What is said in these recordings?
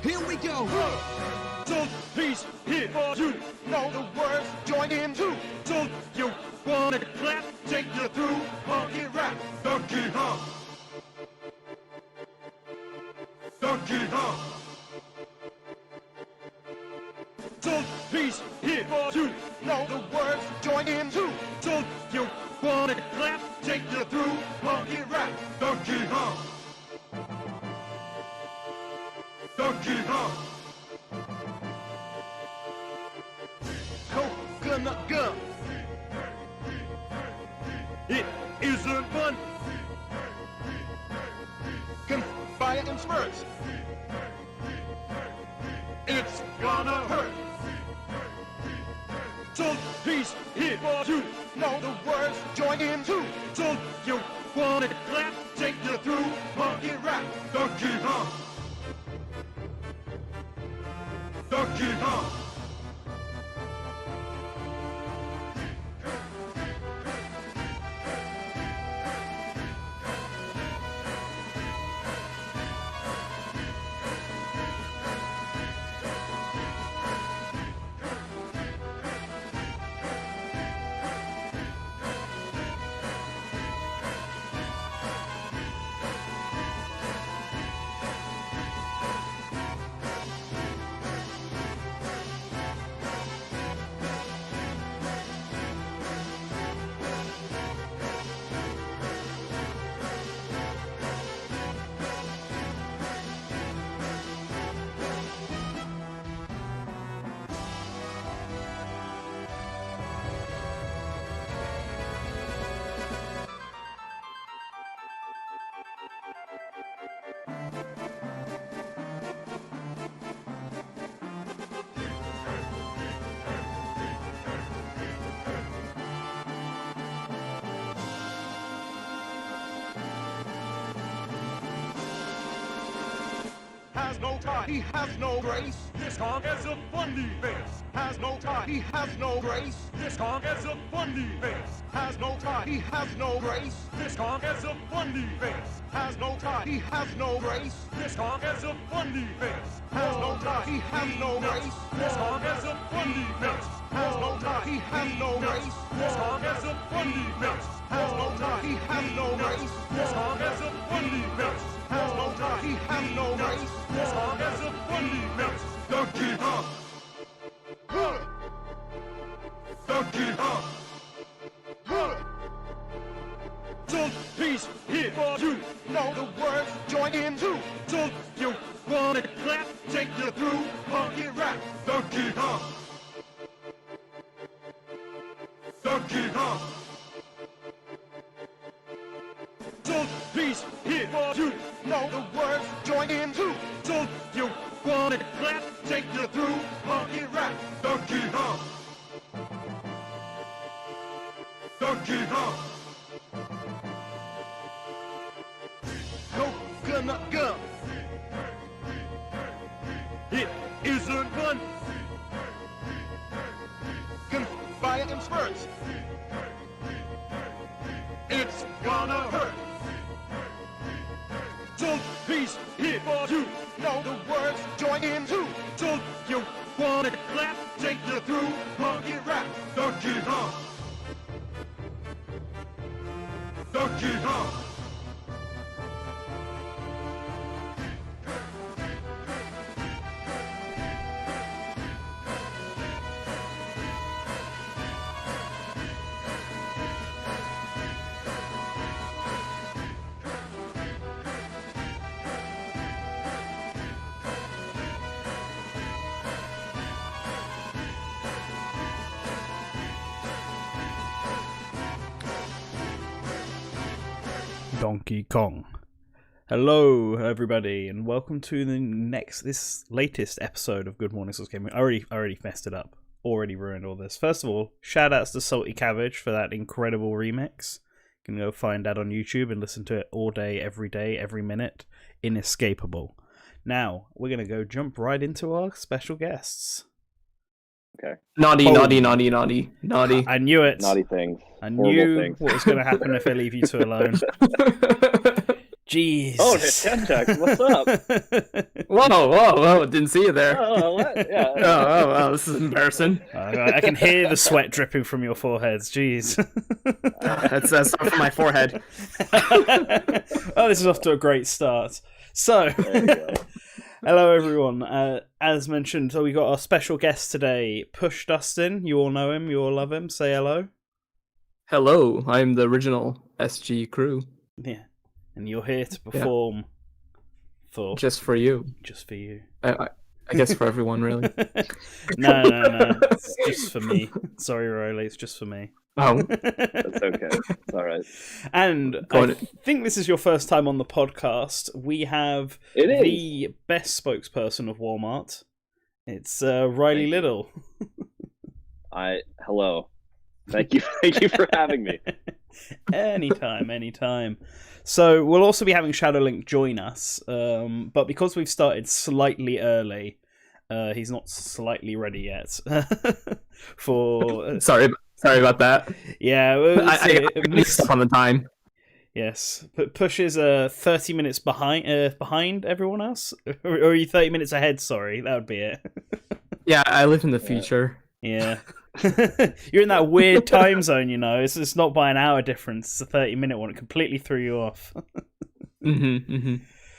Here we go! Don't peace here for you. Know the words, join in too. Don't you wanna clap? Take you through funky rap. Donkey Kong. Donkey Kong. Don't peace here for you. Know the words, join in too. Don't you wanna clap? Take you through funky rap. Donkey Kong. Donkey Kong. Coconut gum. It isn't fun. Can fire in spurts. It's gonna hurt. Don't peace here for you. Know the words, join in too. Don't you wanna clap? Take you through funky rap. Donkey Kong. Donkey Kong. Has no tie, he has no grace. This Kong has a funny face. Has no tie, he has no grace. This Kong has a funny face. Has no tie, he has no grace. This Kong has a funny face. Has no tie, he has no grace. This Kong has a funny face. Has no tie, he has no grace. This Kong has a funny face. Has no tie, he has no grace. This Kong has a funny face. Has no tie, he has no grace. This Kong has a funny face. Has no tie, he has no grace. This Kong has a funny face. Donkey Kong. Donkey Kong. Don't peace here for you. Know the words, join in too. Don't you wanna clap? Take you through funky rap. Donkey Kong. Donkey Kong. Don't peace here for you. Know the words, join in too. Don't you wanna clap? Take you through funky rap. Donkey Kong. Donkey Kong. Coconut gum. It isn't fun. Can fire in spurts. It's gonna hurt. Don't peace here for you. Know the words, join in too. Don't you wanna clap? Take you through funky rap. Donkey Kong. Donkey Kong. Donkey Kong. Hello, everybody, and welcome to this latest episode of Good Morning Sauce Gaming. I already messed it up. Already ruined all this. First of all, shout outs to Salty Cabbage for that incredible remix. You can go find that on YouTube and listen to it all day, every minute. Inescapable. Now, we're going to go jump right into our special guests. Okay. Naughty. I knew it. Naughty things. I knew what was going to happen if I leave you two alone. Jeez. Oh, Nintendo, what's up? Whoa! Didn't see you there. Oh, what? Yeah. Oh, this is embarrassing. I can hear the sweat dripping from your foreheads. Jeez. That's not from my forehead. Oh, this is off to a great start. So, hello everyone. As mentioned, so we got our special guest today, Push Dustin. You all know him. You all love him. Say hello. Hello, I'm the original SG crew. Yeah. And you're here to perform for... Just for you. Just for you. I guess for everyone, really. No. It's just for me. Sorry, Riley. It's just for me. Oh. That's okay. It's all right. And I think this is your first time on the podcast. We have the best spokesperson of Walmart. It's Riley Little. Hello. Thank you for having me. Anytime. So we'll also be having Shadowlink join us, but because we've started slightly early, he's not slightly ready yet. Sorry about that. Yeah, I mixed up on the time. Yes, but Push is 30 minutes behind everyone else, or are you 30 minutes ahead? Sorry, that would be it. Yeah, I live in the future. Yeah. You're in that weird time zone, you know. It's not by an hour difference. It's a 30-minute one. It completely threw you off.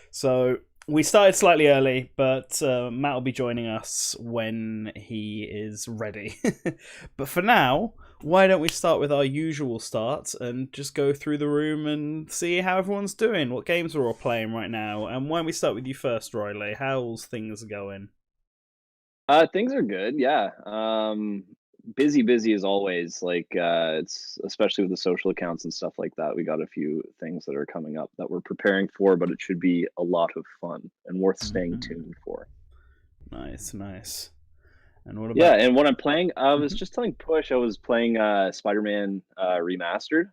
So we started slightly early, but Matt will be joining us when he is ready. But for now, why don't we start with our usual start and just go through the room and see how everyone's doing, what games we're all playing right now. And why don't we start with you first, Riley? How's things going? Things are good, yeah. Busy as always. Like it's especially with the social accounts and stuff like that. We got a few things that are coming up that we're preparing for, but it should be a lot of fun and worth staying tuned for. Nice. And what about? Yeah, and what I'm playing, I was just telling Push I was playing Spider-Man Remastered.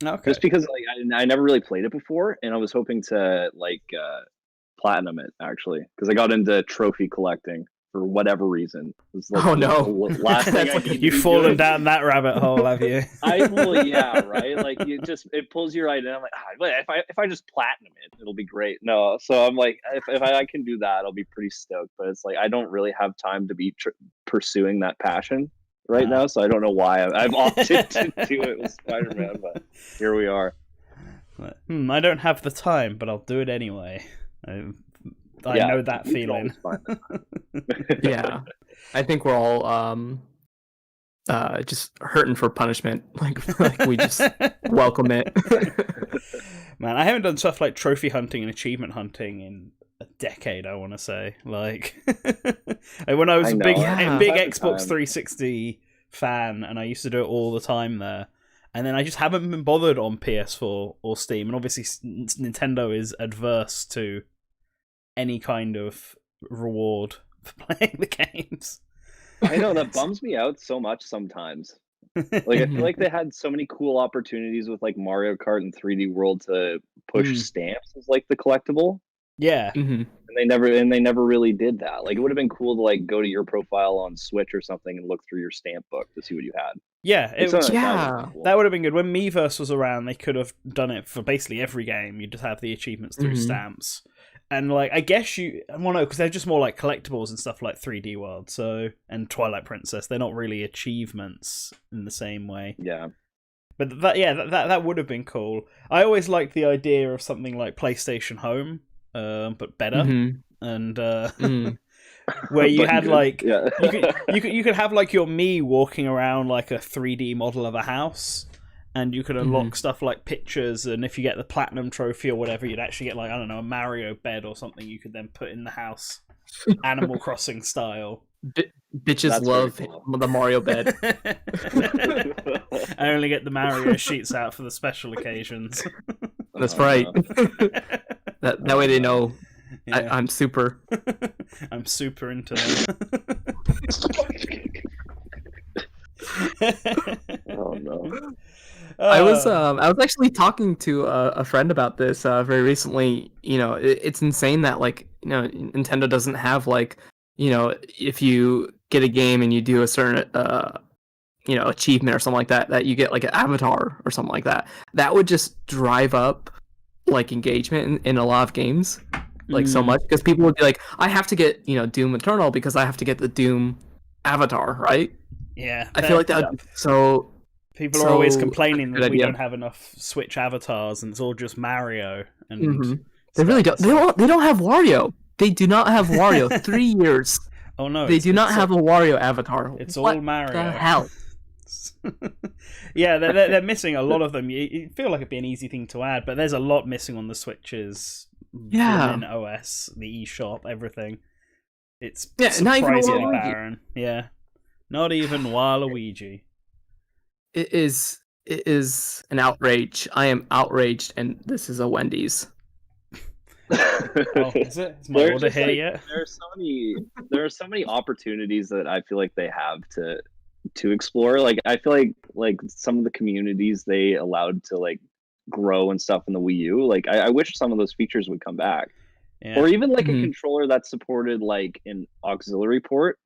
Okay. Just because I never really played it before, and I was hoping to platinum it actually because I got into trophy collecting. For whatever reason. Oh no! Last thing You've fallen down that rabbit hole, have you? Yeah, right. Like it pulls you right in. I'm like, if I just platinum it, it'll be great. No, so I'm like, if I can do that, I'll be pretty stoked. But it's like I don't really have time to be pursuing that passion right now, so I don't know why I've opted to do it with Spider-Man. But here we are. I don't have the time, but I'll do it anyway. I know that feeling. Yeah, I think we're all just hurting for punishment. Like we just welcome it. Man, I haven't done stuff like trophy hunting and achievement hunting in a decade. I want to say, like when I was a big Xbox 360 fan, and I used to do it all the time there. And then I just haven't been bothered on PS4 or Steam, and obviously Nintendo is adverse to any kind of reward for playing the games. I know, that bums me out so much sometimes. Like I feel like they had so many cool opportunities with like Mario Kart and 3D World to push stamps as like the collectible. Yeah. And they never really did that. Like it would have been cool to like go to your profile on Switch or something and look through your stamp book to see what you had. Yeah, that would have been good. When Miiverse was around, they could have done it for basically every game. You just have the achievements through stamps. And like, I guess because they're just more like collectibles and stuff like 3D World, and Twilight Princess. They're not really achievements in the same way. Yeah. But that would have been cool. I always liked the idea of something like PlayStation Home, but better, and where you had like you could have like your Mii walking around like a 3D model of a house. And you could unlock stuff like pictures, and if you get the platinum trophy or whatever, you'd actually get like, I don't know, a Mario bed or something you could then put in the house, Animal Crossing style. Bitches love the Mario bed. I only get the Mario sheets out for the special occasions. That's right. that way they know I'm super. I'm super into them. Oh no. I was actually talking to a friend about this very recently. It's insane that Nintendo doesn't have if you get a game and you do a certain achievement or something like that you get like an avatar or something like that. That would just drive up engagement in a lot of games so much, because people would be like, I have to get Doom Eternal because I have to get the Doom avatar, right? Yeah, I feel like that would be so. People are always complaining that we don't have enough Switch avatars and it's all just Mario. And they really don't. They don't have Wario. They do not have Wario. 3 years. Oh no! They do not have a Wario avatar. It's all Mario. What the hell? Yeah, they're missing a lot of them. You feel like it'd be an easy thing to add, but there's a lot missing on the Switches. Yeah. In OS, the eShop, everything. It's not even surprisingly barren. Yeah, not even Waluigi. It is an outrage. I am outraged, and this is a Wendy's. Oh, is it? Is my order here yet? There are so many opportunities that I feel like they have to explore. Like I feel like some of the communities they allowed to grow and stuff in the Wii U. Like I wish some of those features would come back, or even a controller that supported an auxiliary port.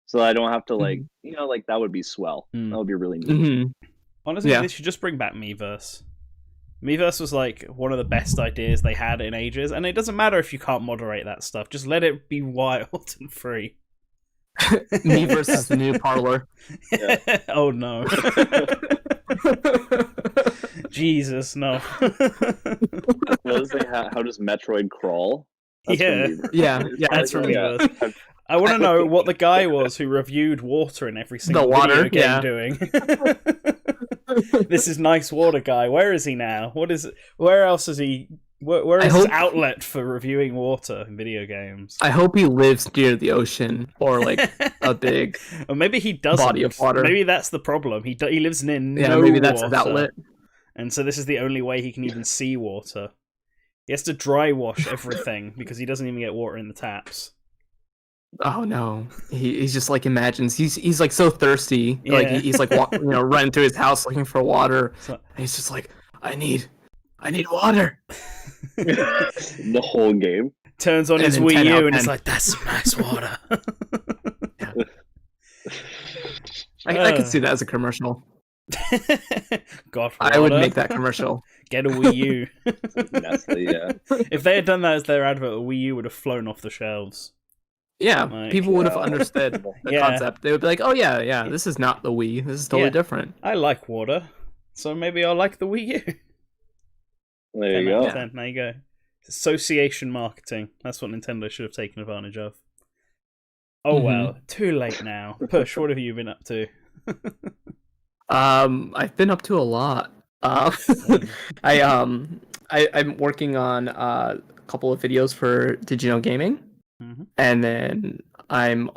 So I don't have to that would be swell. That would be really neat. Honestly, they should just bring back Miiverse. Miiverse was one of the best ideas they had in ages, and it doesn't matter if you can't moderate that stuff. Just let it be wild and free. Miiverse is the new Parlor. Yeah. Oh no. Jesus, no. How does Metroid crawl? That's that's from Miiverse. I want to know what the guy was who reviewed water in every single video game doing. This is nice water guy. Where is he now? Where else is he? Where is his outlet for reviewing water in video games? I hope he lives near the ocean or a big or maybe he doesn't. Body of water. Maybe that's the problem. He lives near maybe that's his outlet. And so this is the only way he can even see water. He has to dry wash everything because he doesn't even get water in the taps. Oh no! He's just imagines he's so thirsty. Yeah. He's running through his house looking for water. And he's just I need water. The whole game turns on his Wii U and it's that's some nice water. I could see that as a commercial. God, I would make that commercial. Get a Wii U. Nestle, yeah. If they had done that as their advert, a Wii U would have flown off the shelves. Yeah, people would have understood the concept. They would be like, "Oh yeah, this is not the Wii. This is totally different." I like water, so maybe I'll like the Wii U. There you go. There you go. Association marketing. That's what Nintendo should have taken advantage of. Oh well, too late now. Push, what have you been up to? I've been up to a lot. I'm working on a couple of videos for Did You Know Gaming. And then I'm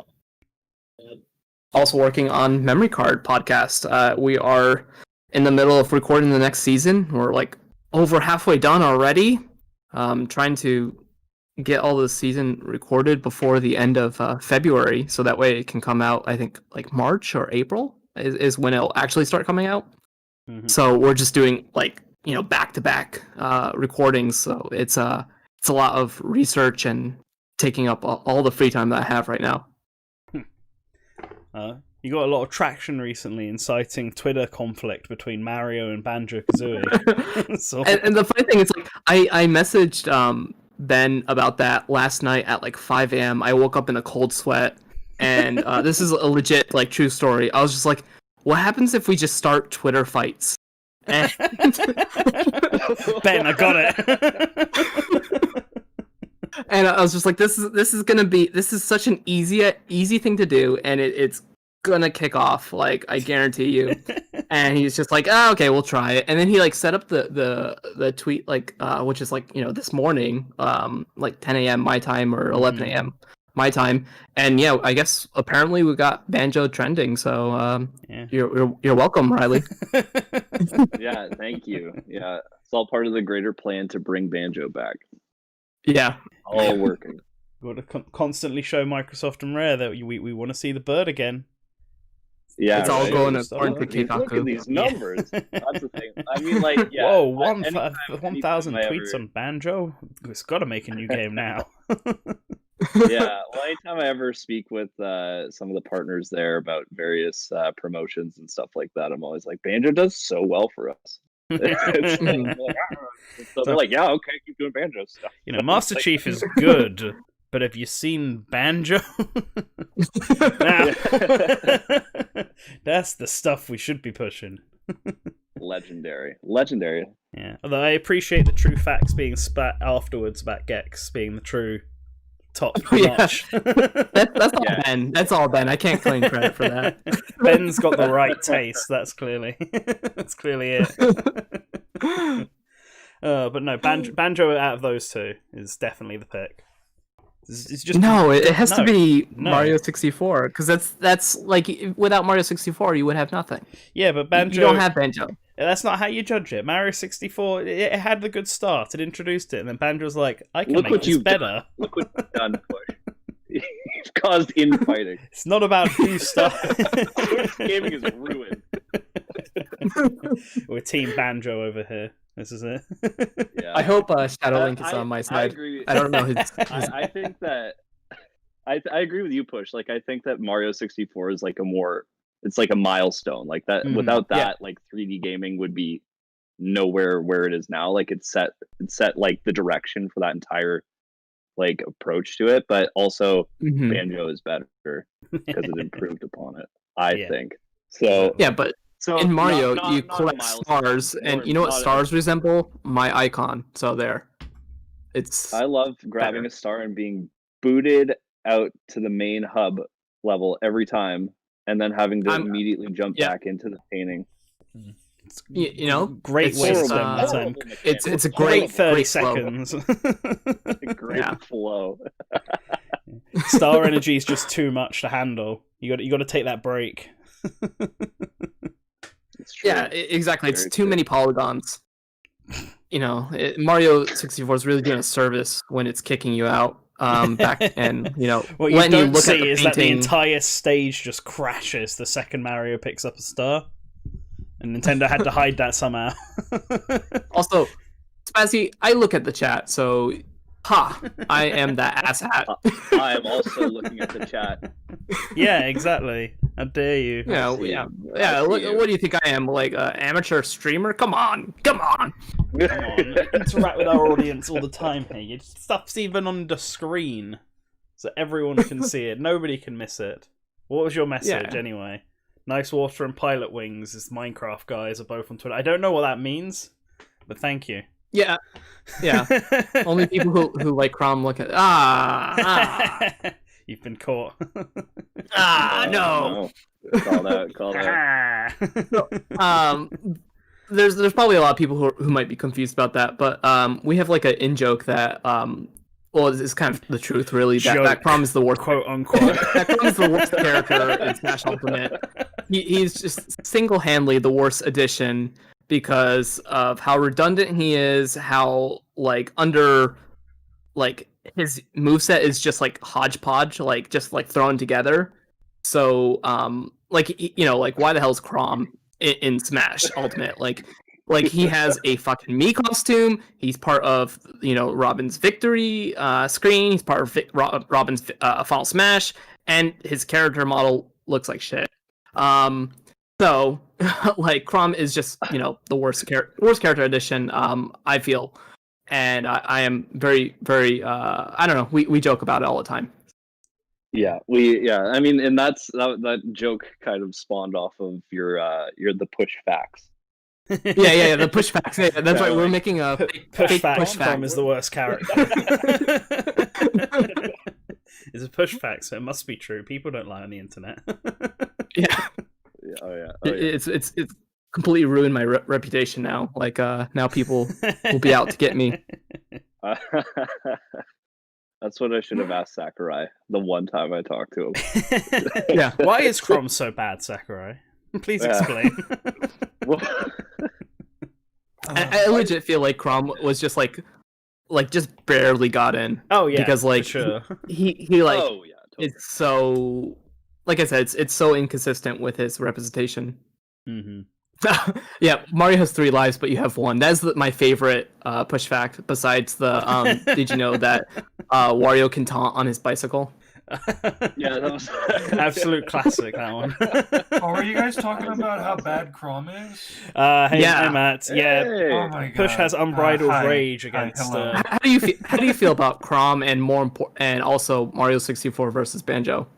also working on Memory Card podcast. We are in the middle of recording the next season. We're over halfway done already. Trying to get all the season recorded before the end of February, so that way it can come out. I think March or April is when it'll actually start coming out. So we're just doing back-to-back recordings. So it's a lot of research and taking up all the free time that I have right now. You got a lot of traction recently inciting Twitter conflict between Mario and Banjo-Kazooie. So... and the funny thing is, I messaged Ben about that last night at 5 a.m. I woke up in a cold sweat, and this is a legit true story. I was just what happens if we just start Twitter fights? Ben, I got it. And I was just this is such an easy thing to do, and it's gonna kick off, I guarantee you. And he's just okay, we'll try it. And then he set up the tweet which is this morning, 10 a.m. my time or 11 a.m. my time. And yeah, I guess apparently we got Banjo trending. So you're welcome, Riley. Yeah, thank you. Yeah, it's all part of the greater plan to bring Banjo back. Yeah, all working. We've got to constantly show Microsoft and Rare that we want to see the bird again. Yeah, it's all going according to Keikaku. Look at these numbers. That's the thing. I mean, like, yeah. Whoa, 1,000 tweets on Banjo? It's got to make a new game now. Yeah, well, anytime I ever speak with some of the partners there about various promotions and stuff like that, I'm always like, Banjo does so well for us. So they're like, yeah, okay, keep doing Banjo stuff. You know, Master Chief is good, but have you seen Banjo? That's the stuff we should be pushing. Legendary. Yeah, although I appreciate the true facts being spat afterwards about Gex being the true top notch. That's all Ben. That's all Ben. I can't claim credit for that. Ben's got the right taste. That's clearly it. But no, Banjo out of those two is definitely the pick. It's just it has to be Mario 64 because that's like without Mario 64 you would have nothing. Yeah, but Banjo, you don't have Banjo. That's not how you judge it. Mario 64, it had the good start. It introduced it, and then Banjo's like, I can make this better. Look what you've done, Push. You've caused infighting. It's not about who started. Gaming is ruined. We're Team Banjo over here. This is it. Yeah. I hope Shadowlink is on my side. I don't know his... I think that I agree with you, Push. Like, I think that Mario 64 is like it's like a milestone. Like that. Without that, like 3D gaming would be nowhere where it is now. Like it's set like the direction for that entire like approach to it. But also Banjo is better because it improved upon it. I think so. Yeah, but. So in Mario, you collect stars, and you know what stars resemble? My icon. So there. I love grabbing a star and being booted out to the main hub level every time, and then having to immediately jump back into the painting. You know, great way to spend the time. It's a great 30 seconds. Great flow. Star energy is just too much to handle. You got to take that break. Yeah, exactly. It's too many polygons. You know, Mario 64 is really doing a service when it's kicking you out. Back and you know, what you don't see is that the entire stage just crashes the second Mario picks up a star, and Nintendo had to hide that somehow. Also, Spazzy, I look at the chat, so I am that asshat. I am also looking at the chat. Yeah, exactly. How dare you? Yeah. What do you think I am? Like an amateur streamer? Come on. Interact with our audience all the time here. Your stuff's even on the screen, so everyone can see it. Nobody can miss it. What was your message anyway? Nice water and pilot wings. As Minecraft guys are both on Twitter. I don't know what that means, but thank you. Yeah. Only people who like Crom look at You've been caught. No. Call that. So, there's probably a lot of people who might be confused about that, but we have like an in-joke that it's kind of the truth really that Crom is the worst, quote unquote. That Crom is the worst character in Smash Ultimate. He's just single-handedly the worst addition because of how redundant he is, how like his moveset is just like hodgepodge, like just like thrown together. So you know, like why the hell's Crom in Smash Ultimate? Like he has a fucking Mii costume. He's part of, you know, Robin's victory screen. He's part of Robin's Final Smash, and his character model looks like shit. So like Crom is just, you know, the worst character addition. I feel. And I am very, very. I don't know. We joke about it all the time. Yeah, I mean, and that joke kind of spawned off of your the push facts. Yeah. The push facts. Yeah, that's right. We're making a push facts. Crom is the worst character. It's a push fact, so it must be true. People don't lie on the internet. Yeah. Oh yeah. It's completely ruined my reputation now. Like now people will be out to get me. That's That's what I should have asked Sakurai the one time I talked to him. Yeah. Why is Crom so bad, Sakurai? Please explain. I legit feel like Crom was just like just barely got in. Oh yeah, because like for sure. he like totally. it's so, like I said, it's so inconsistent with his representation. Mm-hmm. Yeah, Mario has 3 lives, but you have 1. That's my favorite push fact. Besides the did you know that Wario can taunt on his bicycle? Yeah, that was absolute classic. That one. Oh, are you guys talking about how bad Crom is? Hey, Yeah. hey, Matt. Yeah, Oh my god. Push has unbridled Hi. rage against. Hello. How do you feel about Crom and and also Mario 64 versus Banjo?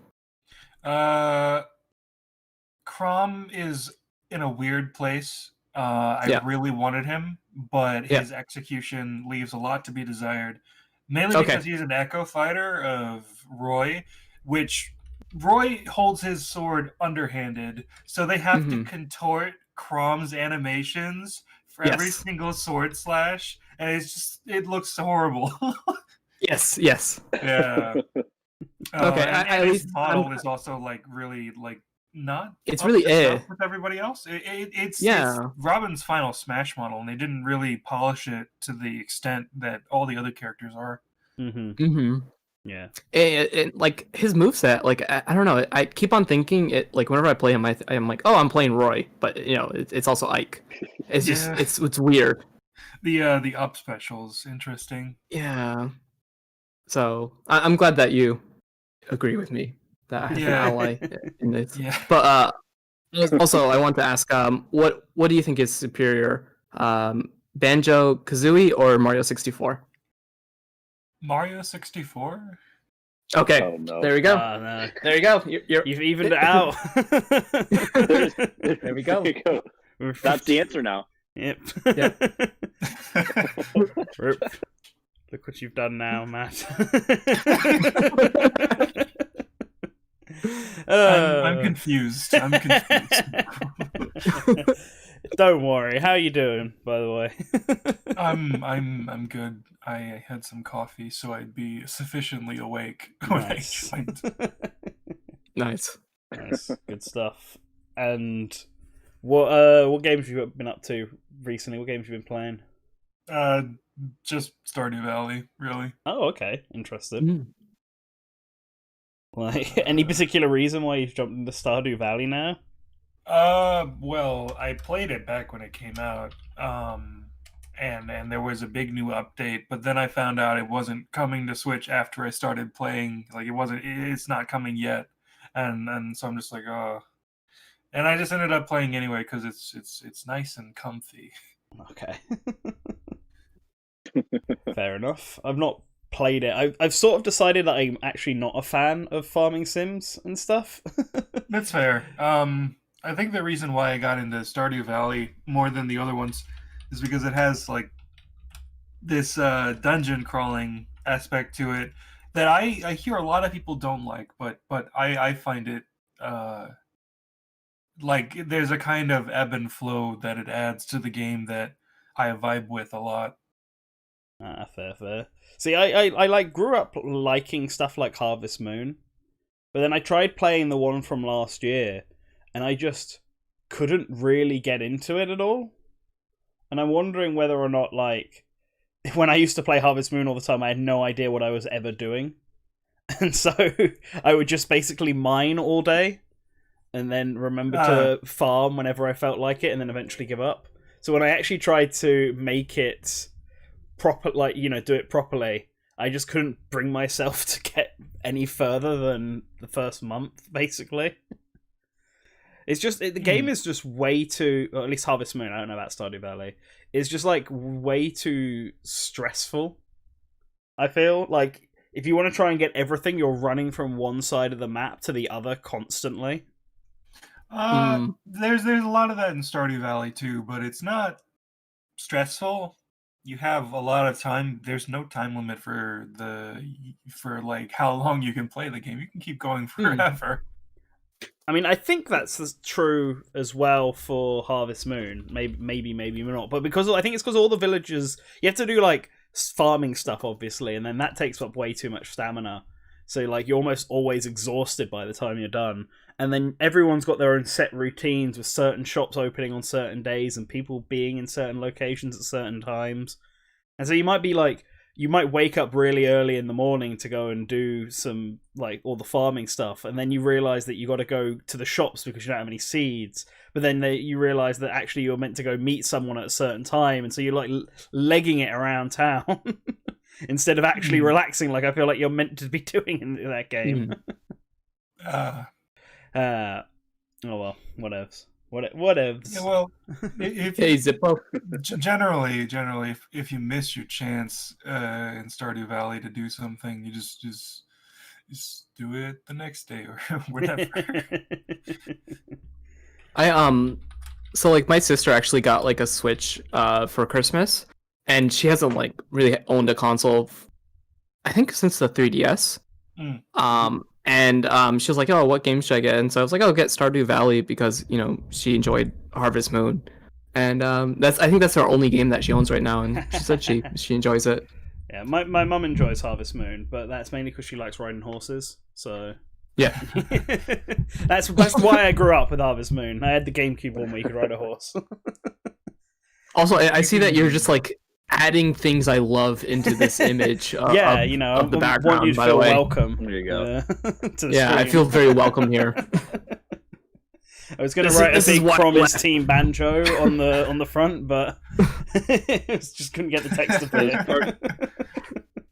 Crom is in a weird place. I really wanted him, but his execution leaves a lot to be desired. Mainly because he's an echo fighter of Roy, which Roy holds his sword underhanded, so they have to contort Crom's animations for every single sword slash, and it looks horrible. Yes. Yeah. Okay, and his model is also really not. It's really with everybody else. It's Robin's final Smash model, and they didn't really polish it to the extent that all the other characters are. Yeah. It, like his moveset, like I don't know. I keep on thinking it. Like whenever I play him, I'm like, oh, I'm playing Roy, but it's also Ike. It's just it's weird. The up specials interesting. Yeah. So I'm glad that you agree with me that I have an ally in this. Yeah. But also, I want to ask, what do you think is superior, Banjo Kazooie or Mario 64? Mario 64. Okay, there we go. No. There you go. You've evened it out. There we go. That's the answer now. Yep. Look what you've done now, Matt. I'm confused. Don't worry. How are you doing, by the way? I'm good. I had some coffee, so I'd be sufficiently awake when I joined. Nice. Good stuff. And what games have you been up to recently? What games have you been playing? Just Stardew Valley, really. Oh, okay. Interesting. Like, any particular reason why you've jumped into Stardew Valley now? Well, I played it back when it came out, and there was a big new update, but then I found out it wasn't coming to Switch after I started playing. Like, it's not coming yet, and so I'm just like, oh, and I just ended up playing anyway because it's nice and comfy. Okay. Fair enough. I've not played it. I've sort of decided that I'm actually not a fan of farming sims and stuff. That's fair. I think the reason why I got into Stardew Valley more than the other ones is because it has like this dungeon crawling aspect to it that I hear a lot of people don't like, but I find it like there's a kind of ebb and flow that it adds to the game that I vibe with a lot. Fair. See, I grew up liking stuff like Harvest Moon, but then I tried playing the one from last year, and I just couldn't really get into it at all. And I'm wondering whether or not, like, when I used to play Harvest Moon all the time, I had no idea what I was ever doing. And so I would just basically mine all day, and then remember to farm whenever I felt like it, and then eventually give up. So when I actually tried to make it proper, like, do it properly, I just couldn't bring myself to get any further than the first month, basically. It's just, the game is just way too, or at least Harvest Moon, I don't know about Stardew Valley, it's just like way too stressful. I feel like if you want to try and get everything, you're running from one side of the map to the other constantly. There's a lot of that in Stardew Valley too, but it's not stressful. You have a lot of time. There's no time limit for like how long you can play the game. You can keep going forever. I mean, I think that's true as well for Harvest Moon. Maybe not. But I think it's because all the villagers, you have to do like farming stuff, obviously, and then that takes up way too much stamina. So like you're almost always exhausted by the time you're done. And then everyone's got their own set routines with certain shops opening on certain days and people being in certain locations at certain times. And so you might be like, you might wake up really early in the morning to go and do some, like, all the farming stuff, and then you realise that you got to go to the shops because you don't have any seeds. But then you realise that actually you're meant to go meet someone at a certain time, and so you're, like, legging it around town instead of actually relaxing like I feel like you're meant to be doing in that game. Oh well, whatevs. Whatevs. Yeah, well, if Hey, Zippo. generally, if you miss your chance in Stardew Valley to do something, you just do it the next day or whatever. So like my sister actually got like a Switch for Christmas, and she hasn't like really owned a console, I think, since the 3DS. And she was like, "Oh, what game should I get?" And so I was like, "Oh, get Stardew Valley," because she enjoyed Harvest Moon, and I think that's her only game that she owns right now. And she said she enjoys it. Yeah, my mum enjoys Harvest Moon, but that's mainly because she likes riding horses. So yeah, that's why I grew up with Harvest Moon. I had the GameCube one where you could ride a horse. Also, I see that you're just like adding things I love into this image. Of the background. I want you to feel welcome. There you go. To the yeah, stream. I feel very welcome here. I was going to write a big Promise Team banjo on the front, but just couldn't get the text to fit.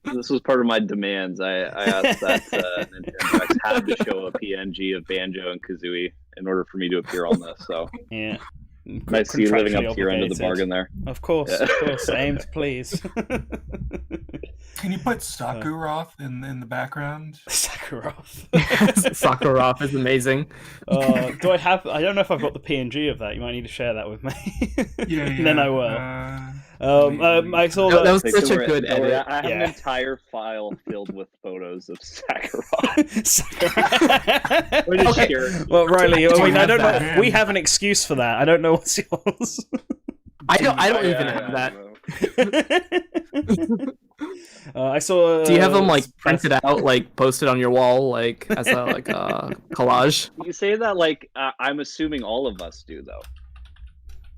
This was part of my demands. I asked that Nintendo X had to show a PNG of Banjo and Kazooie in order for me to appear on this. So yeah. Nice to see you living up to your end of the bargain there. Of course, aim to please. Can you put Sephiroth in the background? Sephiroth. Sephiroth is amazing. Do I have? I don't know if I've got the PNG of that. You might need to share that with me. Yeah. Then I will. I saw that was such a good edit. I have an entire file filled with photos of Sephiroth. Okay. Well, Riley, I don't know. We have an excuse for that. I don't know what's yours. I don't even have that. I saw. Do you have them like printed out, like posted on your wall, like as a collage? You say that like I'm assuming all of us do, though.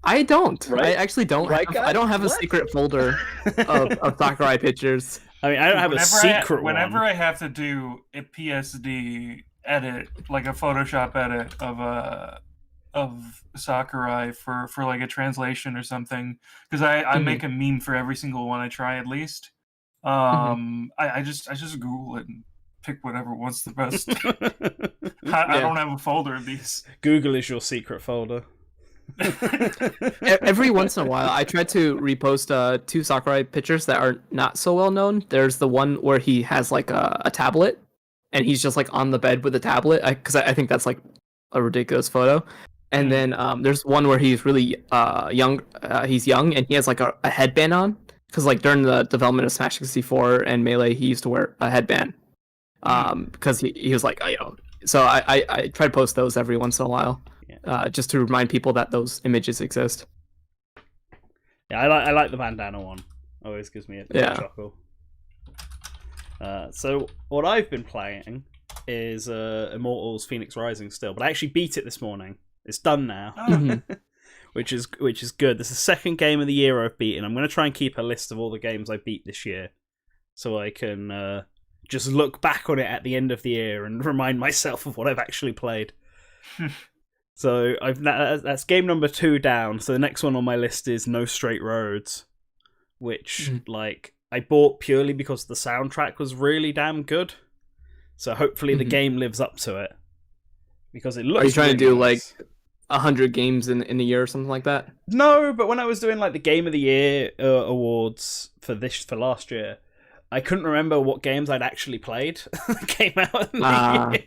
I don't. Right? I actually don't. Right, I don't have a secret folder of Sakurai pictures. I mean, I don't have a secret one. Whenever I have to do a PSD edit, like a Photoshop edit of Sakurai for like a translation or something, because I make a meme for every single one I try at least. I just Google it and pick whatever one's the best. I don't have a folder of these. Google is your secret folder. Every once in a while, I try to repost 2 Sakurai pictures that are not so well known. There's the one where he has like a tablet, and he's just like on the bed with a tablet, because I think that's like a ridiculous photo. And then there's one where he's really young. He's young, and he has like a headband on, because like during the development of Smash 64 and Melee, he used to wear a headband because he was like, So I try to post those every once in a while. Just to remind people that those images exist. Yeah, I like the bandana one. Always gives me a chuckle. So what I've been playing is Immortals Fenyx Rising still, but I actually beat it this morning. It's done now, which is good. This is the second game of the year I've beaten. I'm going to try and keep a list of all the games I beat this year, so I can just look back on it at the end of the year and remind myself of what I've actually played. So that's game number 2 down. So the next one on my list is No Straight Roads, which like I bought purely because the soundtrack was really damn good. So hopefully the game lives up to it, because it looks. Are you trying really to do nice. like 100 games in a year or something like that? No, but when I was doing like the Game of the Year awards for last year, I couldn't remember what games I'd actually played that came out in the year.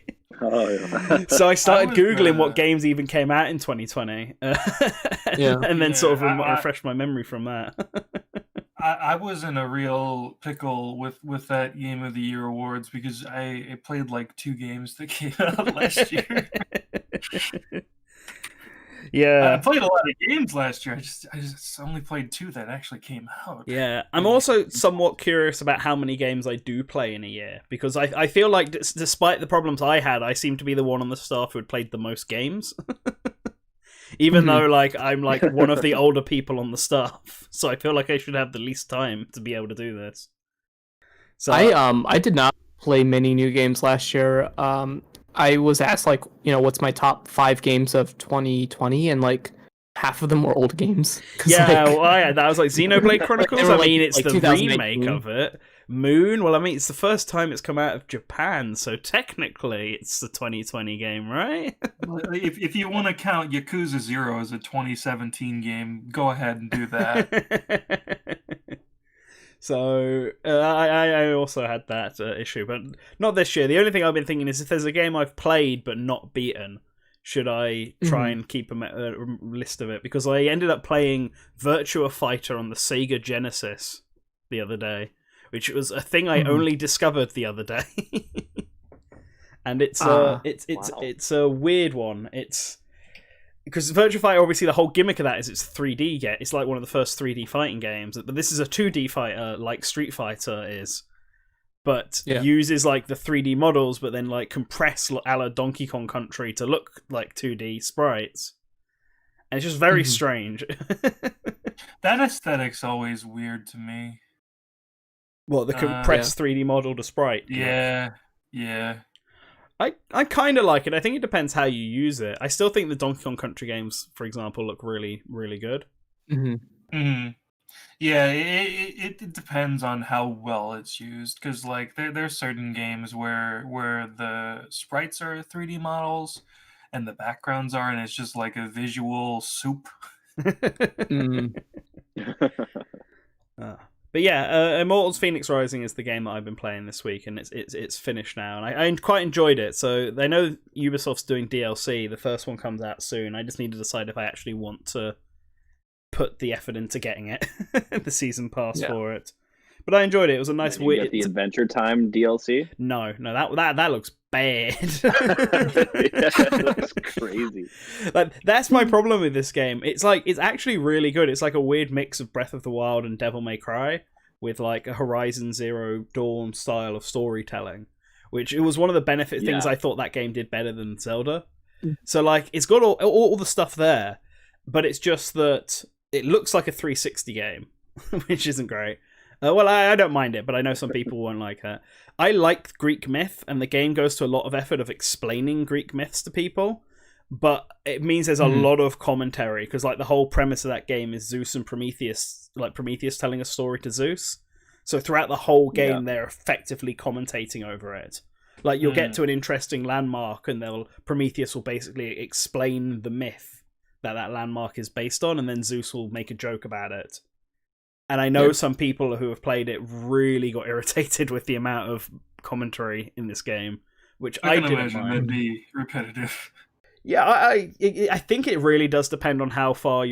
So I started Googling what games even came out in 2020, and then sort of refreshed my memory from that. I was in a real pickle with that Game of the Year awards, because I played like 2 games that came out last year. Yeah, I played a lot of games last year. I just only played 2 that actually came out. Yeah, I'm also somewhat curious about how many games I do play in a year, because I feel like despite the problems I had, I seem to be the one on the staff who had played the most games. Even though like I'm like one of the older people on the staff, so I feel like I should have the least time to be able to do this. So I did not play many new games last year. I was asked like, what's my top 5 games of 2020, and like half of them were old games. Yeah, like, that was like Xenoblade Chronicles. I mean, it's like the remake of it. Moon. Well, I mean, it's the first time it's come out of Japan, so technically it's the 2020 game, right? If you want to count Yakuza 0 as a 2017 game, go ahead and do that. So I also had that issue, but not this year. The only thing I've been thinking is if there's a game I've played but not beaten, should I try and keep a list of it? Because I ended up playing Virtua Fighter on the Sega Genesis the other day, which was a thing I only discovered the other day. And it's a weird one. It's because Virtua Fighter, obviously, the whole gimmick of that is it's 3D. It's like one of the first 3D fighting games, but this is a 2D fighter, like Street Fighter is, but uses like the 3D models, but then like compress a la Donkey Kong Country to look like 2D sprites, and it's just very strange. That aesthetic's always weird to me. Well, the compressed 3D model to sprite. Yeah. I kind of like it. I think it depends how you use it. I still think the Donkey Kong Country games, for example, look really, really good. Yeah, it depends on how well it's used, because like there's certain games where the sprites are 3D models and the backgrounds are, and it's just like a visual soup. But yeah, Immortals Fenyx Rising is the game that I've been playing this week, and it's finished now, and I quite enjoyed it. So they know Ubisoft's doing DLC. The first one comes out soon. I just need to decide if I actually want to put the effort into getting it, the season pass for it. But I enjoyed it. It was a nice weird. The Adventure Time DLC. No, that looks bad. That looks crazy. Like that's my problem with this game. It's actually really good. It's like a weird mix of Breath of the Wild and Devil May Cry with like a Horizon Zero Dawn style of storytelling, which it was one of the benefit things I thought that game did better than Zelda. So like it's got all the stuff there, but it's just that it looks like a 360 game, which isn't great. Well, I don't mind it, but I know some people won't like it. I like Greek myth, and the game goes to a lot of effort of explaining Greek myths to people, but it means there's a lot of commentary, because like the whole premise of that game is Zeus and Prometheus, like Prometheus telling a story to Zeus. So throughout the whole game, they're effectively commentating over it. Like you'll get to an interesting landmark, and Prometheus will basically explain the myth that landmark is based on, and then Zeus will make a joke about it. And I know some people who have played it really got irritated with the amount of commentary in this game, which I didn't imagine mind. that'd be repetitive. Yeah, I think it really does depend on how far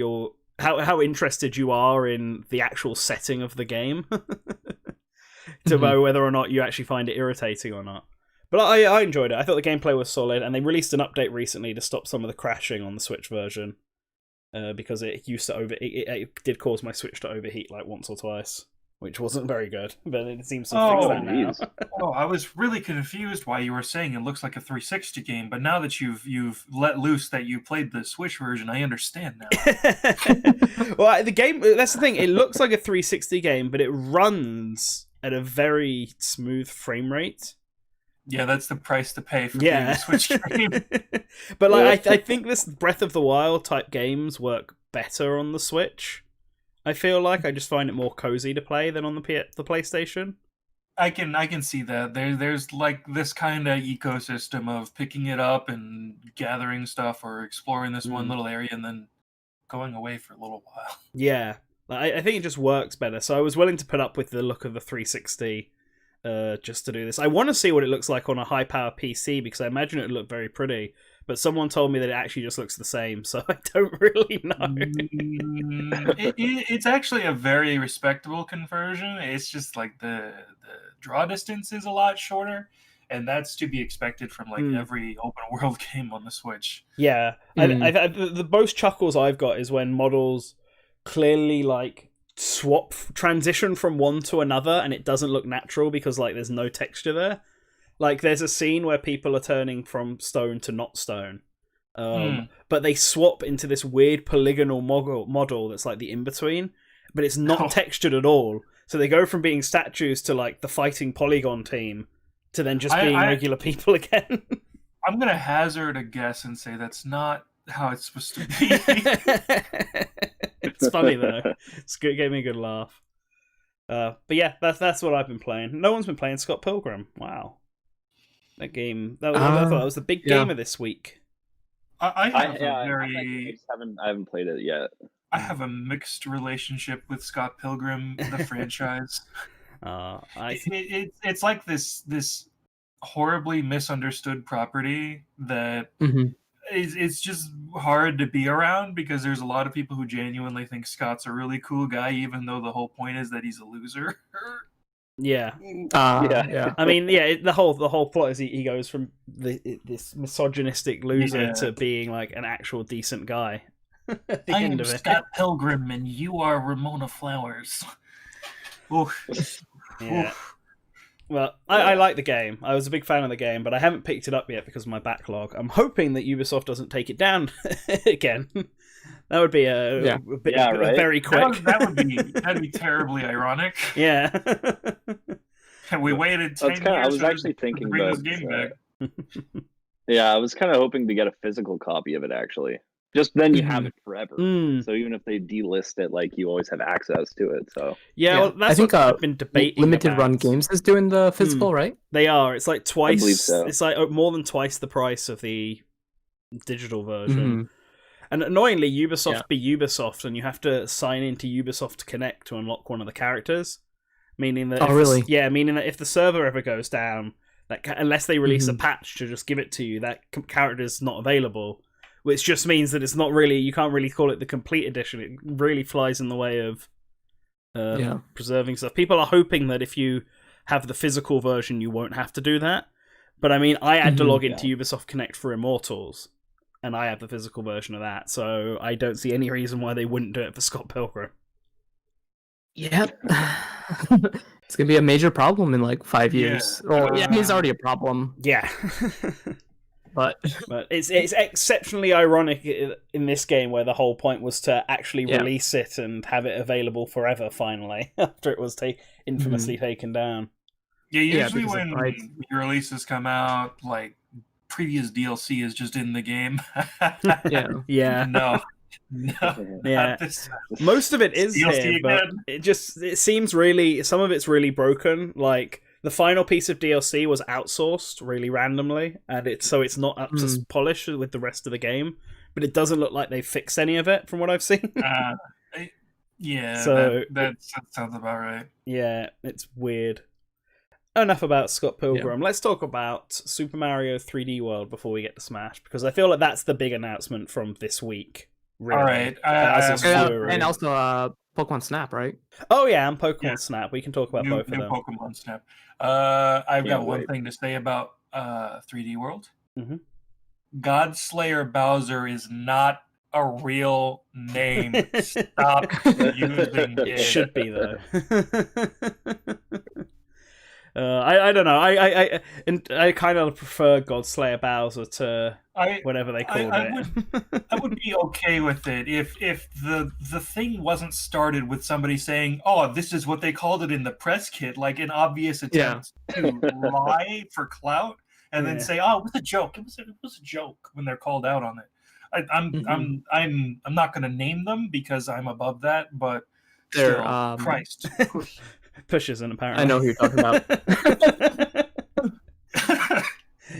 how interested you are in the actual setting of the game to know whether or not you actually find it irritating or not. But I enjoyed it. I thought the gameplay was solid, and they released an update recently to stop some of the crashing on the Switch version. Because it used to it did cause my Switch to overheat like once or twice, which wasn't very good. But it seems to fix that now. I was really confused why you were saying it looks like a 360 game, but now that you've let loose that you played the Switch version, I understand now. Well, the game, that's the thing. It looks like a 360 game, but it runs at a very smooth frame rate. Yeah, that's the price to pay for playing a Switch game. But like, I think this Breath of the Wild type games work better on the Switch. I feel like I just find it more cozy to play than on the PlayStation. I can see that. There's like this kind of ecosystem of picking it up and gathering stuff or exploring this one little area and then going away for a little while. Yeah, I think it just works better. So I was willing to put up with the look of the 360. Just to do this. I want to see what it looks like on a high-power PC, because I imagine it would look very pretty, but someone told me that it actually just looks the same, so I don't really know. It's actually a very respectable conversion. It's just like the draw distance is a lot shorter, and that's to be expected from like every open world game on the Switch. Yeah, the most chuckles I've got is when models clearly like transition from one to another, and it doesn't look natural because like there's no texture there. Like there's a scene where people are turning from stone to not stone, but they swap into this weird polygonal model that's like the in between, but it's not textured at all. So they go from being statues to like the fighting polygon team to then just being regular people again. I'm gonna hazard a guess and say that's not how it's supposed to be. It's funny though. It's good. It gave me a good laugh. But yeah, that's what I've been playing. No one's been playing Scott Pilgrim. Wow, that game. I thought that was the big game of this week. I haven't played it yet. I have a mixed relationship with Scott Pilgrim, the franchise. It's like this horribly misunderstood property that it's just hard to be around because there's a lot of people who genuinely think Scott's a really cool guy, even though the whole point is that he's a loser. Yeah. Yeah. I mean, yeah. The whole plot is he goes from this misogynistic loser to being like an actual decent guy. I am Scott Pilgrim, and you are Ramona Flowers. Yeah. Well, I like the game. I was a big fan of the game, but I haven't picked it up yet because of my backlog. I'm hoping that Ubisoft doesn't take it down again. That would be very quick. That'd be terribly ironic. Yeah. We waited 10 years. I was actually thinking bring this game back. Yeah, I was kind of hoping to get a physical copy of it actually. Just then you have it forever. So even if they delist it, like you always have access to it. So well, that's I think I've been debating. Limited Run Games is doing the physical, right? They are. It's like twice. I believe so. It's like more than twice the price of the digital version. And annoyingly, Ubisoft be Ubisoft, and you have to sign into Ubisoft Connect to unlock one of the characters. Meaning that meaning that if the server ever goes down, unless they release a patch to just give it to you, that character's not available. Which just means that it's not really, you can't really call it the complete edition. It really flies in the way of preserving stuff. People are hoping that if you have the physical version, you won't have to do that. But I mean, I had to log into Ubisoft Connect for Immortals, and I have the physical version of that, so I don't see any reason why they wouldn't do it for Scott Pilgrim. Yep. It's going to be a major problem in like 5 years. It's already a problem. Yeah. But it's exceptionally ironic in this game where the whole point was to actually release it and have it available forever finally after it was infamously taken down. Yeah, usually when releases come out, like previous DLC is just in the game. No. Yeah. Most of it is here, but it seems really, some of it's really broken. Like the final piece of DLC was outsourced really randomly, and it's not up to polish with the rest of the game. But it doesn't look like they fixed any of it from what I've seen. So that sounds about right. Yeah, it's weird. Enough about Scott Pilgrim. Let's talk about Super Mario 3D World before we get to Smash, because I feel like that's the big announcement from this week. Really. All right. And also Pokemon Snap, right? Oh yeah, and Pokemon Snap. We can talk about both of them. Pokemon Snap. I've got one thing to say about 3D World. Godslayer Bowser is not a real name. Stop using it. It should be though. I don't know. I kind of prefer Godslayer Bowser to whatever they called it. I would be okay with it if the thing wasn't started with somebody saying, "Oh, this is what they called it in the press kit," like an obvious attempt to lie for clout, and then say, "Oh, it was a joke. It was a joke" when they're called out on it. I'm not going to name them because I'm above that, but they're still, Christ. Pushes in apparently. I know who you're talking about.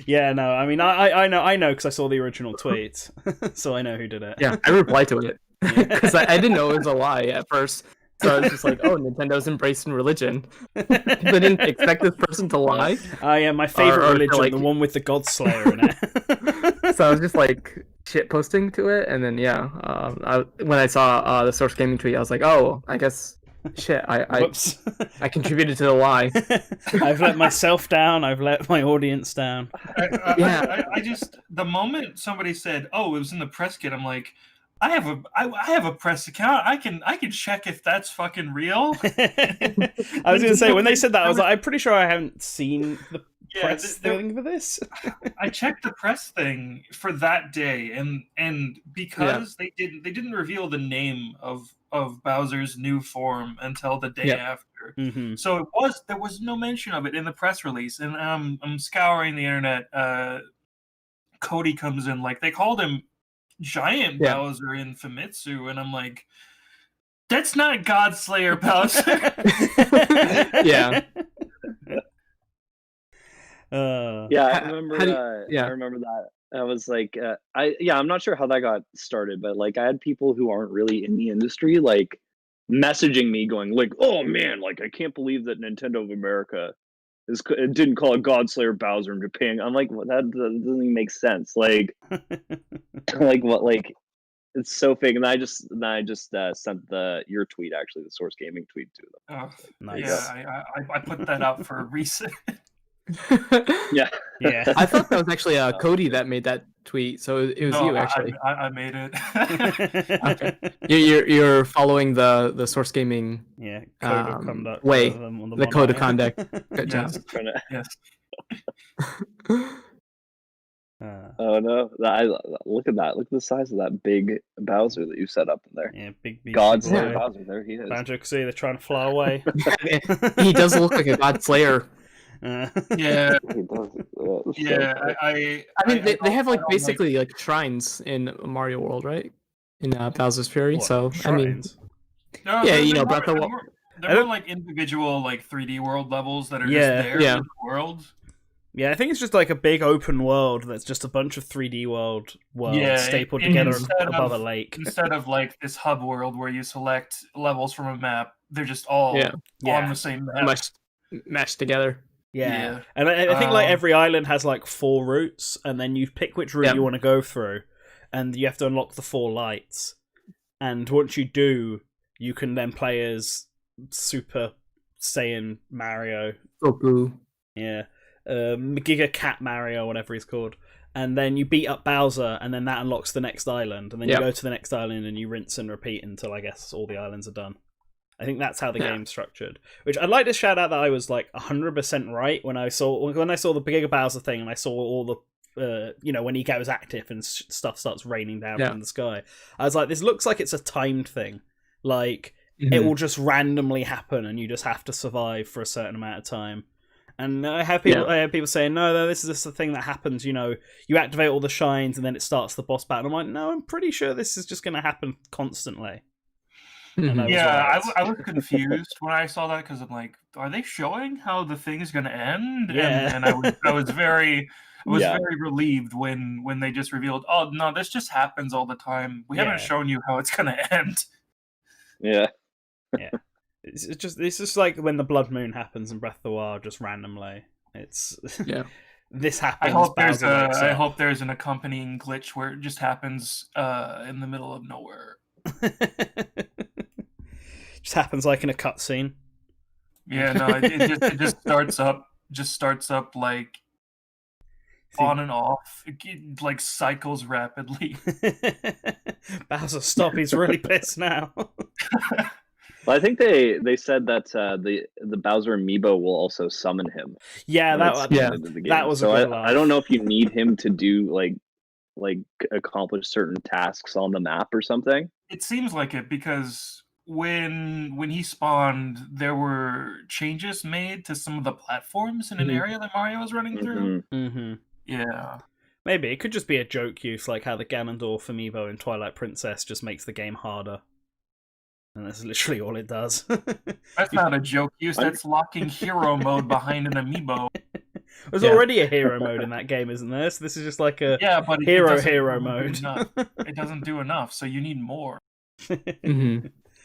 Yeah, no, I mean, I know because I saw the original tweet, so I know who did it. Yeah, I replied to it because I didn't know it was a lie at first. So I was just like, "Oh, Nintendo's embracing religion." I didn't expect this person to lie. Yeah, my favorite religion, the one with the Godslayer in it. So I was just like shit posting to it, and then when I saw the Source Gaming tweet, I was like, "Oh, I guess Shit, Whoops. I contributed to the lie. I've let myself down. I've let my audience down. I just, the moment somebody said, "Oh, it was in the press kit," I'm like, I have a press account. I can check if that's fucking real. I was gonna say, when they said that, I was like, I'm pretty sure I haven't seen the press thing for this. I checked the press thing for that day, and because they didn't reveal the name of Bowser's new form until the day after. Mm-hmm. So there was no mention of it in the press release, and I'm scouring the internet. Cody comes in, like, they called him Giant Bowser in Famitsu, and I'm like, that's not Godslayer Bowser. Yeah. I remember. I remember that. I was like, I'm not sure how that got started, but like, I had people who aren't really in the industry like messaging me, going like, "Oh man, like I can't believe that Nintendo of America didn't call it Godslayer Bowser in Japan." I'm like, well, that doesn't even make sense. Like, like what? Like, it's so fake. And I just sent your tweet, actually, the Source Gaming tweet to them. Oh, nice. Yeah, I put that out for a reason. Yeah. I thought that was actually Cody that made that tweet, so it was you actually. I made it. Okay. You're following the Source Gaming code of conduct way, the code of conduct. Good job. Yes. Oh no! Look at that! Look at the size of that big Bowser that you set up in there. Yeah, big Godslayer Bowser. There he is. Banjo, see, they're trying to fly away. He does look like a Godslayer. Yeah. I mean, they have like basically like shrines in Mario World, right? In Bowser's Fury. So shrines? I mean, Breath of the Wild. They're more like individual like 3D world levels that are just there in the world. Yeah, I think it's just like a big open world that's just a bunch of 3D world worlds stapled together above a lake. Instead of like this hub world where you select levels from a map, they're just all on the same map. Mashed together. Yeah. And I think like every island has like 4 routes, and then you pick which route you want to go through, and you have to unlock the 4 lights. And once you do, you can then play as Super Saiyan Mario. Goku. Yeah. Giga Cat Mario, whatever he's called. And then you beat up Bowser, and then that unlocks the next island. And then you go to the next island, and you rinse and repeat until, I guess, all the islands are done. I think that's how the game's structured. Which I'd like to shout out that I was like 100% right when I saw the Giga Bowser thing, and I saw all the when he goes active and stuff starts raining down from the sky. I was like, this looks like it's a timed thing. Like it will just randomly happen, and you just have to survive for a certain amount of time. And I have people saying, no, this is just the thing that happens. You activate all the shines, and then it starts the boss battle. I'm like, no, I'm pretty sure this is just going to happen constantly. I was confused when I saw that, because I'm like, are they showing how the thing is going to end? Yeah. And I was very relieved when they just revealed, oh no, this just happens all the time. We haven't shown you how it's going to end. Yeah. Yeah. It's just like when the blood moon happens in Breath of the Wild, just randomly. It's this happens. I hope there's an accompanying glitch where it just happens in the middle of nowhere. Just happens like in a cutscene. Yeah, no, it just starts up like on and off. It like cycles rapidly. Bowser, stop! He's really pissed now. Well, I think they said that the Bowser amiibo will also summon him. Yeah, that was. So I don't know if you need him to do like accomplish certain tasks on the map or something. It seems like it, because when he spawned, there were changes made to some of the platforms in an area that Mario was running through. Mm-hmm. Yeah. Maybe it could just be a joke use, like how the Ganondorf amiibo in Twilight Princess just makes the game harder. And that's literally all it does. That's not a joke use, that's locking hero mode behind an amiibo. There's already a hero mode in that game, isn't there? So this is just like a hero mode. It doesn't do enough, so you need more.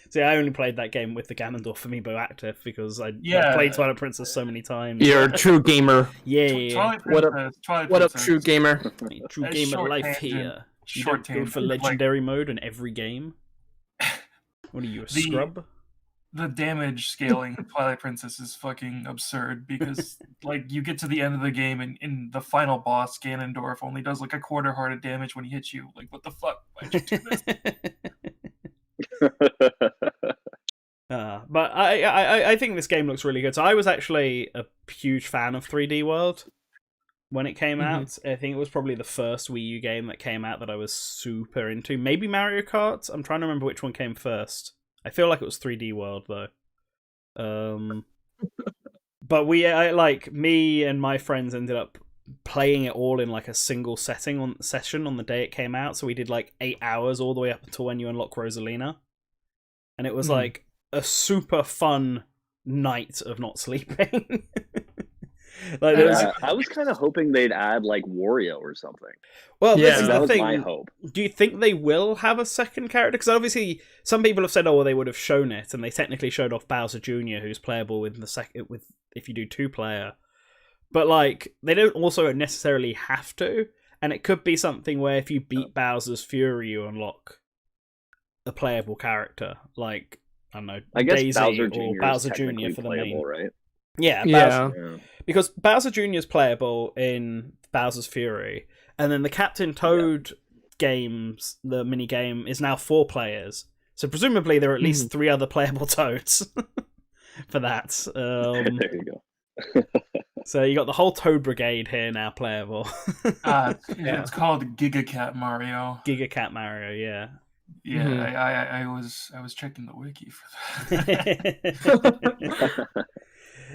See, I only played that game with the Ganondorf amiibo active because I played Twilight Princess so many times. You're a true gamer. Yeah. What up, true gamer? True gamer life here. You don't go for legendary mode in every game. What are you, a scrub? the damage scaling in Twilight Princess is fucking absurd because like you get to the end of the game and in the final boss, Ganondorf only does like a quarter heart of damage when he hits you. Like what the fuck? Why'd you do this? But I think this game looks really good. So I was actually a huge fan of 3D World when it came out. I think it was probably the first Wii U game that came out that I was super into. Maybe Mario Kart? I'm trying to remember which one came first. I feel like it was 3D World though. But me and my friends ended up playing it all in like a single session on the day it came out. So we did like 8 hours all the way up until when you unlock Rosalina. And it was like a super fun night of not sleeping. I was kind of hoping they'd add like Wario or something. Well, this is that the was thing. my hope. Do you think they will have a second character? Because obviously, some people have said, "Oh, well, they would have shown it," and they technically showed off Bowser Jr., who's playable with if you do 2-player. But like, they don't also necessarily have to, and it could be something where if you beat Bowser's Fury, you unlock a playable character, like I don't know, I guess Daisy Bowser Jr. or Bowser is Jr. for the playable, main. right? Yeah, Yeah. Because Bowser Jr. is playable in Bowser's Fury, and then the Captain Toad games, the mini game, is now 4 players. So presumably there are at least 3 other playable Toads for that. There you go. So you got the whole Toad Brigade here now playable. It's called Giga Cat Mario. Giga Cat Mario, yeah. Yeah, I was checking the wiki for that.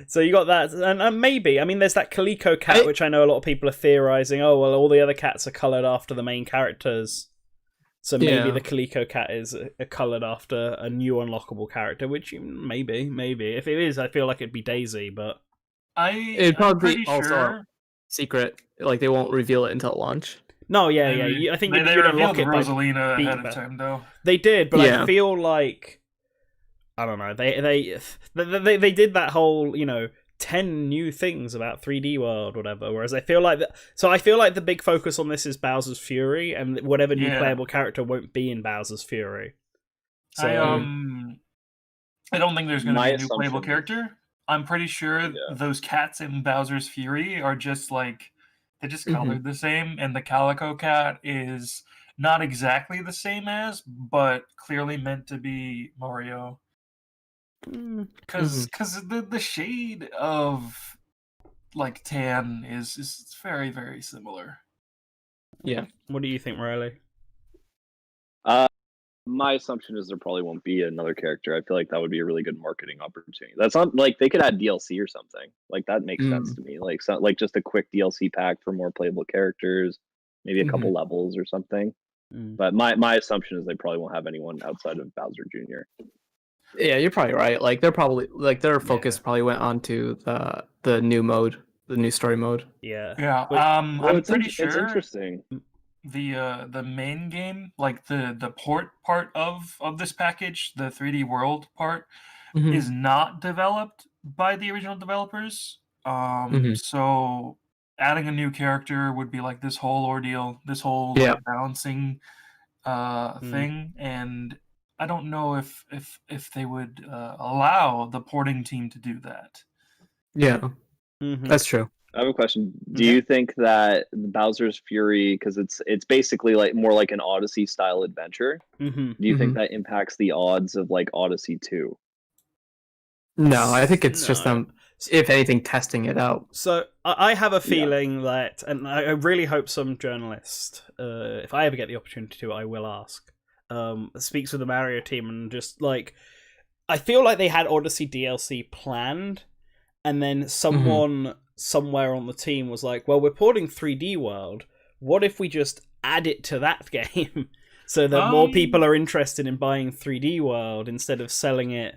So you got that, and maybe, I mean, there's that Calico cat, which I know a lot of people are theorizing. Oh, well, all the other cats are colored after the main characters, so maybe the Calico cat is colored after a new unlockable character. Which maybe, if it is, I feel like it'd be Daisy, but it'd probably be also secret. Like they won't reveal it until launch. No, yeah. I think they you'd unlock it Rosalina ahead of time, though. They did, but I feel like I don't know. They did that whole 10 new things about 3D World, whatever. Whereas I feel like the big focus on this is Bowser's Fury, and whatever new playable character won't be in Bowser's Fury. So I don't think there's going to be a new playable character. I'm pretty sure those cats in Bowser's Fury are just like they just colored the same, and the Calico cat is not exactly the same as, but clearly meant to be Mario. Because the shade of like tan is very, very similar. Yeah. What do you think, Riley? My assumption is there probably won't be another character. I feel like that would be a really good marketing opportunity. That's not like they could add DLC or something. Like that makes sense to me. Like just a quick DLC pack for more playable characters, maybe a couple levels or something. But my assumption is they probably won't have anyone outside of Bowser Jr. Yeah, you're probably right. Like they're probably their focus probably went on to the new mode, the new story mode. Yeah. Well, I'm pretty sure it's interesting. The main game, like the port part of this package, the 3D World part, is not developed by the original developers. So adding a new character would be like this whole ordeal, this whole balancing thing, and I don't know if they would allow the porting team to do that. Yeah, that's true. I have a question. Do you think that Bowser's Fury, because it's basically like more like an Odyssey style adventure, do you think that impacts the odds of like Odyssey 2? No, I think it's just them, if anything, testing it out. So I have a feeling that, and I really hope some journalist, if I ever get the opportunity to, I will ask, speaks with the Mario team and just like, I feel like they had Odyssey DLC planned, and then someone somewhere on the team was like, well, we're porting 3D World, what if we just add it to that game so that more people are interested in buying 3D World instead of selling it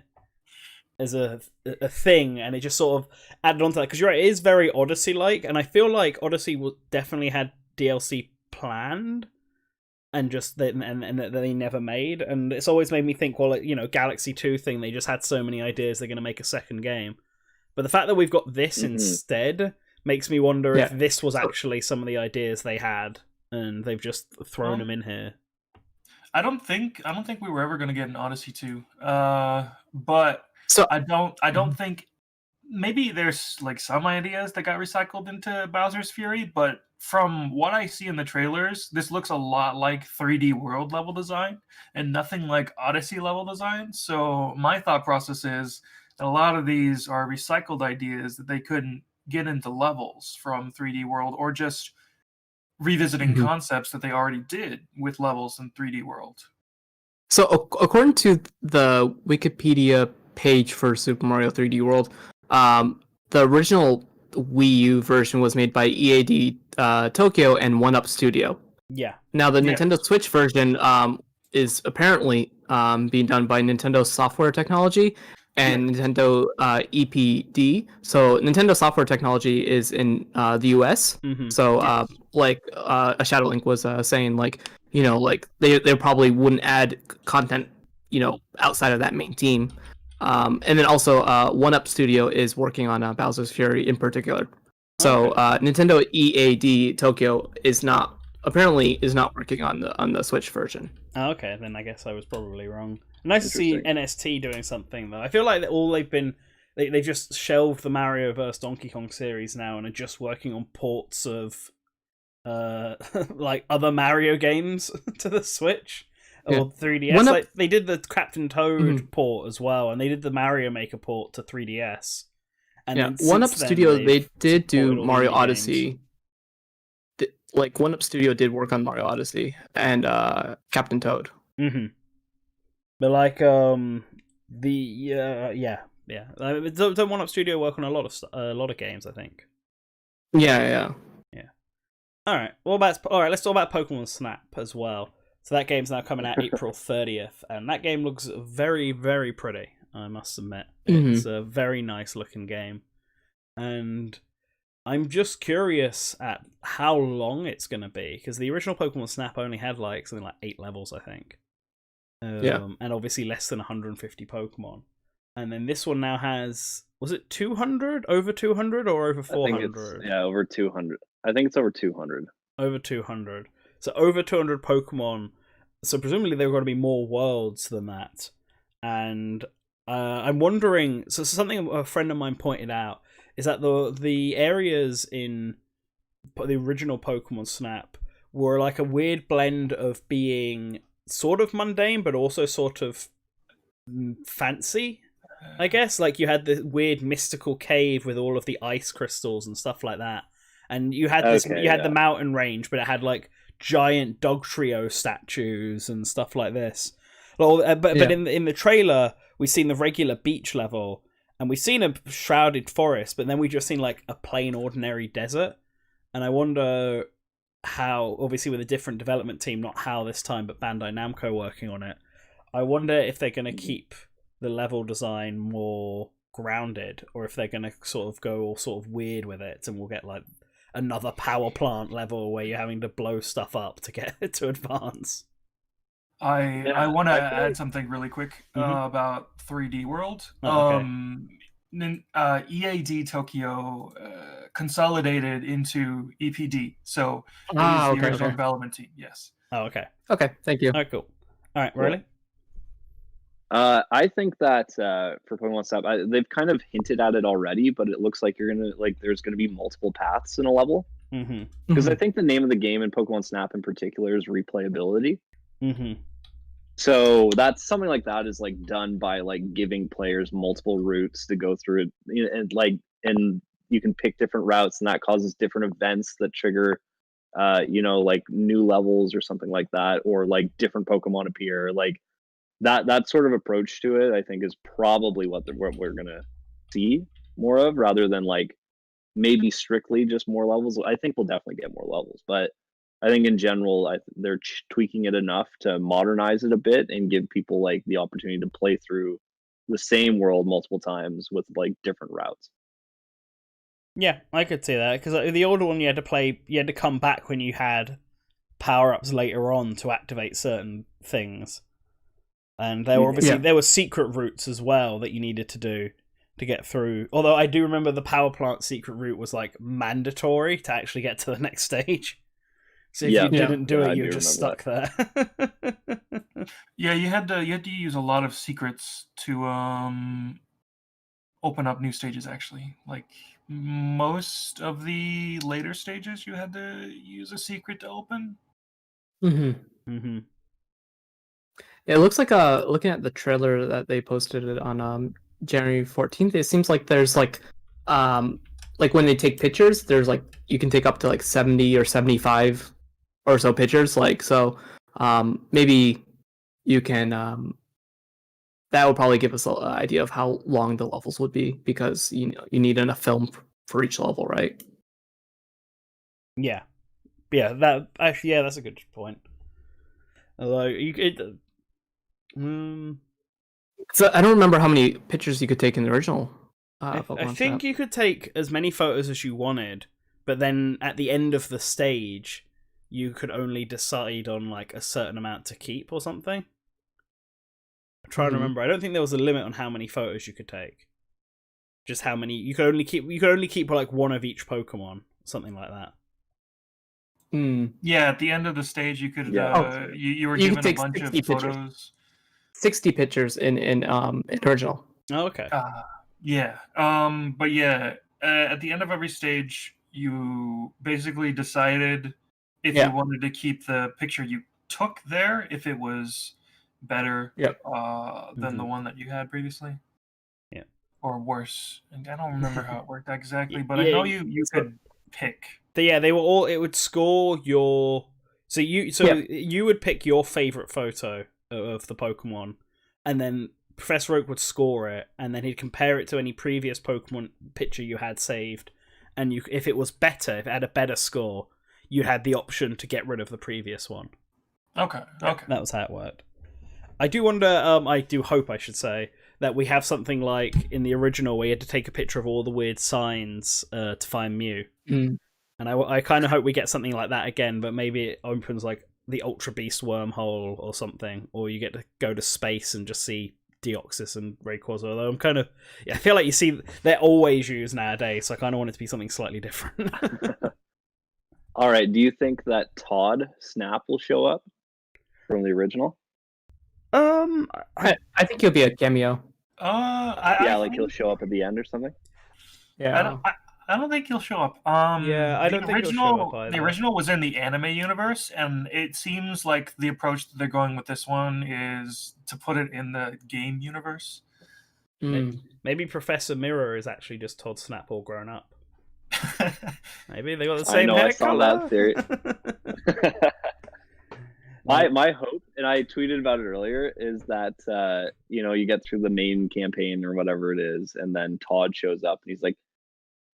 as a thing, and it just sort of added on to that, because you're right, it is very Odyssey-like, and I feel like Odyssey definitely had DLC planned, and just that they never made, and it's always made me think, well, Galaxy 2 thing, they just had so many ideas they're going to make a second game. But the fact that we've got this instead makes me wonder if this was actually some of the ideas they had, and they've just thrown them in here. I don't think we were ever going to get an Odyssey 2. But So I don't think maybe there's like some ideas that got recycled into Bowser's Fury, but from what I see in the trailers, this looks a lot like 3D World level design and nothing like Odyssey level design. So my thought process is that a lot of these are recycled ideas that they couldn't get into levels from 3D World, or just revisiting concepts that they already did with levels in 3D World. So according to the Wikipedia page for Super Mario 3D World, the original Wii U version was made by EAD Tokyo and 1UP Studio. Yeah. Now the Nintendo Switch version is apparently being done by Nintendo Software Technology and Nintendo EPD. So Nintendo Software Technology is in the US. So like a Shadow Link was saying, like, you know, like they probably wouldn't add content, you know, outside of that main team. And then also 1UP Studio is working on Bowser's Fury in particular. So Nintendo EAD Tokyo is not working on the Switch version. Oh, okay, then I guess I was probably wrong. Nice to see NST doing something though. I feel like all they've been they just shelved the Mario vs Donkey Kong series now and are just working on ports of like other Mario games to the Switch or 3DS. Like they did the Captain Toad port as well, and they did the Mario Maker port to 3DS. And 1UP Studio, they did do Mario Odyssey. Like 1UP Studio did work on Mario Odyssey and Captain Toad. But like don't 1UP Studio work on a lot of games, I think. Yeah. All right. Let's talk about Pokemon Snap as well. So that game's now coming out April 30th, and that game looks very, very pretty, I must admit. It's a very nice looking game. And I'm just curious at how long it's going to be, because the original Pokemon Snap only had like something like 8 levels, I think. And obviously less than 150 Pokemon. And then this one now has, was it 200? Over 200 or over 400? Over 200. I think it's over 200. Over 200. So over 200 Pokemon. So presumably there are going to be more worlds than that. And I'm wondering, so something a friend of mine pointed out is that the areas in the original Pokemon Snap were like a weird blend of being sort of mundane but also sort of fancy, I guess. Like you had the weird mystical cave with all of the ice crystals and stuff like that, and you had the mountain range, but it had like giant Dog Trio statues and stuff like this. But in the trailer we've seen the regular beach level, and we've seen a shrouded forest, but then we've just seen like a plain ordinary desert. And I wonder how, obviously with a different development team, not HAL this time, but Bandai Namco working on it, I wonder if they're going to keep the level design more grounded, or if they're going to sort of go all sort of weird with it, and we'll get like another power plant level where you're having to blow stuff up to get it to advance. I want to add something really quick about 3D World. EAD Tokyo consolidated into EPD, so it is the original development team. Yes. Oh, okay. Okay, thank you. All right, cool. All right, Riley? I think that for Pokemon Snap, they've kind of hinted at it already, but it looks like there's gonna be multiple paths in a level. Because I think the name of the game in Pokemon Snap in particular is replayability. So that's something like that is like done by like giving players multiple routes to go through it, and you can pick different routes, and that causes different events that trigger, like new levels or something like that, or like different Pokemon appear. Like that sort of approach to it, I think, is probably what we're gonna see more of, rather than like maybe strictly just more levels. I think we'll definitely get more levels, but I think in general, they're tweaking it enough to modernize it a bit and give people like the opportunity to play through the same world multiple times with like different routes. Yeah, I could see that, because the older one you had to come back when you had power-ups later on to activate certain things. And there were obviously there were secret routes as well that you needed to do to get through. Although I do remember the power plant secret route was like mandatory to actually get to the next stage. So if you didn't do it, you were just stuck there. Yeah, you had to use a lot of secrets to open up new stages. Actually, like most of the later stages, you had to use a secret to open. It looks like looking at the trailer that they posted it on January 14th, it seems like there's like when they take pictures, there's like you can take up to like 70 or 75 or so pictures, like so maybe you can that would probably give us an idea of how long the levels would be, because you need enough film for each level, right? Yeah, that actually, that's a good point. Although so I don't remember how many pictures you could take in the original. I think you could take as many photos as you wanted, but then at the end of the stage, you could only decide on like a certain amount to keep or something. I'm trying to remember. I don't think there was a limit on how many photos you could take. Just how many you could only keep. You could only keep like one of each Pokemon, something like that. Yeah, at the end of the stage, you could you were given a bunch of photos. 60 pictures in original. Oh, okay. Yeah. But yeah, at the end of every stage, you basically decided if you wanted to keep the picture you took there, if it was better than the one that you had previously. Yeah. Or worse. And I don't remember how it worked exactly, but I know you could pick. They were all. It would score your. You would pick your favorite photo of the Pokemon, and then Professor Oak would score it, and then he'd compare it to any previous Pokemon picture you had saved, and if it was better, if it had a better score, you had the option to get rid of the previous one. Okay. That was how it worked. I do wonder. I do hope, I should say, that we have something like in the original where you had to take a picture of all the weird signs to find Mew. And I kind of hope we get something like that again, but maybe it opens like the Ultra Beast wormhole or something, or you get to go to space and just see Deoxys and Rayquaza. Although I'm kind of, I feel like you see they're always used nowadays, so I kind of want it to be something slightly different. All right, do you think that Todd Snap will show up from the original? I think he'll be a cameo. Like he'll show up at the end or something. Yeah. I don't think he'll show up. I don't think he'll show up either. The original was in the anime universe, and it seems like the approach that they're going with this one is to put it in the game universe. Maybe Professor Mirror is actually just Todd Snap all grown up. Maybe they got the same hair color. That theory. My hope, and I tweeted about it earlier, is that you get through the main campaign or whatever it is, and then Todd shows up and he's like,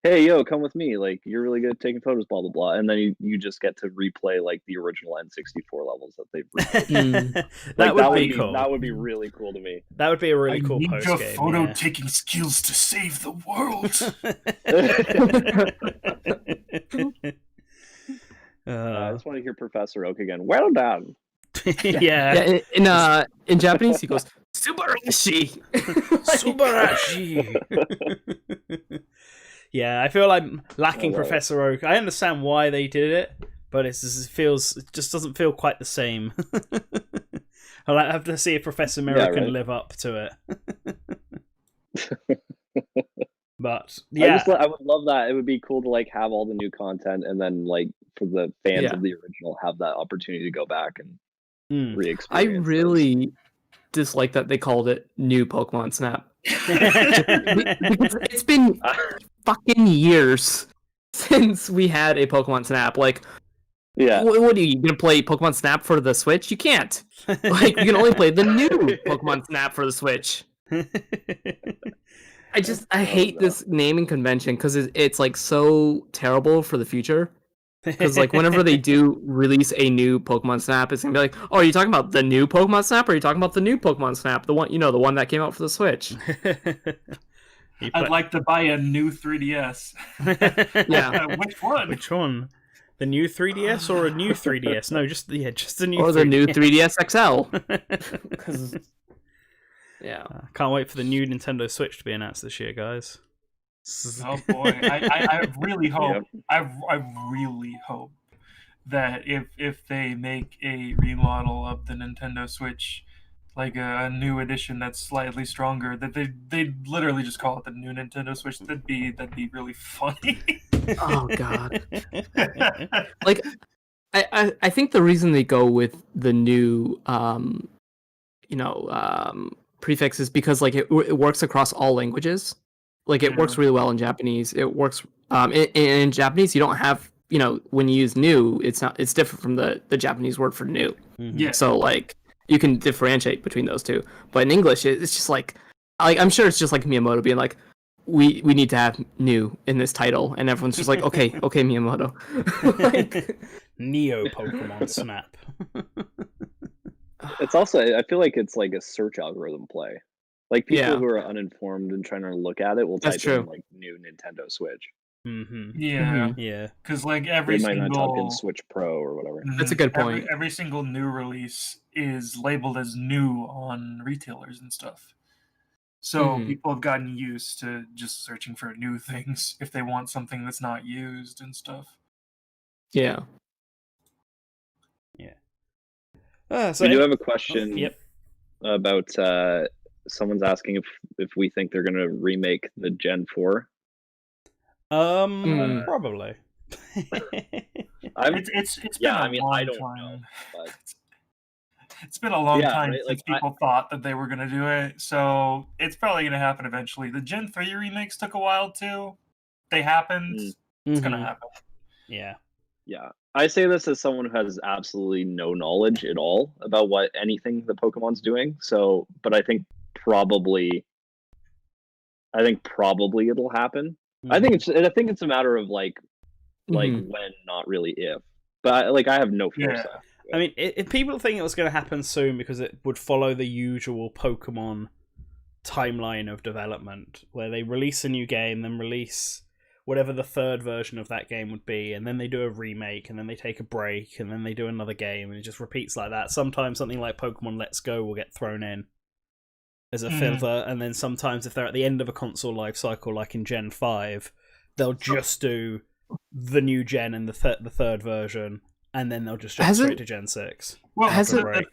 "Hey, yo, come with me. Like, you're really good at taking photos, blah blah blah." And then you just get to replay like the original N64 levels that they've replayed. That would be cool. That would be really cool to me. That would be a really cool post game. Your photo taking skills to save the world. I just want to hear Professor Oak again. Well done. Yeah. In Japanese, he goes Subarashi. Subarashi. Yeah, I feel like lacking Professor Oak. I understand why they did it, but it just doesn't feel quite the same. I'll have to see if Professor Mirror can live up to it. But yeah, I would love that. It would be cool to like have all the new content, and then like for the fans of the original, have that opportunity to go back and re-experience. I really dislike that they called it New Pokemon Snap. Because it's been fucking years since we had a Pokemon Snap. Like, what are you gonna play Pokemon Snap for the Switch? You can't. Like, you can only play the new Pokemon Snap for the Switch. I hate this naming convention because it's like so terrible for the future. Because like whenever they do release a new Pokemon Snap, it's gonna be like, "Oh, are you talking about the new Pokemon Snap? Or are you talking about the new Pokemon Snap? The one, the one that came out for the Switch." I'd like to buy a new 3DS. Yeah, which one? Which one? The new 3DS or a new 3DS? No, just the new. Or 3DS. The new 3DS XL. Yeah, can't wait for the new Nintendo Switch to be announced this year, guys. Oh boy, I really hope. I really hope that if they make a remodel of the Nintendo Switch, like a new edition that's slightly stronger, that they literally just call it the new Nintendo Switch. That'd be really funny. Oh god. Like I think the reason they go with the new prefix is because like it works across all languages. Like it works really well in Japanese. It works in Japanese you don't have, when you use new, it's different from the Japanese word for new. Yeah. So like you can differentiate between those two. But in English it's just like I'm sure it's just like Miyamoto being like, we need to have new in this title, and everyone's just like, okay Miyamoto. Like... Neo Pokemon Snap. It's also, I feel like it's like a search algorithm play. Like people who are uninformed and trying to look at it will type in like new Nintendo Switch. Mm-hmm. Yeah. Because like every they might single not type in Switch Pro or whatever. That's a good point. Every single new release is labeled as new on retailers and stuff. So people have gotten used to just searching for new things if they want something that's not used and stuff. Yeah. So we do have a question about someone's asking if we think they're going to remake the Gen 4. Probably. It's been a long time. But... It's been a long time since people thought that they were going to do it, so it's probably going to happen eventually. The Gen 3 remakes took a while too. They happened. It's going to happen. Yeah. Yeah. I say this as someone who has absolutely no knowledge at all about anything the Pokemon's doing. So, but I think probably it'll happen. I think it's a matter of like when, not really if. But I have no foresight. Yeah. I mean, if people think it was going to happen soon because it would follow the usual Pokemon timeline of development, where they release a new game, then release whatever the third version of that game would be, and then they do a remake, and then they take a break, and then they do another game, and it just repeats like that. Sometimes something like Pokemon Let's Go will get thrown in as a filler, and then sometimes if they're at the end of a console life cycle, like in Gen 5, they'll just do the new gen and the third version, and then they'll just jump straight to Gen 6. Well, the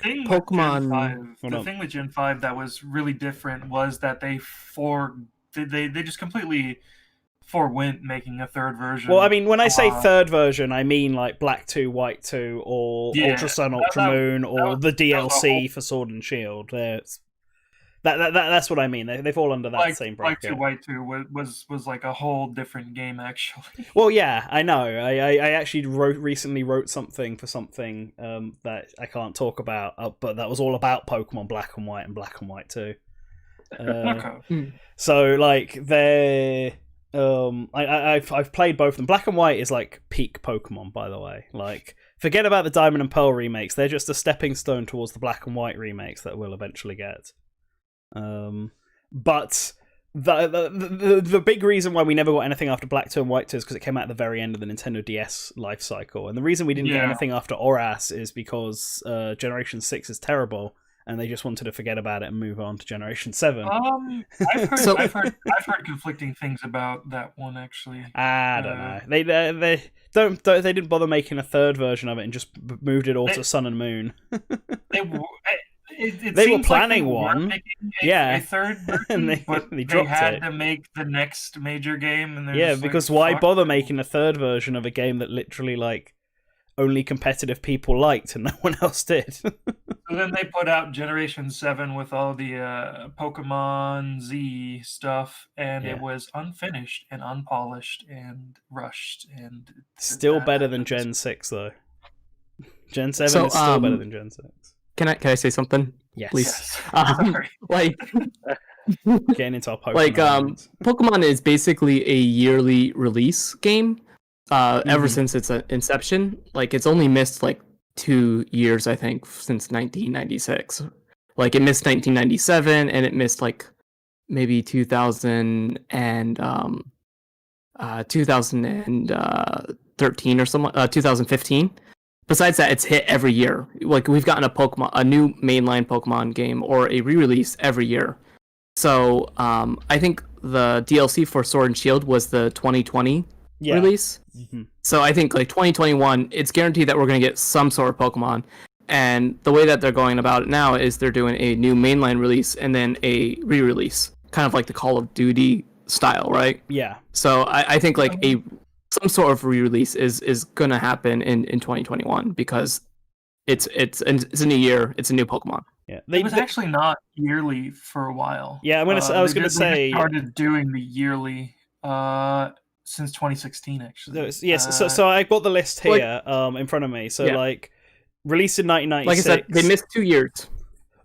thing with Gen 5 that was really different was that they just completely forwent making a third version. Well, I mean, when I say third version, I mean like Black 2, White 2, or Ultra Sun, Ultra Moon, or the DLC for Sword and Shield. That's what I mean. They fall under that same bracket. Black 2, White 2 was like a whole different game, actually. Well, yeah, I know. I actually recently wrote something for something that I can't talk about, but that was all about Pokemon Black and White and Black and White 2. So, like, they're... I've played both of them. Black and White is like peak Pokemon, by the way. Like, forget about the Diamond and Pearl remakes. They're just a stepping stone towards the Black and White remakes that we'll eventually get. But the big reason why we never got anything after Black 2 and White 2 is because it came out at the very end of the Nintendo DS life cycle. And the reason we didn't get anything after ORAS is because Generation 6 is terrible, and they just wanted to forget about it and move on to Generation 7. I've heard conflicting things about that one, actually. I don't know. They didn't bother making a third version of it and just moved it all to Sun and Moon. They were planning one, a third version, and they had to make the next major game. And because why bother making a third version of a game that literally like only competitive people liked and no one else did? So then they put out Generation 7 with all the Pokemon Z stuff, and it was unfinished and unpolished and rushed. And still better than Gen 6, though. Gen 7 is still better than Gen 6. Can I say something? Yes. Please. Like, getting into our Pokemon. Like, Pokemon is basically a yearly release game. Ever since its inception. Like, it's only missed like 2 years, I think, since 1996. Like, it missed 1997, and it missed like maybe 2013 or something, 2015. Besides that, it's hit every year. Like, we've gotten a new mainline Pokemon game or a re-release every year. So, I think the DLC for Sword and Shield was the 2020 release. So I think like 2021, it's guaranteed that we're going to get some sort of Pokemon. And the way that they're going about it now is they're doing a new mainline release and then a re-release, kind of like the Call of Duty style, right? Yeah. So I think like some sort of re-release is gonna happen in 2021 because it's a new year, it's a new Pokemon. Yeah, it was actually not yearly for a while. Yeah, I was gonna say they started doing the yearly since 2016 actually. Yes, so I got the list here in front of me. So like released in 1996. Like I said, they missed 2 years.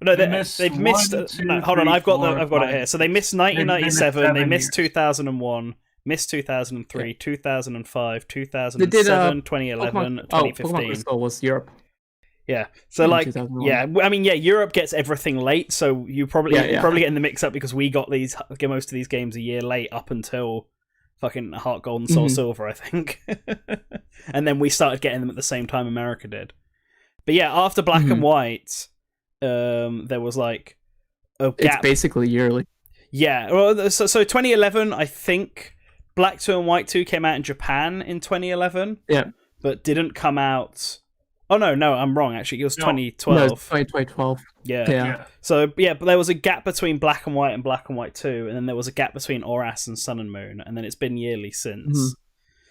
No, they've missed. No, hold on, I've got it here. So they missed 1997. They missed 2001. Missed 2003, 2005, 2007, 2011, 2015. Pokemon Crystal was Europe. Yeah, so like, yeah, I mean, yeah, Europe gets everything late, so you probably getting the mix up because we got most of these games a year late up until fucking Heart Gold and Soul Silver, I think, and then we started getting them at the same time America did. But yeah, after Black and White, there was like a gap. It's basically yearly. Yeah, well, so 2011, I think Black 2 and White 2 came out in Japan in 2011. Yeah, but didn't come out. Oh no, I'm wrong. Actually, it was 2012. No, 2012. Yeah. So yeah, but there was a gap between Black and White 2, and then there was a gap between Oras and Sun and Moon, and then it's been yearly since.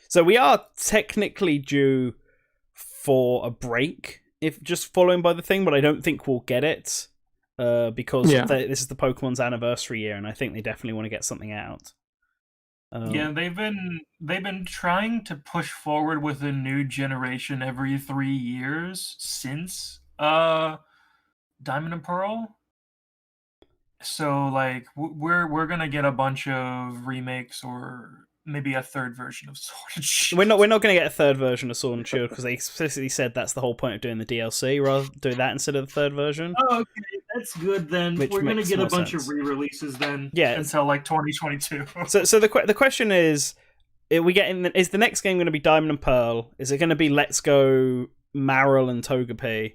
So we are technically due for a break, if just following by the thing, but I don't think we'll get it because this is the Pokemon's anniversary year, and I think they definitely want to get something out. Yeah, they've been trying to push forward with a new generation every 3 years since Diamond and Pearl. So like we're gonna get a bunch of remakes or maybe a third version of Sword and Shield. We're not gonna get a third version of Sword and Shield because they explicitly said that's the whole point of doing the DLC. Rather do that instead of the third version. Oh, okay, that's good then. We're gonna get a bunch of re-releases then. Yeah, until like 2022. So the question is, is the next game going to be Diamond and Pearl? Is it going to be Let's Go Marill and Togepi?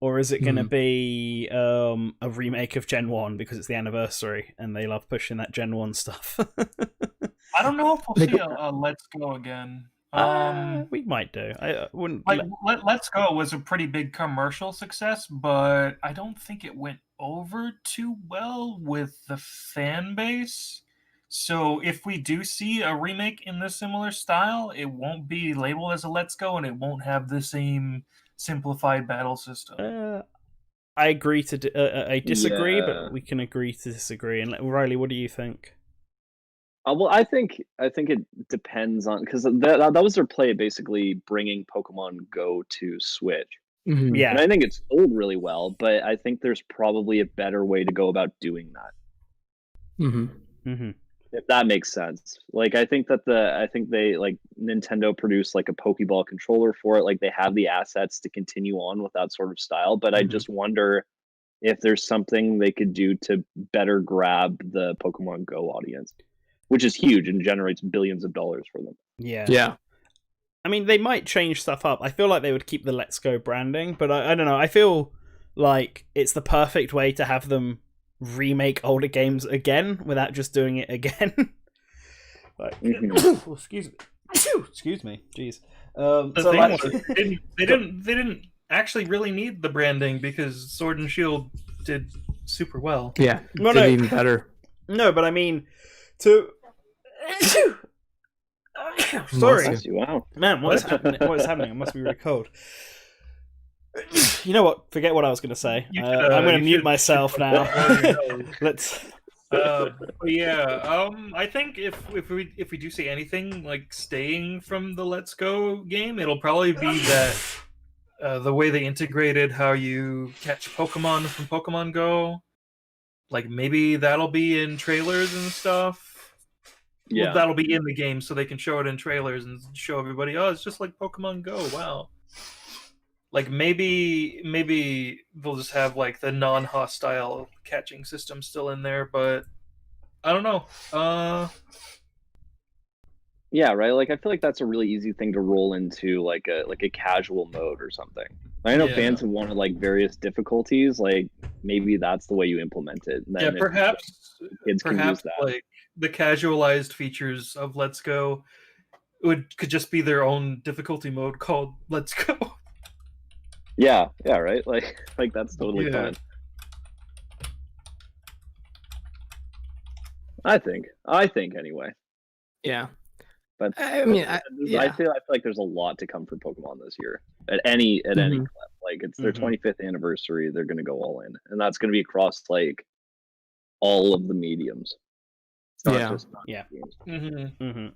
Or is it going to be a remake of Gen 1 because it's the anniversary and they love pushing that Gen 1 stuff? I don't know if we'll see a Let's Go again. We might do. I wouldn't. Let's Go was a pretty big commercial success, but I don't think it went over too well with the fan base. So if we do see a remake in this similar style, it won't be labeled as a Let's Go, and it won't have the same simplified battle system. I agree to. I disagree, but we can agree to disagree. And Riley, what do you think? Well, I think it depends on because that was their play, basically bringing Pokemon Go to Switch. Yeah, and I think it's sold really well, but I think there's probably a better way to go about doing that. If that makes sense. Like I think they like Nintendo produced like a Pokeball controller for it. Like they have the assets to continue on with that sort of style, but I just wonder if there's something they could do to better grab the Pokemon Go audience, which is huge and generates billions of dollars for them. Yeah. I mean, they might change stuff up. I feel like they would keep the Let's Go branding, but I don't know. I feel like it's the perfect way to have them remake older games again without just doing it again. Like, excuse me. Jeez. They didn't actually really need the branding because Sword and Shield did super well. Yeah, even better. No, but I mean, sorry, man, what is happening? What is happening? It must be really cold. You know what? Forget what I was going to say. I'm going to mute myself now. Let's. I think if we do see anything like staying from the Let's Go game, it'll probably be that the way they integrated how you catch Pokemon from Pokemon Go. Like maybe that'll be in trailers and stuff. Yeah, well, that'll be in the game, so they can show it in trailers and show everybody. Oh, it's just like Pokemon Go. Wow. Like maybe they'll just have like the non-hostile catching system still in there, but I don't know. Yeah, right. Like I feel like that's a really easy thing to roll into like a casual mode or something. I know fans have wanted like various difficulties. Like maybe that's the way you implement it. And then perhaps kids can use that. Like the casualized features of Let's Go could just be their own difficulty mode called Let's Go. Yeah, right. Like that's totally fine. I think anyway. Yeah. But I mean, I feel like there's a lot to come for Pokemon this year at any clip. Like it's their 25th anniversary. They're going to go all in, and that's going to be across like all of the mediums. Not games.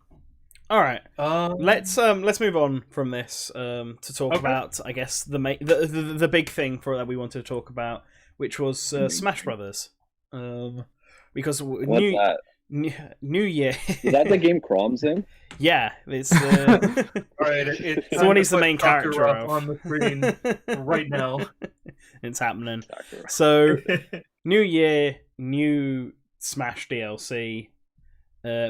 All right, let's move on from this to talk about, I guess, the big thing that we wanted to talk about, which was Smash Brothers, because New Year. Is that the game Crom's in? Yeah, it's all right. It's the one he's the main character of on the screen right now. It's happening. So, New Year, new Smash DLC.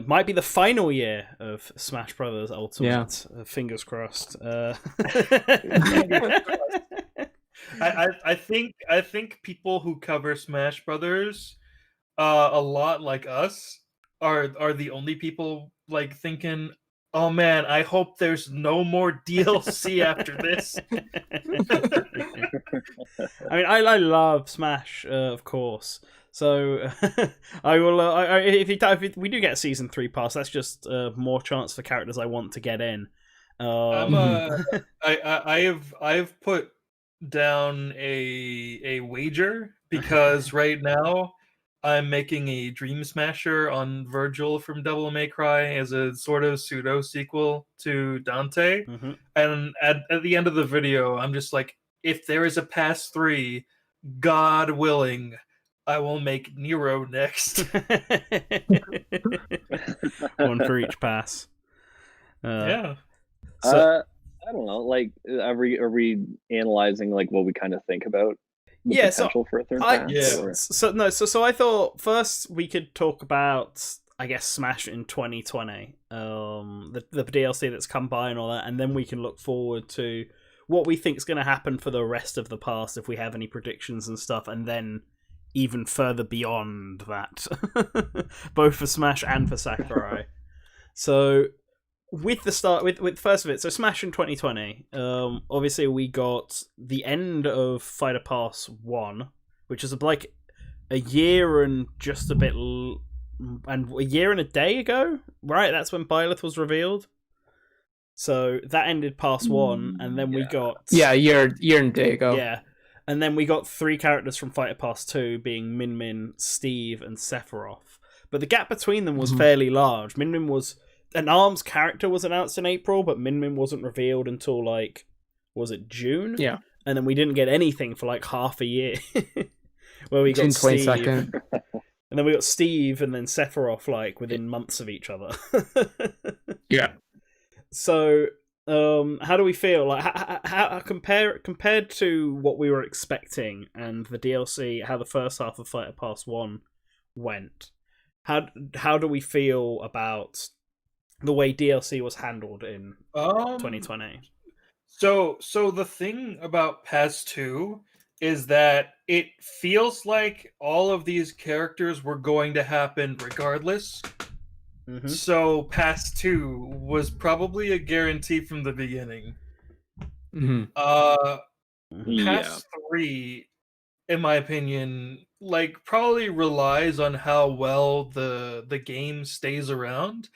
Might be the final year of Smash Brothers Ultimate. Yeah. Fingers crossed. I think people who cover Smash Brothers a lot like us are the only people like thinking, oh man, I hope there's no more DLC after this. I mean, I love Smash, of course. So I will. If we do get a season 3 pass, that's just more chance for characters I want to get in. I've put down a wager because right now I'm making a Dream Smasher on Virgil from Devil May Cry as a sort of pseudo sequel to Dante, and at the end of the video, I'm just like, if there is a pass 3, God willing, I will make Nero next. One for each pass. Yeah. So, I don't know. Like, are we analyzing like what we kind of think about the potential for a third pass? So I thought first we could talk about, I guess, Smash in 2020, the DLC that's come by and all that, and then we can look forward to what we think is going to happen for the rest of the past if we have any predictions and stuff, and then even further beyond that, both for Smash and for Sakurai. So, with the start, with first of it, so Smash in 2020. Obviously, we got the end of Fighter Pass 1, which is like a year and just a bit, and a year and a day ago, right? That's when Byleth was revealed. So that ended Pass 1, and then we got a year and a day ago. Yeah. And then we got 3 characters from Fighter Pass 2, being Min Min, Steve, and Sephiroth. But the gap between them was fairly large. Min Min was... An ARMS character was announced in April, but Min Min wasn't revealed until, like... Was it June? Yeah. And then we didn't get anything for, like, half a year. Where we got June Steve. 22nd. And then we got Steve and then Sephiroth, like, within months of each other. Yeah. So... how do we feel? Like, how compared to what we were expecting and the DLC, how the first half of Fighter Pass 1 went? How do we feel about the way DLC was handled in 2020? So the thing about Pass 2 is that it feels like all of these characters were going to happen regardless. So Pass 2 was probably a guarantee from the beginning. Pass 3, in my opinion, like probably relies on how well the game stays around.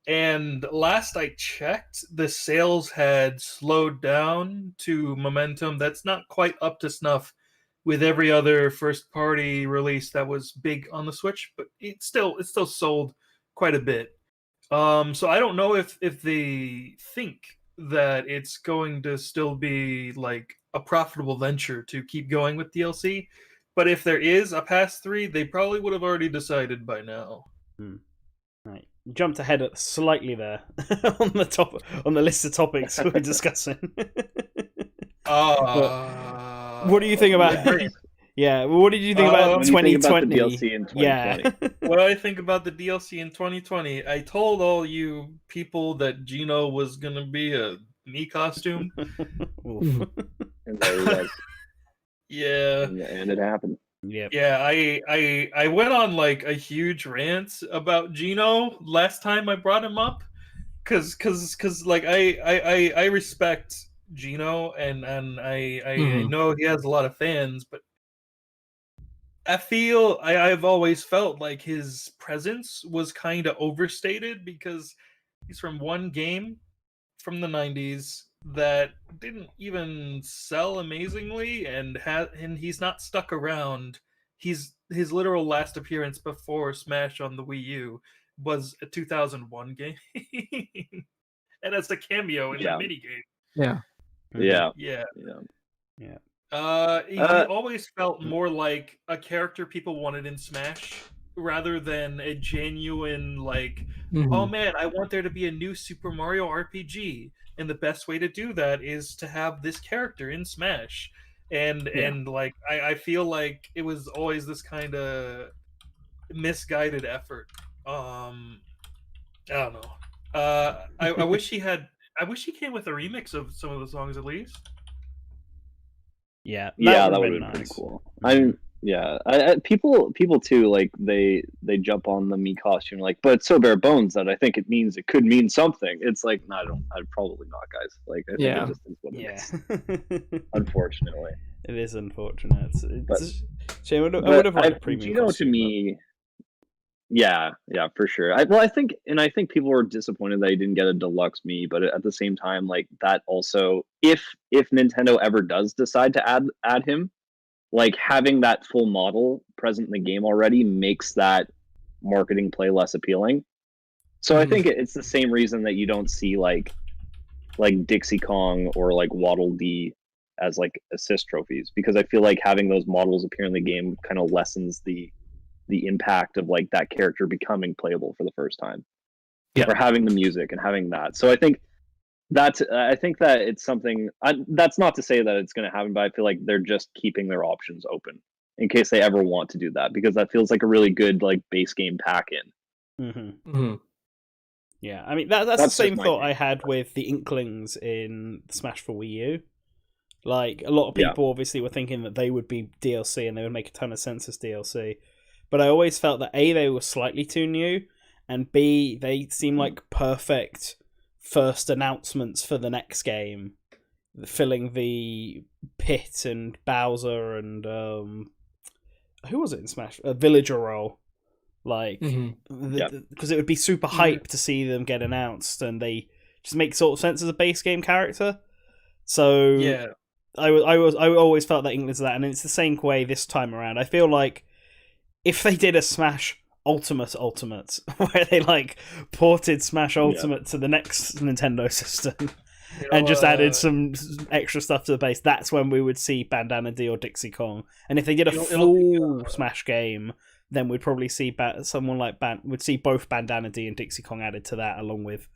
And last I checked, the sales had slowed down to momentum that's not quite up to snuff with every other first party release that was big on the Switch, but it still sold quite a bit. So I don't know if they think that it's going to still be like a profitable venture to keep going with DLC, but if there is a Pass 3, they probably would have already decided by now. Right. You jumped ahead slightly there on the list of topics we're discussing. What do you think about? Yeah, well, what did you think about 2020? About the DLC in 2020? Yeah. What do I think about the DLC in 2020? I told all you people that Gino was gonna be a me costume. And there he was. Yeah. And it happened. Yep. Yeah, I went on like a huge rant about Gino last time I brought him up, cause like I respect Gino, and I know he has a lot of fans, but I've always felt like his presence was kind of overstated because he's from one game from the 90s that didn't even sell amazingly, and he's not stuck around. His literal last appearance before Smash on the Wii U was a 2001 game, and as a cameo in the mini game. Yeah. Yeah. Yeah. He always felt more like a character people wanted in Smash rather than a genuine like, oh man, I want there to be a new Super Mario RPG, and the best way to do that is to have this character in Smash. And like I feel like it was always this kind of misguided effort. I don't know. I wish he came with a remix of some of the songs at least. Yeah, that would have been pretty cool. People too, like they jump on the me costume, like, but it's so bare bones that I think it could mean something. It's like, no, I'd probably not, guys. Like, I think it just is what it is. Unfortunately, it is unfortunate. It's shame. I would have liked a premium costume. To me, yeah, for sure. I think people were disappointed that he didn't get a deluxe me, but at the same time, like that also, if Nintendo ever does decide to add him, like having that full model present in the game already makes that marketing play less appealing. So I think it's the same reason that you don't see like Dixie Kong or like Waddle Dee as like assist trophies, because I feel like having those models appear in the game kind of lessens the impact of like that character becoming playable for the first time, or having the music and having that. So I think that it's something. That's not to say that it's going to happen, but I feel like they're just keeping their options open in case they ever want to do that, because that feels like a really good like base game pack in. Yeah, I mean that's the same thought I had with the Inklings in Smash for Wii U. Like, a lot of people obviously were thinking that they would be DLC and they would make a ton of sense as DLC. But I always felt that A, they were slightly too new, and B, they seemed like perfect first announcements for the next game, filling the pit and Bowser and who was it in Smash? A villager role, like because it would be super hype to see them get announced, and they just make sort of sense as a base game character. So I always felt that England's that, and it's the same way this time around. I feel like if they did a Smash Ultimate, where they like ported Smash Ultimate to the next Nintendo system and just added some extra stuff to the base, that's when we would see Bandana D or Dixie Kong. And if they did a full Smash game, then we'd probably see someone like would see both Bandana D and Dixie Kong added to that, along with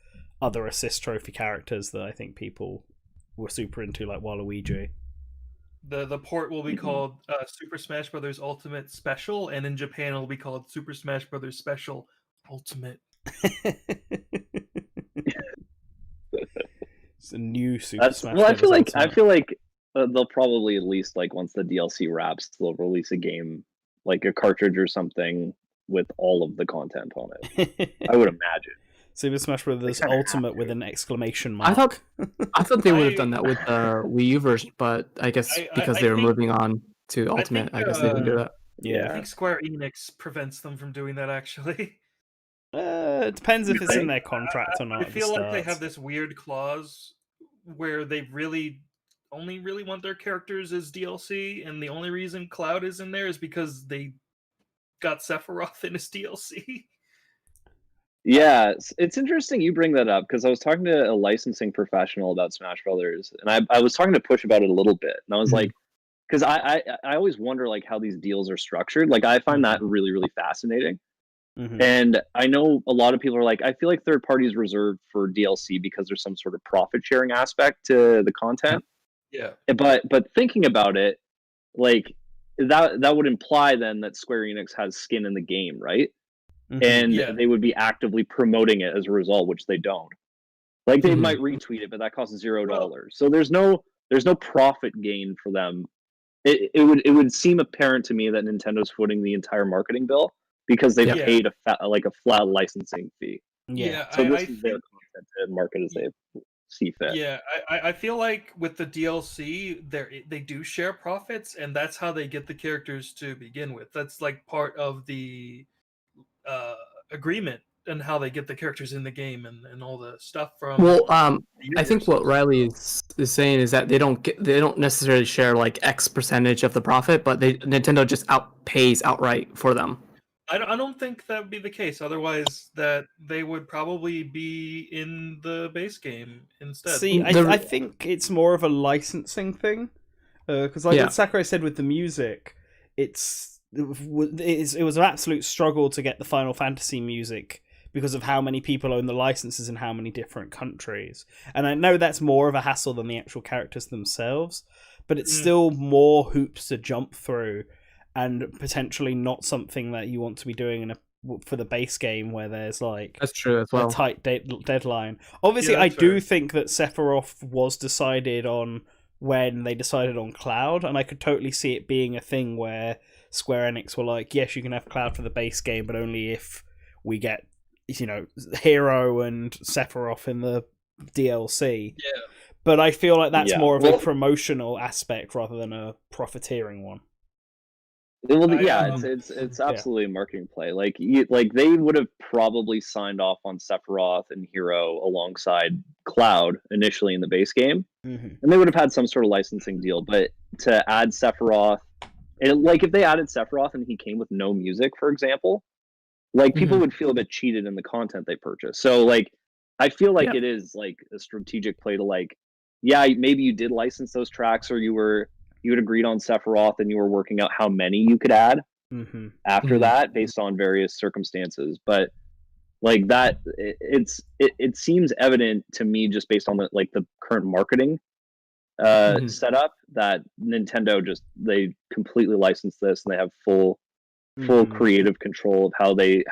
other assist trophy characters that I think people were super into, like Waluigi. The port will be called Super Smash Bros. Ultimate Special, and in Japan it'll be called Super Smash Bros. Special Ultimate. It's a new Super Smash Bros. Well, I feel like they'll probably, at least like once the DLC wraps, they'll release a game, like a cartridge or something, with all of the content on it. I would imagine. Super Smash Bros. Ultimate with an exclamation mark. I thought they would have done that with the Wii U version, but I guess because they were moving on to Ultimate, I guess they didn't do that. Yeah, I think Square Enix prevents them from doing that, actually. It depends if it's in their contract or not. I feel like they have this weird clause where they only really want their characters as DLC, and the only reason Cloud is in there is because they got Sephiroth in his DLC. Yeah, it's interesting you bring that up, because I was talking to a licensing professional about Smash Brothers, and I was talking to Push about it a little bit, and I was like, because I always wonder like how these deals are structured. Like, I find that really, really fascinating. And I know a lot of people are like, I feel like third parties reserved for DLC because there's some sort of profit sharing aspect to the content. Yeah. But thinking about it, like that would imply then that Square Enix has skin in the game, right? And they would be actively promoting it as a result, which they don't. Like, they might retweet it, but that costs $0. So there's no profit gain for them. It would seem apparent to me that Nintendo's footing the entire marketing bill because they've paid a flat licensing fee. Yeah. So this is their content to market as they've see fit. Yeah, I feel like with the DLC, they do share profits, and that's how they get the characters to begin with. That's like part of the agreement and how they get the characters in the game and all the stuff from. Well, I think what Riley is saying is that they don't necessarily share like X percentage of the profit, but Nintendo just pays outright for them. I don't think that would be the case. Otherwise, that they would probably be in the base game instead. See, I think it's more of a licensing thing, because what Sakurai said with the music, it was an absolute struggle to get the Final Fantasy music because of how many people own the licenses in how many different countries. And I know that's more of a hassle than the actual characters themselves, but it's still more hoops to jump through. And potentially not something that you want to be doing for the base game where there's like that's true as well. A tight deadline. Obviously, I do think that Sephiroth was decided on when they decided on Cloud, and I could totally see it being a thing where Square Enix were like, yes, you can have Cloud for the base game, but only if we get, Hero and Sephiroth in the DLC. Yeah. But I feel like that's more of a promotional aspect rather than a profiteering one. Well, it's absolutely a marketing play. Like they would have probably signed off on Sephiroth and Hero alongside Cloud initially in the base game, and they would have had some sort of licensing deal. But to add Sephiroth, like if they added Sephiroth and he came with no music, for example, like people would feel a bit cheated in the content they purchased. So like, I feel like it is like a strategic play to like, maybe you did license those tracks, or you had agreed on Sephiroth and you were working out how many you could add after that based on various circumstances. But like that, it seems evident to me just based on the current marketing setup that Nintendo they completely license this and they have full creative control of how they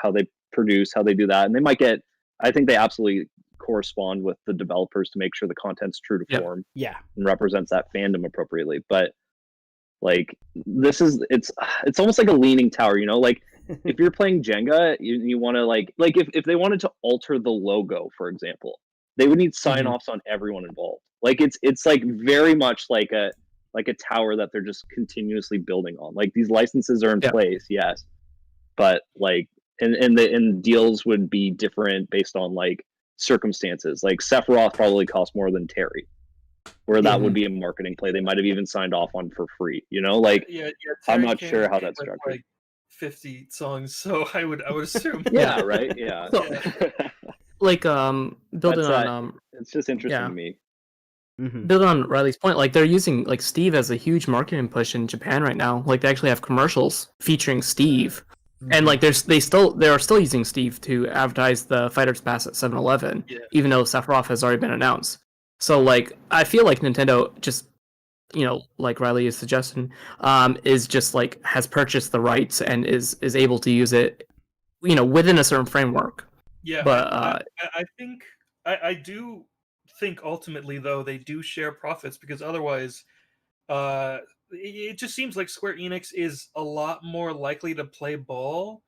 produce, how they do that. And they might get, I think they absolutely correspond with the developers to make sure the content's true to form and represents that fandom appropriately. But like it's almost like a leaning tower, like if you're playing Jenga, you want to like if they wanted to alter the logo, for example, they would need sign-offs on everyone involved. Like it's like very much like a tower that they're just continuously building on. Like these licenses are in place, yes, but like and deals would be different based on like circumstances. Like Sephiroth probably costs more than Terry, where that would be a marketing play they might have even signed off on for free, like I'm not sure how that's structured. Like 50 songs, so I would assume right. So, like building on it's just interesting to me. Building on Riley's point, like they're using like Steve as a huge marketing push in Japan right now. Like they actually have commercials featuring Steve. And like they are still using Steve to advertise the Fighter's Pass at 7-Eleven, even though Sephiroth has already been announced. So like I feel like Nintendo just, like Riley is suggesting, is just like has purchased the rights and is able to use it, within a certain framework. Yeah, but I think I do think ultimately though they do share profits, because otherwise, it just seems like Square Enix is a lot more likely to play ball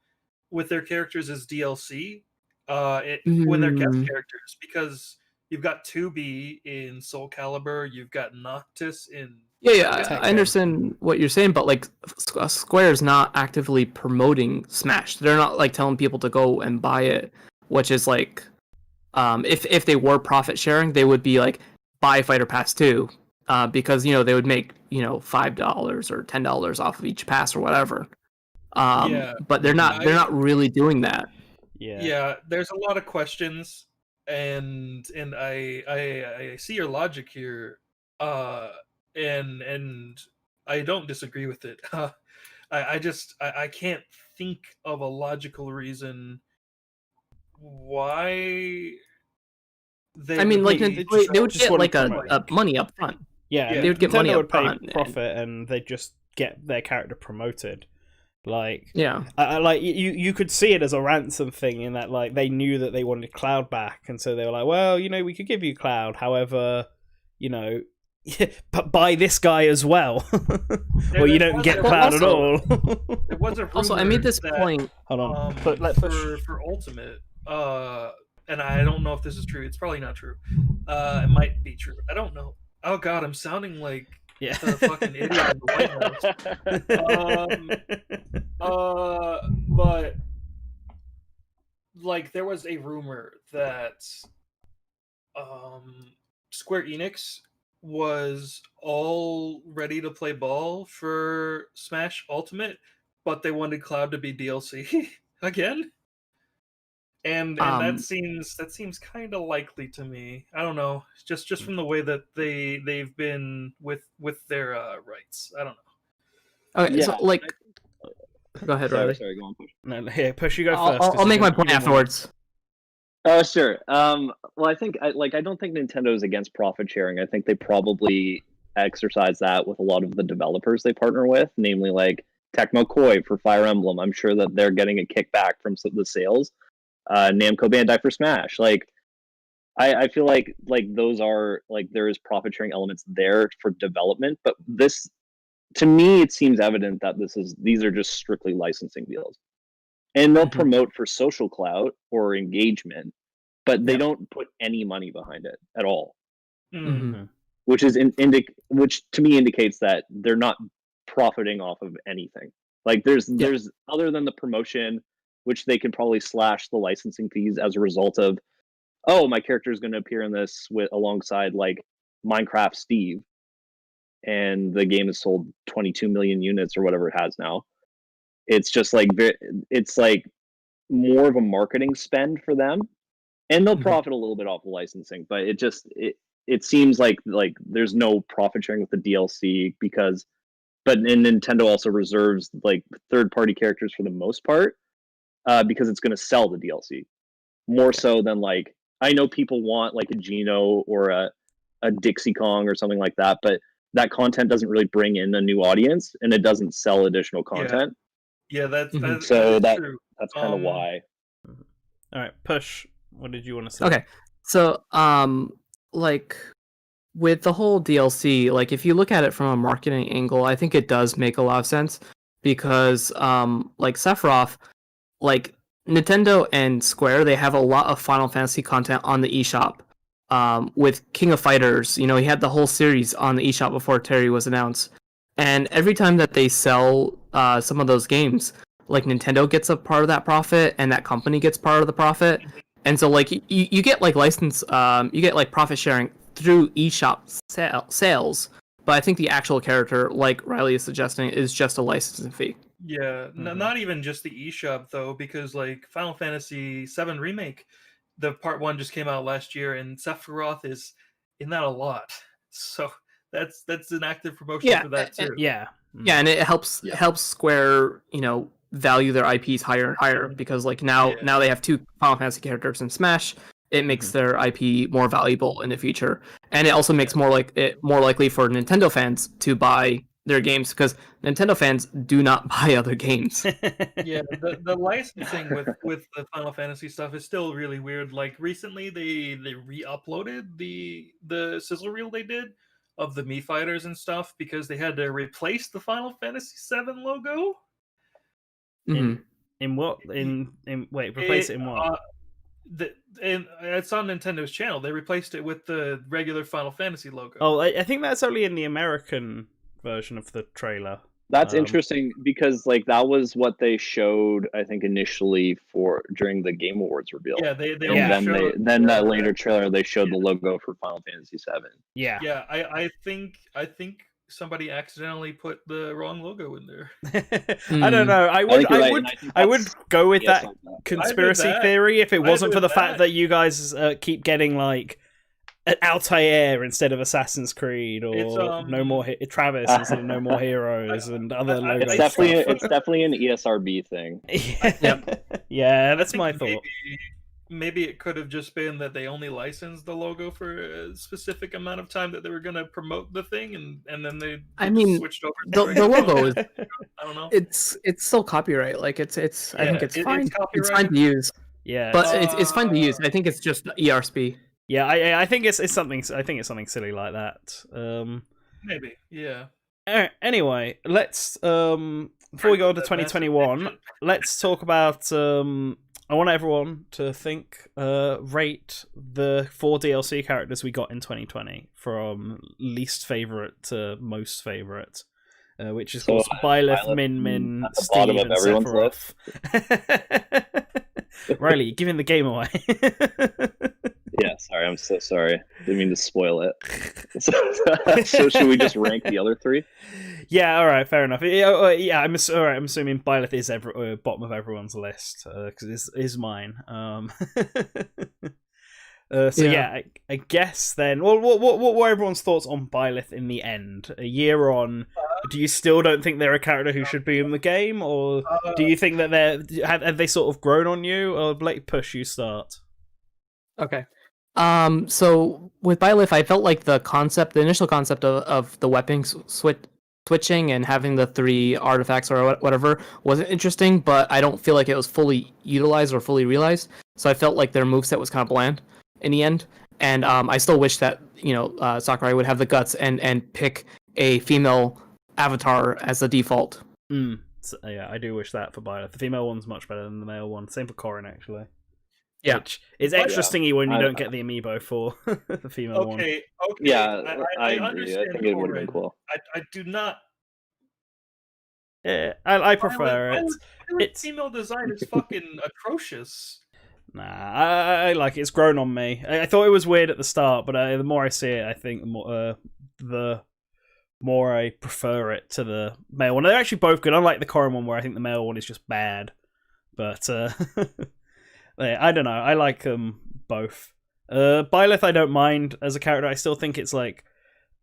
with their characters as DLC when they're guest characters, because you've got 2B in Soul Calibur, you've got Noctis in... I understand what you're saying, but like Square's not actively promoting Smash. They're not like telling people to go and buy it, which is like, if they were profit sharing, they would be like, buy Fighter Pass 2. Because they would make $5 or $10 off of each pass or whatever. But they're not really doing that. There's a lot of questions, and I see your logic here, and I don't disagree with it. I can't think of a logical reason why they. I mean, like they would just get like a money up front. Yeah, they would get money up front, profit, and they just get their character promoted. Like, like you could see it as a ransom thing in that like they knew that they wanted Cloud back, and so they were like, well, we could give you Cloud, however, but buy this guy as well, or you don't get Cloud at all. It was a also, I made this point. Hold on, for Ultimate. and I don't know if this is true. It's probably not true. It might be true. I don't know. Oh God, I'm sounding like the fucking idiot in the White House. But like there was a rumor that Square Enix was all ready to play ball for Smash Ultimate, but they wanted Cloud to be DLC again. And that seems kind of likely to me. I don't know, just from the way that they've been with their rights. I don't know. Okay, so like, go ahead, Riley. Sorry, go on, Push. No, here, Push, you go first. I'll make my point afterwards. Oh, sure. Well, I think I don't think Nintendo's against profit sharing. I think they probably exercise that with a lot of the developers they partner with, namely like Tecmo Koei for Fire Emblem. I'm sure that they're getting a kickback from the sales. Namco Bandai for Smash. Like, I feel like those are like there is profit sharing elements there for development, but this, to me, it seems evident that these are just strictly licensing deals, and they'll promote for social clout or engagement, but they don't put any money behind it at all, which is which to me indicates that they're not profiting off of anything. Like there's other than the promotion, which they can probably slash the licensing fees as a result of, oh, my character is going to appear in this alongside like Minecraft Steve, and the game has sold 22 million units or whatever it has now. It's just like it's like more of a marketing spend for them, and they'll profit a little bit off the licensing, but it seems like there's no profit sharing with the DLC but Nintendo also reserves like third-party characters for the most part. Because it's going to sell the DLC more so than like, I know people want like a Geno or a Dixie Kong or something like that, but that content doesn't really bring in a new audience, and it doesn't sell additional content. Yeah, that's true. That's kind of why. All right, Push, what did you want to say? Okay, so like with the whole DLC, like if you look at it from a marketing angle, I think it does make a lot of sense because like Sephiroth, like Nintendo and Square, they have a lot of Final Fantasy content on the eShop. With King of Fighters, he had the whole series on the eShop before Terry was announced. And every time that they sell some of those games, like Nintendo gets a part of that profit, and that company gets part of the profit. And so like you get like license, you get like profit sharing through eShop sales. But I think the actual character, like Riley is suggesting, is just a licensing fee. Yeah, not even just the eShop though, because like Final Fantasy VII Remake, the part 1 just came out last year, and Sephiroth is in that a lot. So that's an active promotion for that too. Yeah, and it helps Square, value their IPs higher and higher, because like now they have 2 Final Fantasy characters in Smash. It makes their IP more valuable in the future, and it also makes it more likely for Nintendo fans to buy their games, because Nintendo fans do not buy other games. Yeah, the licensing with the Final Fantasy stuff is still really weird. Like recently, they re-uploaded the sizzle reel they did of the Mii fighters and stuff, because they had to replace the Final Fantasy VII logo. In what? Replace it in what? It's on Nintendo's channel. They replaced it with the regular Final Fantasy logo. Oh, I think that's only in the American version of the trailer. That's interesting, because like that was what they showed, I think, initially during the Game Awards reveal. Yeah, then that later trailer they showed the logo for Final Fantasy VII. Yeah. Yeah, I think somebody accidentally put the wrong logo in there. I don't know. I would go with that conspiracy theory if it wasn't for the fact that you guys keep getting like an Altair instead of Assassin's Creed, or No More Travis instead of No More Heroes, and other logos. It's definitely an ESRB thing. Yeah, that's my thought. Maybe it could have just been that they only licensed the logo for a specific amount of time that they were going to promote the thing, and then they switched over. The logo is, I don't know. It's still copyright. Like it's I think it's fine. It's fine to use. Yeah, but it's fine to use. I think it's just ERSP. Yeah, I think it's something. I think it's something silly like that. Maybe, yeah. Anyway, let's before we go on to 2021, let's talk about I want everyone to rate the 4 DLC characters we got in 2020 from least favorite to most favorite, which is of course Byleth, Min, Steve, and Sephiroth. Riley, giving the game away. Yeah, sorry, I'm so sorry. Didn't mean to spoil it. So should we just rank the other 3? Yeah, all right, fair enough. Yeah, I'm assuming Byleth is bottom of everyone's list because it is mine. I guess then. Well, what were everyone's thoughts on Byleth in the end? A year on, do you still don't think they're a character who should be in the game, or do you think that have they sort of grown on you, or Blake push you start? Okay. So with Byleth, I felt like the initial concept of the weapon switching and having the 3 artifacts or whatever wasn't interesting, but I don't feel like it was fully utilized or fully realized. So I felt like their moveset was kind of bland in the end. And I still wish that, Sakurai would have the guts and pick a female avatar as the default. So, yeah, I do wish that for Byleth. The female one's much better than the male one. Same for Corrin, actually. Yeah, which is extra stingy when you don't get the amiibo for the female one. Okay. Yeah, I agree. I think it would have been cool. I do not. Yeah, I prefer it. Its female design is fucking atrocious. Nah, I like it. It's grown on me. I thought it was weird at the start, but the more I see it, I think the more I prefer it to the male one. They're actually both good. Unlike the Corrin one, where I think the male one is just bad. But I don't know. I like them both. Byleth, I don't mind as a character. I still think it's like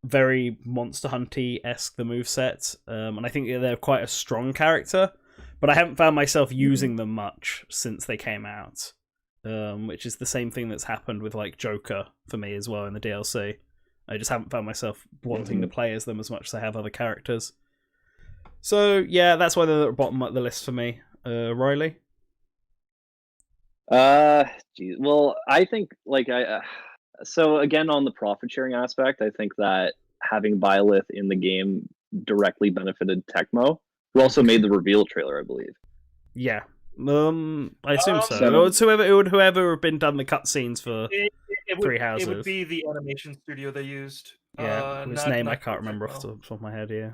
very Monster Hunty-esque, the moveset. And I think they're quite a strong character. But I haven't found myself using them much since they came out. Which is the same thing that's happened with like Joker for me as well in the DLC. I just haven't found myself wanting to play as them as much as I have other characters. So yeah, that's why they're at the bottom of the list for me. Riley? Geez. Well, I think like so again on the profit sharing aspect, I think that having Byleth in the game directly benefited Tecmo, who also made the reveal trailer, I believe. Yeah. I assume so. It's whoever had been done the cutscenes for Three Houses. It would be the animation studio they used. Yeah, whose name I can't remember off the top of my head. Yeah,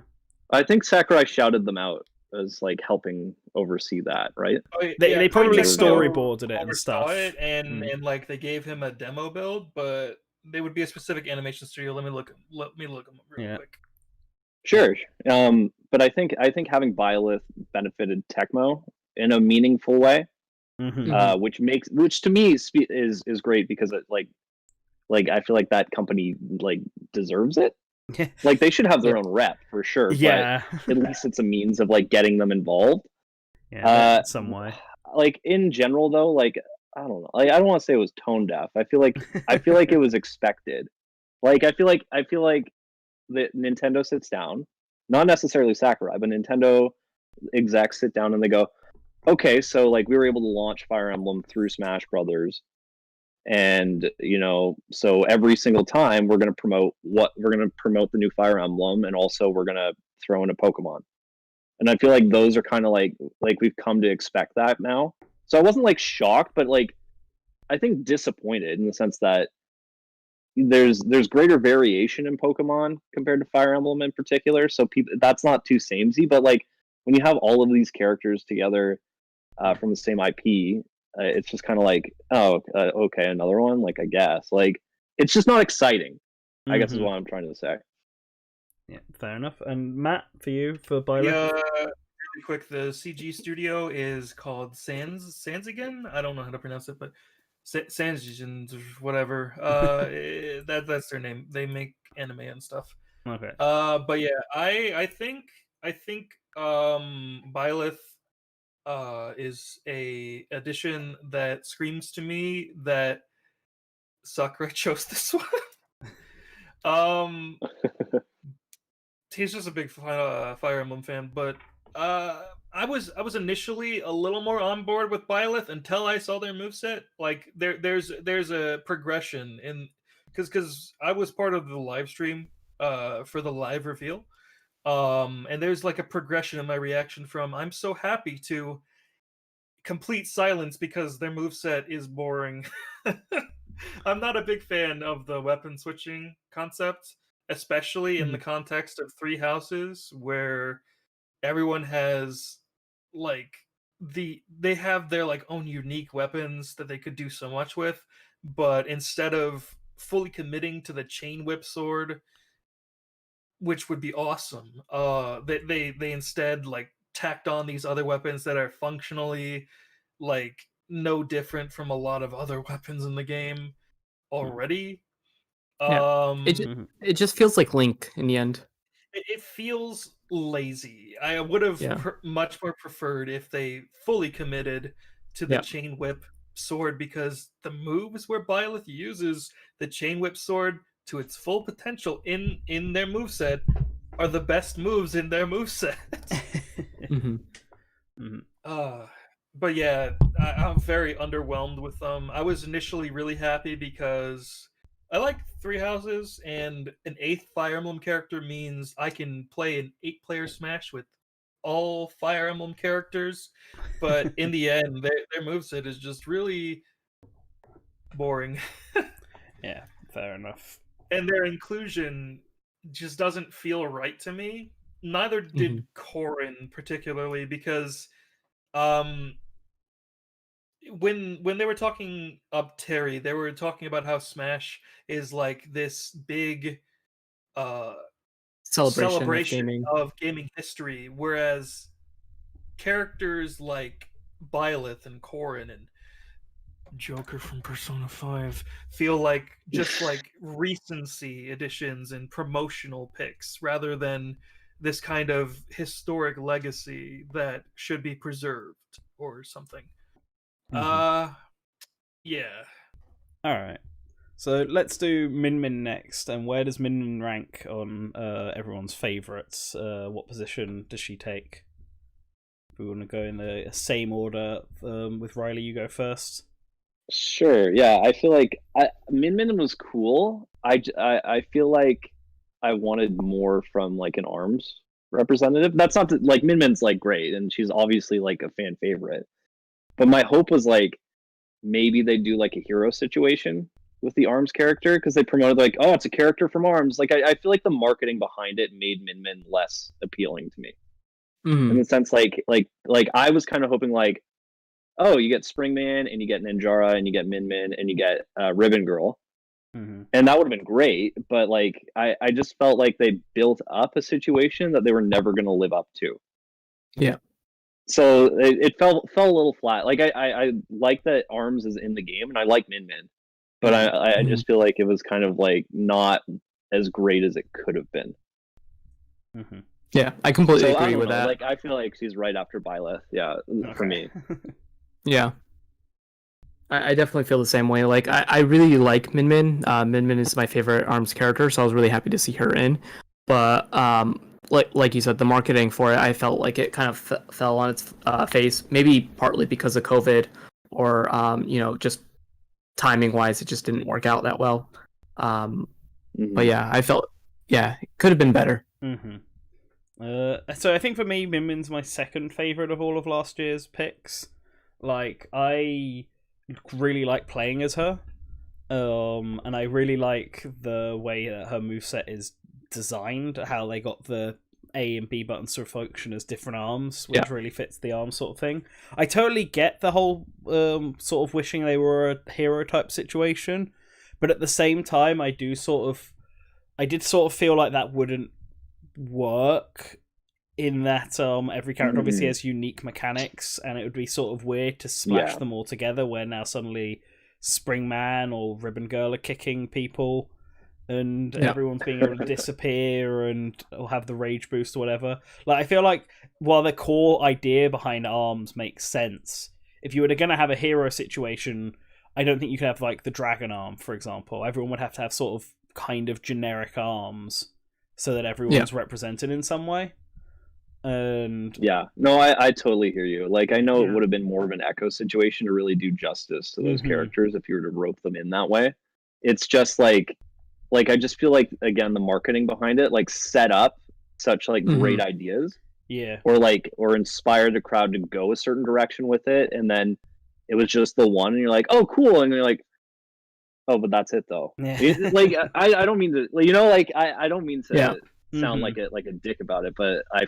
I think Sakurai shouted them out as like helping oversee that, right? They probably storyboarded it and stuff. And like they gave him a demo build, but they would be a specific animation studio. Let me look them up real quick. Sure. But I think having Byleth benefited Tecmo in a meaningful way, which to me is great because it like I feel like that company like deserves it. Like they should have their own rep for sure. Yeah, but at least it's a means of like getting them involved. Yeah, in some way. Like in general though, like I don't know. Like I don't want to say it was tone deaf. I feel like it was expected. Like I feel like that Nintendo sits down, not necessarily Sakurai, but Nintendo execs sit down and they go, okay, so like we were able to launch Fire Emblem through Smash Brothers, and so every single time we're going to promote the new Fire Emblem, and also we're going to throw in a Pokemon. And I feel like those are kind of like we've come to expect that now. So I wasn't like shocked, but like I think disappointed in the sense that there's greater variation in Pokemon compared to Fire Emblem in particular. So that's not too samey, but like when you have all of these characters together from the same IP, it's just kind of like, okay, another one. Like I guess, like it's just not exciting. I guess is what I'm trying to say. Yeah, fair enough. And Matt, for you, for Byleth? Yeah, really quick. The CG studio is called Sans again. I don't know how to pronounce it, but Sans whatever. That's their name. They make anime and stuff. Okay. But yeah, I think Byleth is a addition that screams to me that Sakurai chose this one. He's just a big Fire Emblem fan, but I was initially a little more on board with Byleth until I saw their moveset. Like there's a progression in because I was part of the live stream for the live reveal. And there's like a progression in my reaction from I'm so happy to complete silence because their moveset is boring. I'm not a big fan of the weapon switching concept, especially in the context of Three Houses, where everyone has like they have their like own unique weapons that they could do so much with, but instead of fully committing to the chain whip sword, which would be awesome, they instead like tacked on these other weapons that are functionally like no different from a lot of other weapons in the game already. Yeah. It just feels like Link in the end. It feels lazy. I would have much more preferred if they fully committed to the chain whip sword, because the moves where Byleth uses the chain whip sword to its full potential in their moveset are the best moves in their moveset. But yeah, I'm very underwhelmed with them. I was initially really happy because I like Three Houses, and an 8th Fire Emblem character means I can play an 8-player Smash with all Fire Emblem characters. But in the end, their moveset is just really boring. Yeah, fair enough. And their inclusion just doesn't feel right to me. Neither did Corrin particularly, because when they were talking up Terry, they were talking about how Smash is like this big celebration of gaming history, whereas characters like Byleth and Corrin and Joker from Persona 5 feel like just like recency editions and promotional picks rather than this kind of historic legacy that should be preserved or something. Yeah. Alright. So let's do Min Min next. And where does Min Min rank on everyone's favourites? What position does she take? If we want to go in the same order, with Riley, you go first. Sure. Yeah, I feel like Min Min was cool. I feel like I wanted more from like an ARMS representative. That's not like Min Min's like great, and she's obviously like a fan favorite. But my hope was like maybe they do like a hero situation with the ARMS character, because they promoted like, oh, it's a character from ARMS. Like I feel like the marketing behind it made Min Min less appealing to me. In the sense like I was kind of hoping like, oh, you get Springman and you get Ninjara and you get Min Min and you get Ribbon Girl. And that would have been great, but like I just felt like they built up a situation that they were never going to live up to. Yeah. So it fell a little flat. Like I like that ARMS is in the game, and I like Min Min, but I just feel like it was kind of like not as great as it could have been. Yeah, I completely agree with that. Like I feel like she's right after Byleth. Yeah, for me. Yeah. I definitely feel the same way. Like I really like Min Min. Min Min is my favorite ARMS character, so I was really happy to see her in. But like you said, the marketing for it, I felt like it kind of fell on its face. Maybe partly because of COVID, or just timing wise, it just didn't work out that well. But yeah, I felt it could have been better. So I think for me, Min Min's my second favorite of all of last year's picks. Like I really like playing as her, and I really like the way that her moveset is designed, how they got the A and B buttons to function as different arms, which really fits the arm sort of thing. I totally get the whole sort of wishing they were a hero type situation, but at the same time I did sort of feel like that wouldn't work, in that every character obviously has unique mechanics, and it would be sort of weird to splash them all together where now suddenly Springman or Ribbon Girl are kicking people and everyone's being able to disappear or have the rage boost or whatever. Like I feel like while the core idea behind ARMS makes sense, if you were going to have a hero situation, I don't think you could have like the dragon arm, for example. Everyone would have to have sort of kind of generic arms so that everyone's represented in some way. And I totally hear you. Like I know it would have been more of an Echo situation to really do justice to those characters if you were to rope them in that way. It's just like I just feel like, again, the marketing behind it like set up such like great ideas, or inspire the crowd to go a certain direction with it, and then it was just the one, and you're like, oh, cool, and you're like, oh, but that's it though. Like I don't mean to, I don't mean to sound like a dick about it, but I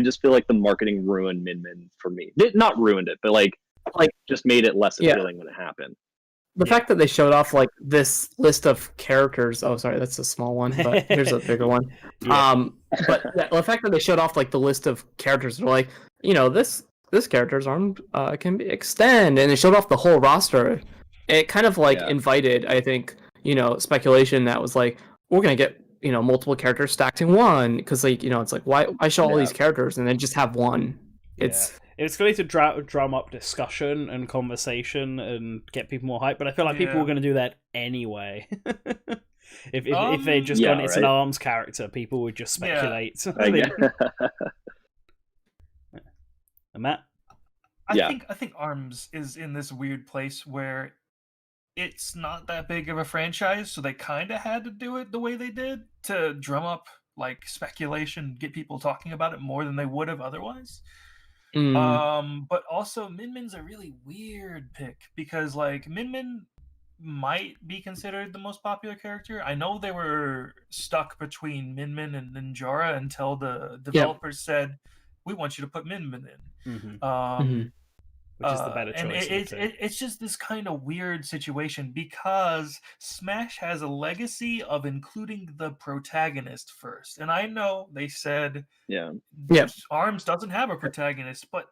just feel like the marketing ruined Min Min for me. Not ruined it, but like just made it less appealing when it happened. The fact that they showed off like this list of characters. Oh, sorry, that's a small one, but here's a bigger one. But the fact that they showed off like the list of characters, were like, this character's arm can extend, and they showed off the whole roster. It kind of like invited, I think, speculation that was like, we're gonna get multiple characters stacked in one, because like it's like, why show all these characters and then just have one? It's going to drum up discussion and conversation and get people more hyped, but I feel like people were going to do that anyway. if they just gone, it's an ARMS character, people would just speculate. Matt? I think ARMS is in this weird place where it's not that big of a franchise, so they kind of had to do it the way they did to drum up like speculation, get people talking about it more than they would have otherwise. But also Min Min's a really weird pick, because like Min Min might be considered the most popular character. I know they were stuck between Min Min and Ninjara until the developers said, we want you to put Min Min in. Which is the better choice. It's just this kind of weird situation, because Smash has a legacy of including the protagonist first. And I know they said ARMS doesn't have a protagonist, but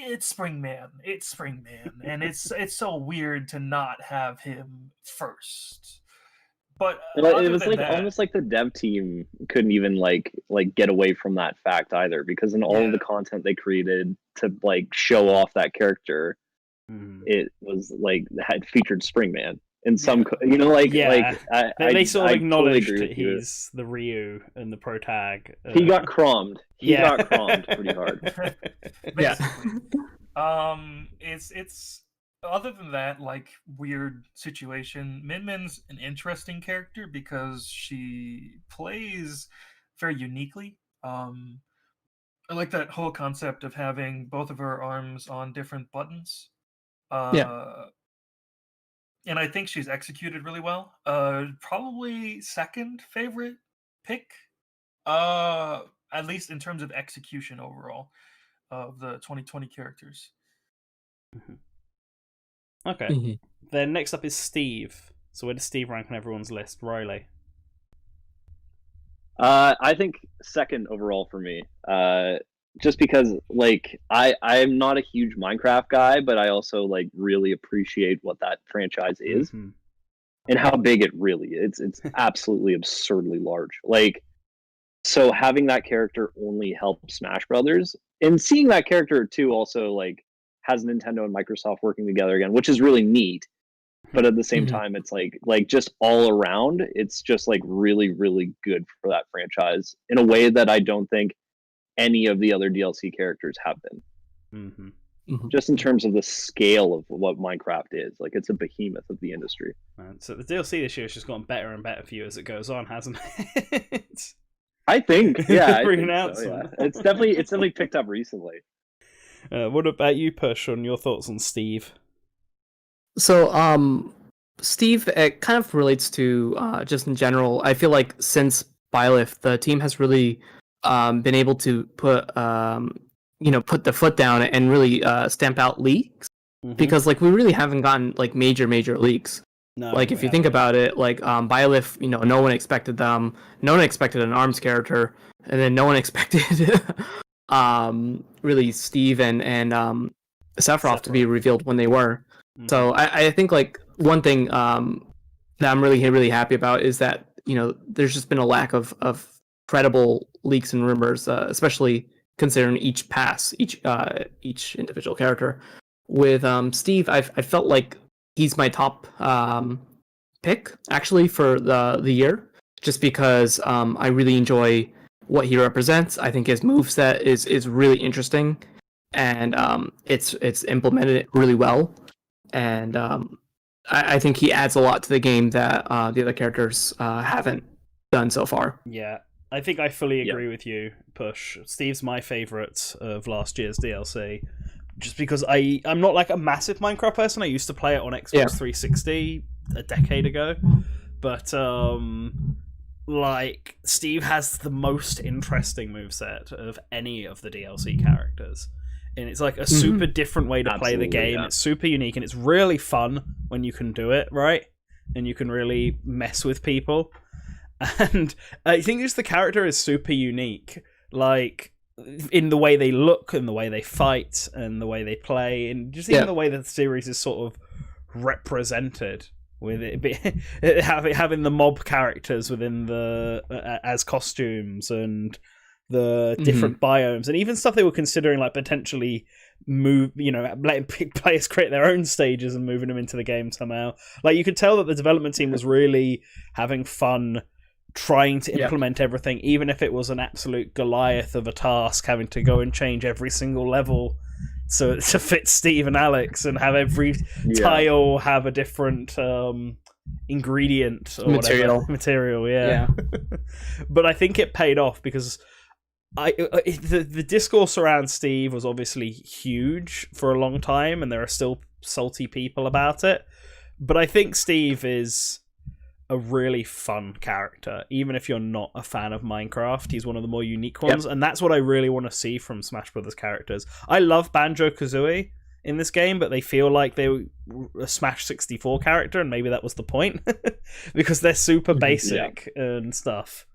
it's Springman. It's Springman. And it's so weird to not have him first. But it was like almost like the dev team couldn't even like get away from that fact either, because in all of the content they created to like show off that character, it was like had featured Springman in some they sort of acknowledged that he's the Ryu and the protag. He got crommed. He got crommed pretty hard. It's other than that, like, weird situation, Min Min's an interesting character because she plays very uniquely. I like that whole concept of having both of her arms on different buttons. And I think she's executed really well. Probably second favorite pick, at least in terms of execution overall, of the 2020 characters. Okay. Then next up is Steve. So where does Steve rank on everyone's list? Riley? I think second overall for me. Just because like I'm not a huge Minecraft guy, but I also like really appreciate what that franchise is and how big it really is. It's absolutely absurdly large. Like, so having that character only helps Smash Brothers, and seeing that character too also like has Nintendo and Microsoft working together again, which is really neat. But at the same time, it's like just all around, it's just like really, really good for that franchise in a way that I don't think any of the other DLC characters have been. Just in terms of the scale of what Minecraft is. Like, it's a behemoth of the industry. So the DLC this year has just gotten better and better for you as it goes on, hasn't it? I think, yeah. It's definitely picked up recently. What about you, Push, on your thoughts on Steve? So, Steve, it kind of relates to just in general. I feel like since Byleth, the team has really been able to put the foot down and really stamp out leaks, because like we really haven't gotten like major leaks. No, like if you think about it, like Byleth, no one expected them. No one expected an ARMS character, and then no one expected really Steve and Sephiroth to be revealed when they were. So I think like one thing that I'm really happy about is that there's just been a lack of credible leaks and rumors, especially considering each pass, each individual character. With Steve, I felt like he's my top pick actually for the year, just because I really enjoy what he represents. I think his moveset is really interesting, and it's implemented really well. And I think he adds a lot to the game that the other characters haven't done so far. Yeah, I think I fully agree with you, Push. Steve's my favourite of last year's DLC. Just because I'm not like a massive Minecraft person. I used to play it on Xbox 360 a decade ago. But like Steve has the most interesting moveset of any of the DLC characters. And it's like a super different way to play the game. It's super unique and it's really fun when you can do it, right? And you can really mess with people. And I think just the character is super unique. Like, in the way they look and the way they fight and the way they play and just even the way that the series is sort of represented with it having the mob characters within the as costumes and the different biomes and even stuff they were considering like potentially letting players create their own stages and moving them into the game somehow. Like you could tell that the development team was really having fun trying to implement everything, even if it was an absolute Goliath of a task, having to go and change every single level to fit Steve and Alex and have every tile have a different ingredient or material. But I think it paid off because the discourse around Steve was obviously huge for a long time and there are still salty people about it, but I think Steve is a really fun character, even if you're not a fan of Minecraft. He's one of the more unique ones, and that's what I really want to see from Smash Brothers characters. I love Banjo-Kazooie in this game, but they feel like they were a Smash 64 character, and maybe that was the point, because they're super basic and stuff.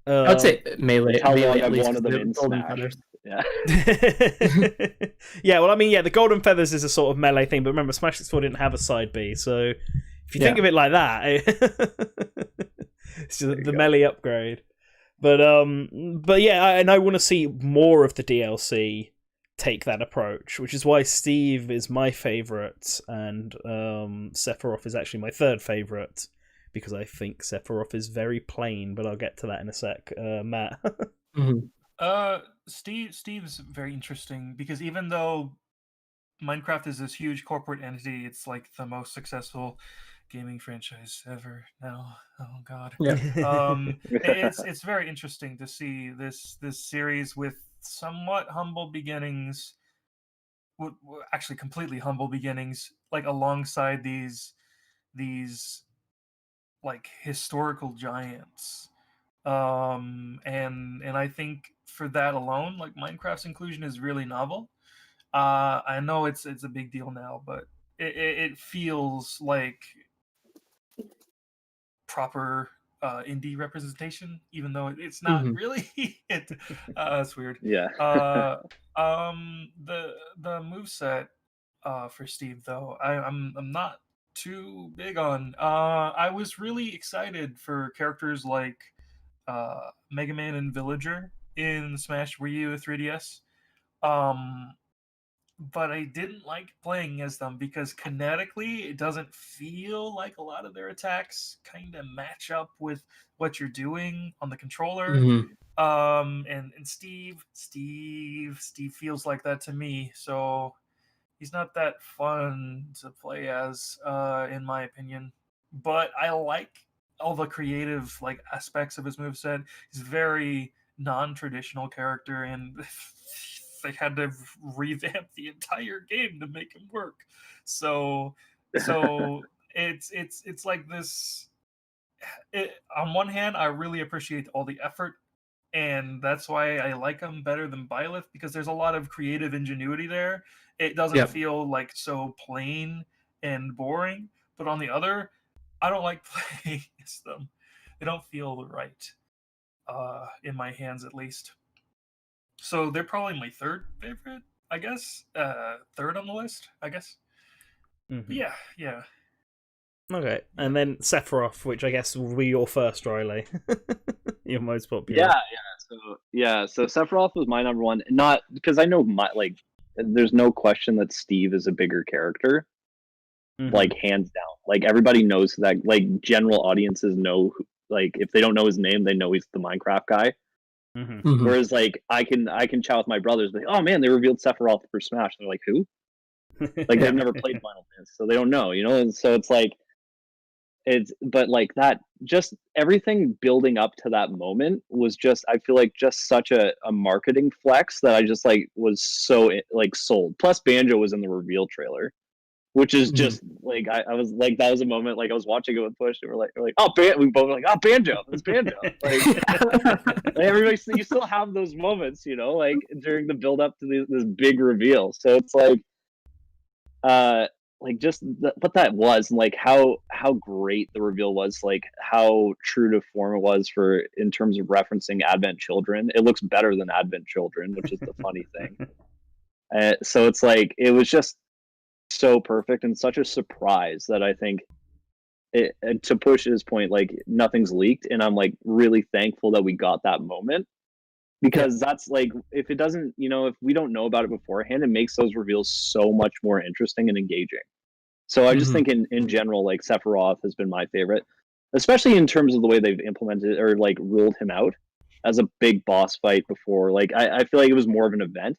I would say Melee. How Melee long at I've least wanted them in Golden Smash. Feathers. The Golden Feathers is a sort of Melee thing, but remember, Smash 64 didn't have a side B, so if you think of it like that, it's just the Melee upgrade. But and I want to see more of the DLC take that approach, which is why Steve is my favourite, and Sephiroth is actually my third favourite, because I think Sephiroth is very plain, but I'll get to that in a sec. Matt? Steve's very interesting, because even though Minecraft is this huge corporate entity, it's like the most successful gaming franchise ever now. Oh god. It's very interesting to see this series with somewhat humble beginnings, actually completely humble beginnings, like alongside these like historical giants. And I think for that alone, like Minecraft's inclusion is really novel. I know it's a big deal now, but it feels like proper indie representation, even though it's not really. It's weird. The moveset for Steve, though, I'm not too big on. I was really excited for characters like Mega Man and Villager in Smash Wii U 3DS. But I didn't like playing as them because kinetically it doesn't feel like a lot of their attacks kind of match up with what you're doing on the controller. And Steve feels like that to me, so he's not that fun to play as, in my opinion. But I like all the creative like aspects of his moveset. He's a very non-traditional character, and they had to revamp the entire game to make him work. So it's like this. On one hand, I really appreciate all the effort, and that's why I like him better than Byleth, because there's a lot of creative ingenuity there. It doesn't feel like so plain and boring. But on the other, I don't like playing against them. They don't feel right, in my hands at least. So they're probably my third favorite, I guess. Third on the list, I guess. Yeah. Okay, and then Sephiroth, which I guess will be your first, Riley. Your most popular. So Sephiroth was my number one. Not because I know there's no question that Steve is a bigger character, like hands down. Like everybody knows that. Like general audiences know, like if they don't know his name, they know he's the Minecraft guy. Whereas like I can chat with my brothers, like, oh man, they revealed Sephiroth for Smash. They're like, who? Like they've never played Final Dance, so they don't know, And so it's like but like that, just everything building up to that moment was just, I feel like just such a marketing flex that I just like was so like sold. Plus Banjo was in the reveal trailer, which is just like I was like, that was a moment like I was watching it with Push and we're like oh we both were like, oh Banjo, it's Banjo. Like everybody, you still have those moments, you know, like during the build up to this big reveal. So it's like just what that was, and like how great the reveal was, like how true to form it was for in terms of referencing Advent Children. It looks better than Advent Children, which is the funny thing. So it's like it was just so perfect and such a surprise that I think to push his point, like nothing's leaked, and I'm like really thankful that we got that moment, because that's like, if it doesn't, you know, if we don't know about it beforehand, it makes those reveals so much more interesting and engaging. So I just think in general, like Sephiroth has been my favorite, especially in terms of the way they've implemented or like ruled him out as a big boss fight before. Like I feel like it was more of an event,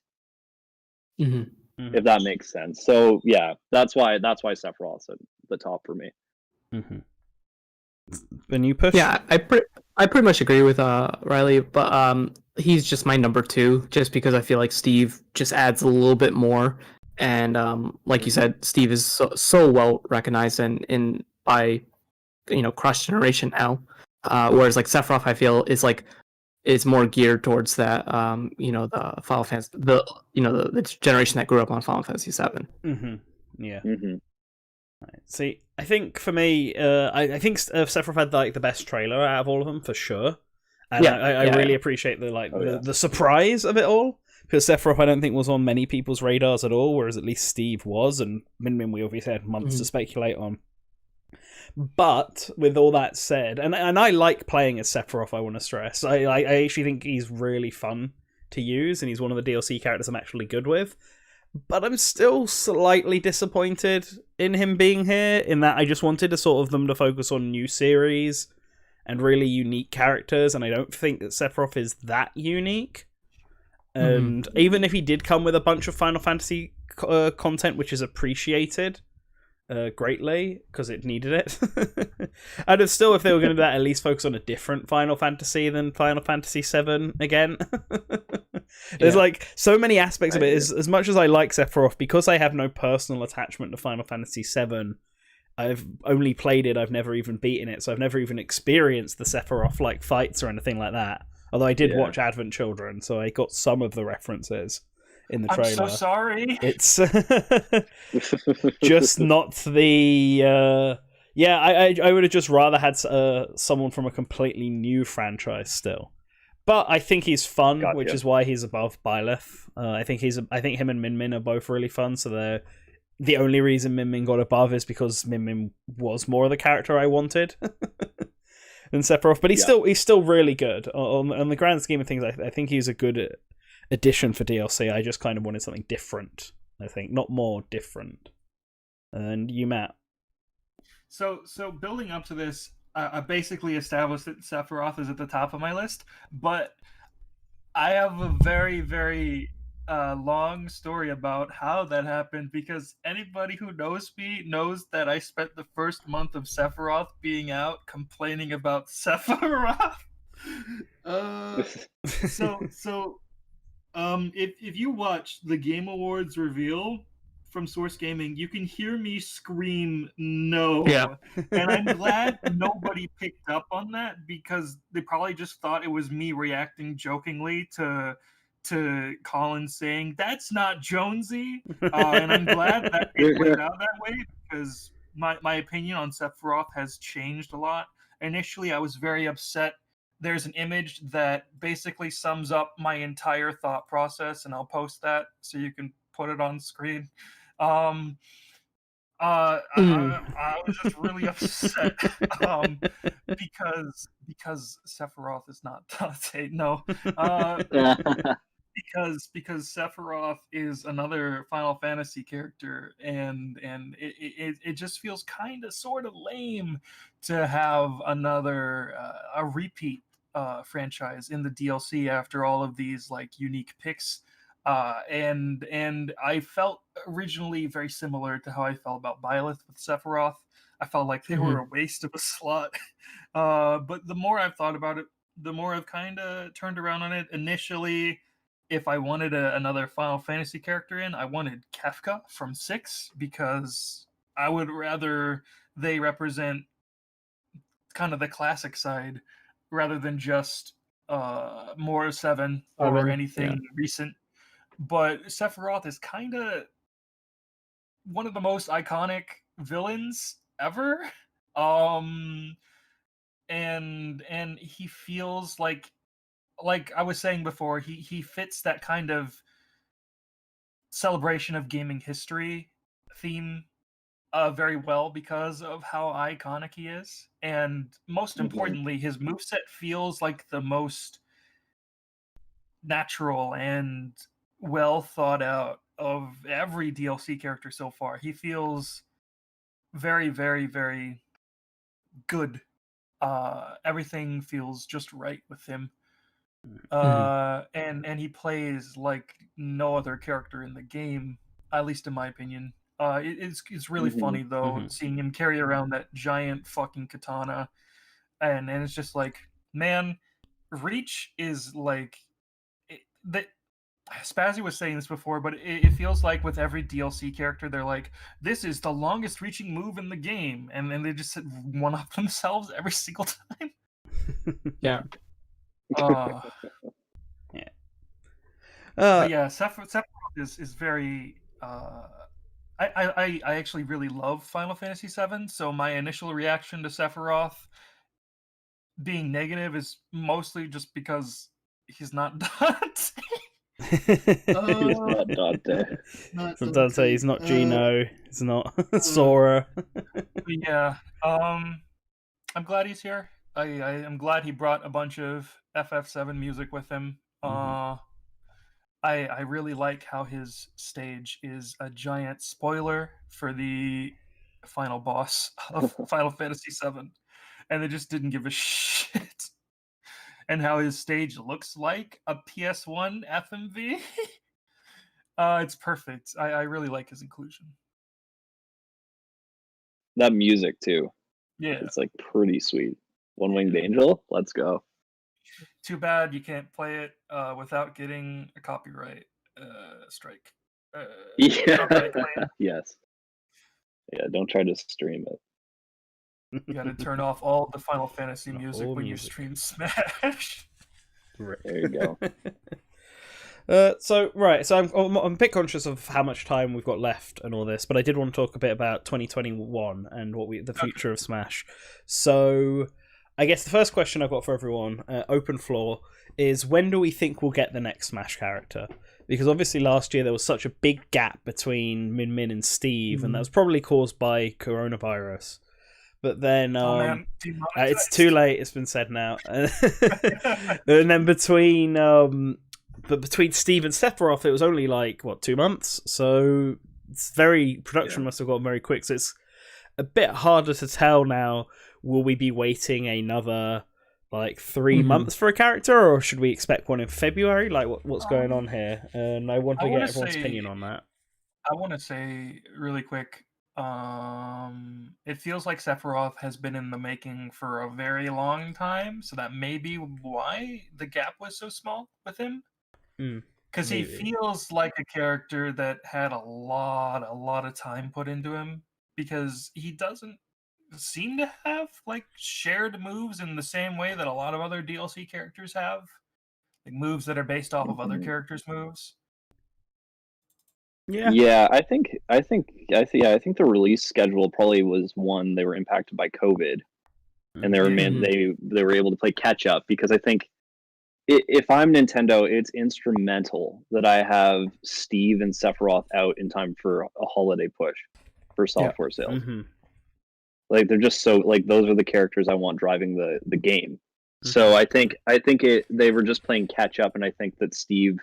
if that makes sense. So yeah, that's why Sephiroth's at the top for me. When you push, yeah, I pretty much agree with Riley, but he's just my number 2, just because I feel like Steve just adds a little bit more, and like you said, Steve is so well recognized in by, you know, cross generation now, whereas like Sephiroth I feel is more geared towards that, you know, the Final Fantasy, the generation that grew up on Final Fantasy 7. Yeah. Right. See, I think for me, I think Sephiroth had like the best trailer out of all of them for sure, and I really appreciate the the surprise of it all, because Sephiroth I don't think was on many people's radars at all, whereas at least Steve was, and Min we obviously had months to speculate on. But with all that said, and I like playing as Sephiroth, I want to stress. I actually think he's really fun to use, and he's one of the DLC characters I'm actually good with. But I'm still slightly disappointed in him being here, in that I just wanted to sort of them to focus on new series and really unique characters, and I don't think that Sephiroth is that unique. And even if he did come with a bunch of Final Fantasy content, which is appreciated greatly, because it needed it, I'd have still, if they were going to do that, at least focus on a different Final Fantasy than Final Fantasy 7 again. There's like so many aspects of it. As much as I like Sephiroth, because I have no personal attachment to Final Fantasy 7, I've only played it, I've never even beaten it, so I've never even experienced the Sephiroth like fights or anything like that. Although I did watch Advent Children, so I got some of the references in the trailer. I'm so sorry. It's just not the I would have just rather had someone from a completely new franchise still. But I think he's fun, which is why he's above Byleth. I think him and Min are both really fun, so the only reason Min got above is because Min was more of the character I wanted than Sephiroth. But he's still really good. On the grand scheme of things, I think he's a good addition for DLC. I just kind of wanted something different, I think. Not more, different. And you, Matt? So building up to this, I basically established that Sephiroth is at the top of my list, but I have a very, very long story about how that happened, because anybody who knows me knows that I spent the first month of Sephiroth being out complaining about Sephiroth. If you watch the Game Awards reveal from Source Gaming, you can hear me scream no. Yeah. And I'm glad nobody picked up on that, because they probably just thought it was me reacting jokingly to Colin saying, "That's not Jonesy." And I'm glad that it played out that way, because my opinion on Sephiroth has changed a lot. Initially, I was very upset. There's an image that basically sums up my entire thought process, and I'll post that so you can put it on screen. I was just really upset because Sephiroth is not Dante. No, because Sephiroth is another Final Fantasy character, and it just feels kind of sort of lame to have another a repeat franchise in the DLC after all of these like unique picks. And I felt originally very similar to how I felt about Byleth with Sephiroth. I felt like they were a waste of a slot. But the more I've thought about it, the more I've kind of turned around on it. Initially, if I wanted another Final Fantasy character in, I wanted Kefka from 6 because I would rather they represent kind of the classic side rather than just more 7 or anything recent. But Sephiroth is kind of one of the most iconic villains ever. And he feels like I was saying before, he fits that kind of celebration of gaming history theme very well because of how iconic he is. And most importantly, his moveset feels like the most natural and well thought out of every DLC character so far. He feels very, very, very good. Everything feels just right with him. And he plays like no other character in the game, at least in my opinion. It's really funny though, seeing him carry around that giant fucking katana, and it's just like, man, Reach is like that. Spazzy was saying this before, but it feels like with every DLC character, they're like, this is the longest reaching move in the game, and then they just one up themselves every single time. Yeah. Yeah. But yeah, Sephiroth is very. I actually really love Final Fantasy VII, so my initial reaction to Sephiroth being negative is mostly just because he's not Dante. He's not Dante. Not Dante. He's not Gino. He's not Sora. Yeah. I'm glad he's here. I am glad he brought a bunch of FF7 music with him. I really like how his stage is a giant spoiler for the final boss of Final Fantasy VII, and they just didn't give a shit. And how his stage looks like a PS1 FMV. It's perfect. I really like his inclusion. That music too. Yeah. It's like pretty sweet. One Winged Angel, let's go. Too bad you can't play it without getting a copyright strike. Yeah. Copyright claim. Yes. Yeah, don't try to stream it. You gotta turn off all the Final Fantasy music when you stream Smash. There you go. So I'm a bit conscious of how much time we've got left and all this, but I did want to talk a bit about 2021 and the future of Smash. So I guess the first question I've got for everyone, open floor, is when do we think we'll get the next Smash character? Because obviously last year there was such a big gap between Min Min and Steve, and that was probably caused by coronavirus. But then it's too late. It's been said now. And then between Steve and Sephiroth, it was only like 2 months. So it's production must have gone very quick. So it's a bit harder to tell now. Will we be waiting another 3 months for a character, or should we expect one in February? Like what's going on here? And I want to get everyone's opinion on that. I want to say really quick. It feels like Sephiroth has been in the making for a very long time, so that may be why the gap was so small with him. Because he feels like a character that had a lot of time put into him, because he doesn't seem to have shared moves in the same way that a lot of other DLC characters have, like moves that are based off of other characters' moves. Yeah, I think the release schedule probably was one they were impacted by COVID, and they were able to play catch up, because I think if I'm Nintendo, it's instrumental that I have Steve and Sephiroth out in time for a holiday push for software sales. Like they're just so those are the characters I want driving the game. So I think they were just playing catch up, and I think that Steve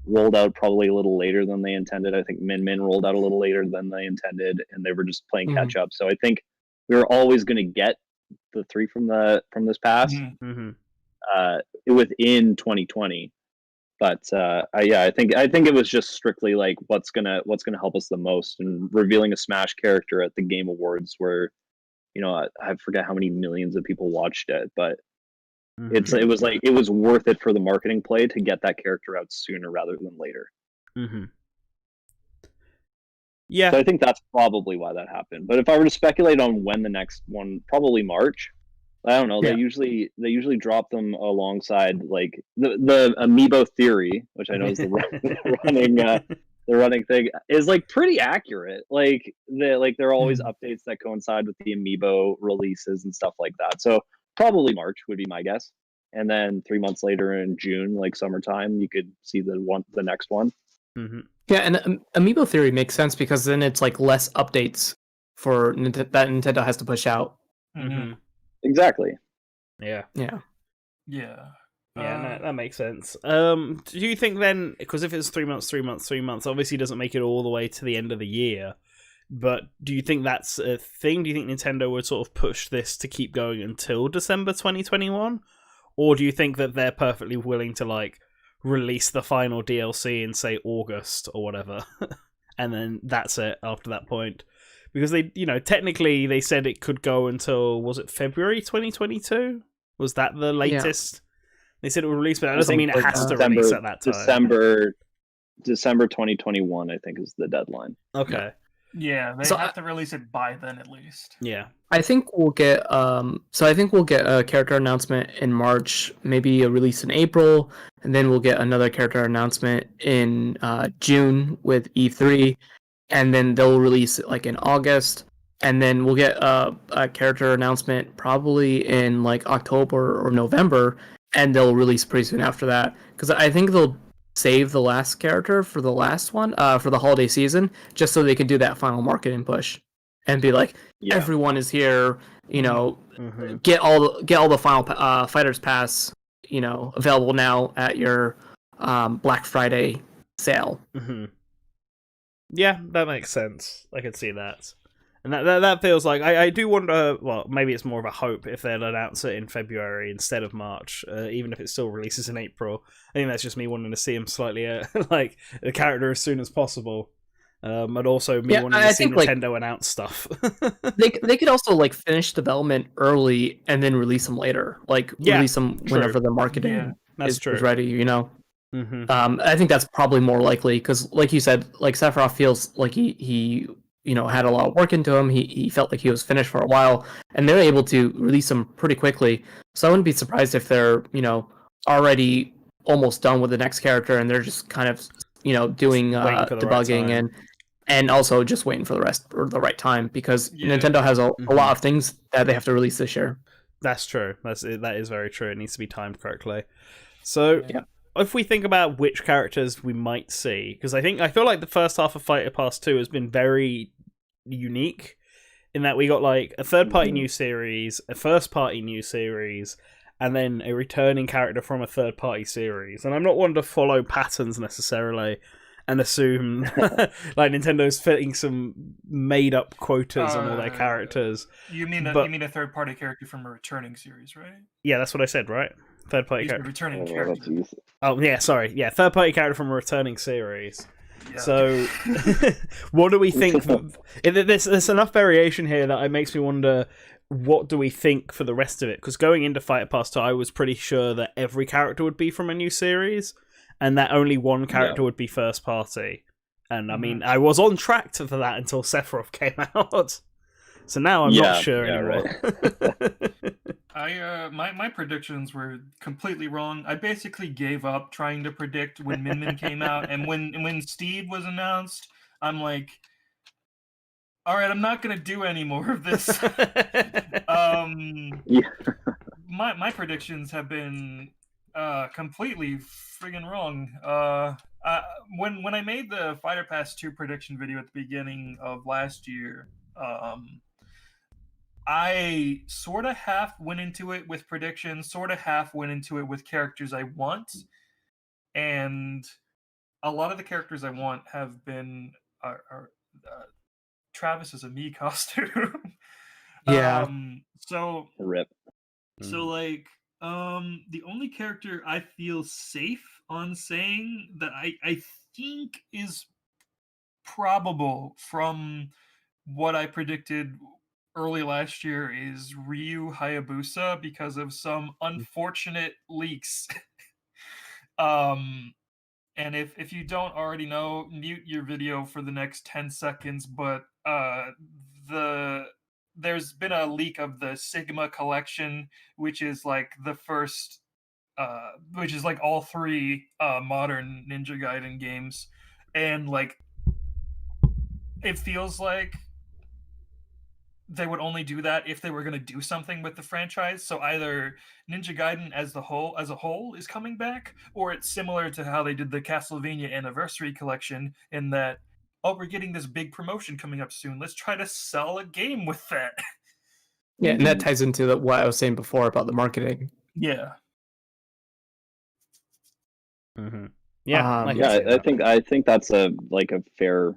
rolled out probably a little later than they intended. I think Min Min rolled out a little later than they intended, and they were just playing catch up. So I think we were always going to get the 3 from this past within 2020. But I think it was just strictly what's gonna help us the most, and revealing a Smash character at the Game Awards where I forget how many millions of people watched it, but it was worth it for the marketing play to get that character out sooner rather than later. Yeah. So I think that's probably why that happened. But if I were to speculate on when the next one, probably March. I don't know. Yeah. They usually drop them alongside like the amiibo theory, which I know is the running thing, is like pretty accurate. Like there are always updates that coincide with the amiibo releases and stuff like that. So probably March would be my guess. And then 3 months later in June, like summertime, you could see the next one. Yeah, and amiibo theory makes sense because then it's like less updates for that Nintendo has to push out. Exactly. Yeah. No, that makes sense. Do you think then, because if it's 3 months, obviously doesn't make it all the way to the end of the year, but do you think that's a thing? Do you think Nintendo would sort of push this to keep going until December 2021? Or do you think that they're perfectly willing to, like, release the final DLC in, say, August or whatever, and then that's it after that point? Because they, technically they said it could go until, was it February 2022? Was that the latest? Yeah. They said it would release, but that doesn't mean it has to release at that time. December 2021, I think, is the deadline. Okay. Yeah, they have to release it by then at least. Yeah. I think we'll get a character announcement in March, maybe a release in April, and then we'll get another character announcement in June with E3, and then they'll release it like in August, and then we'll get a character announcement probably in like October or November, and they'll release pretty soon after that, because I think they'll save the last character for the last one for the holiday season, just so they can do that final marketing push and be like, everyone is here, get all the final fighters pass, available now at your Black Friday sale. Yeah, that makes sense. I can see that. And that feels like, I do wonder, well, maybe it's more of a hope if they'll announce it in February instead of March, even if it still releases in April. I think that's just me wanting to see him slightly, like, the character as soon as possible. And also me wanting to see Nintendo announce stuff. they could also, like, finish development early and then release them later. Like, release them whenever the marketing is ready, I think that's probably more likely, because, like you said, like, Sephiroth feels like he had a lot of work into him. He felt like he was finished for a while, and they're able to release him pretty quickly. So I wouldn't be surprised if they're, already almost done with the next character, and they're just kind of, doing debugging and also just waiting for the right time, because Nintendo has a lot of things that they have to release this year. That's true. That is very true. It needs to be timed correctly. So if we think about which characters we might see, because I feel like the first half of Fighter Pass 2 has been very unique in that we got like a third-party new series, a first-party new series, and then a returning character from a third-party series. And I'm not one to follow patterns necessarily and assume like Nintendo's fitting some made-up quotas on all their characters. You mean a third-party character from a returning series, right? Yeah, that's what I said, right? Third-party character. Returning character. Oh, yeah, sorry. Yeah, third-party character from a returning series. Yeah. So, what do we think? There's enough variation here that it makes me wonder, what do we think for the rest of it? Because going into Fighter Pass 2, I was pretty sure that every character would be from a new series, and that only one character would be first-party. And, I mean, I was on track for that until Sephiroth came out. So now I'm not sure anymore. Right. My predictions were completely wrong. I basically gave up trying to predict when Min Min came out, and when Steve was announced, I'm like, all right, I'm not gonna do any more of this. My predictions have been completely friggin' wrong. When I made the Fighter Pass 2 prediction video at the beginning of last year, I sort of half went into it with predictions, sort of half went into it with characters I want, and a lot of the characters I want have been Travis's Mii costume. So rip. So like the only character I feel safe on saying that I think is probable from what I predicted early last year is Ryu Hayabusa because of some unfortunate leaks. And if you don't already know, mute your video for the next 10 seconds, but there's been a leak of the Sigma collection, which is like the first which is like all three modern Ninja Gaiden games, and like it feels like they would only do that if they were going to do something with the franchise. So either Ninja Gaiden as a whole is coming back, or it's similar to how they did the Castlevania Anniversary Collection in that, oh, we're getting this big promotion coming up soon. Let's try to sell a game with that. Yeah, and that ties into what I was saying before about the marketing. Yeah. Mm-hmm. Yeah, I think that's a fair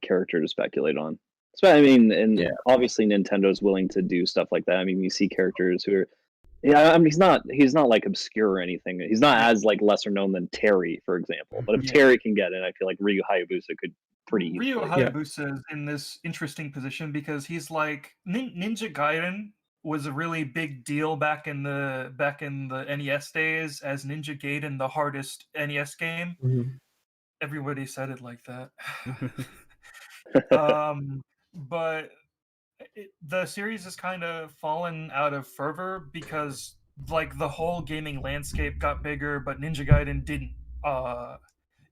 character to speculate on. So I mean, and obviously Nintendo's willing to do stuff like that. I mean, you see characters who are, I mean, he's not like obscure or anything. He's not as like lesser known than Terry, for example. But if Terry can get it, I feel like Ryu Hayabusa could pretty easily. Ryu Hayabusa is in this interesting position because he's like Ninja Gaiden was a really big deal back in the NES days as Ninja Gaiden, the hardest NES game. Mm-hmm. Everybody said it like that. But the series has kind of fallen out of fervor because like the whole gaming landscape got bigger, but Ninja Gaiden didn't.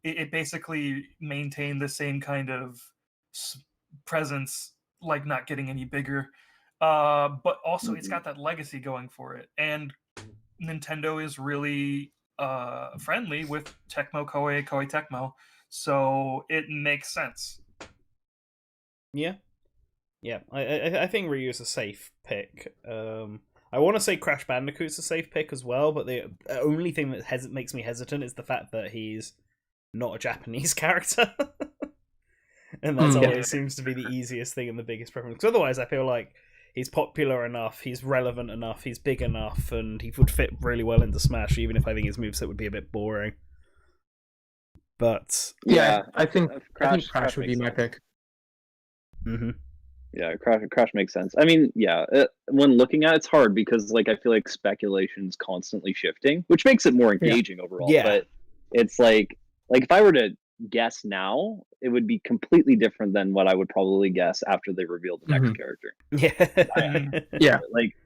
It basically maintained the same kind of presence, like not getting any bigger. But also it's got that legacy going for it, and Nintendo is really friendly with Koei Tecmo, so it makes sense. Yeah. I think Ryu's a safe pick. I want to say Crash Bandicoot's a safe pick as well, but the only thing that makes me hesitant is the fact that he's not a Japanese character. And that's always seems to be the easiest thing and the biggest preference. Because otherwise, I feel like he's popular enough, he's relevant enough, he's big enough, and he would fit really well into Smash, even if I think his moveset would be a bit boring. But I think Crash would be my pick. Mm-hmm. Yeah, Crash makes sense. I mean, when looking at it, it's hard because like I feel like speculation's constantly shifting, which makes it more engaging overall. Yeah. But it's like if I were to guess now, it would be completely different than what I would probably guess after they reveal the next character. Yeah. Like,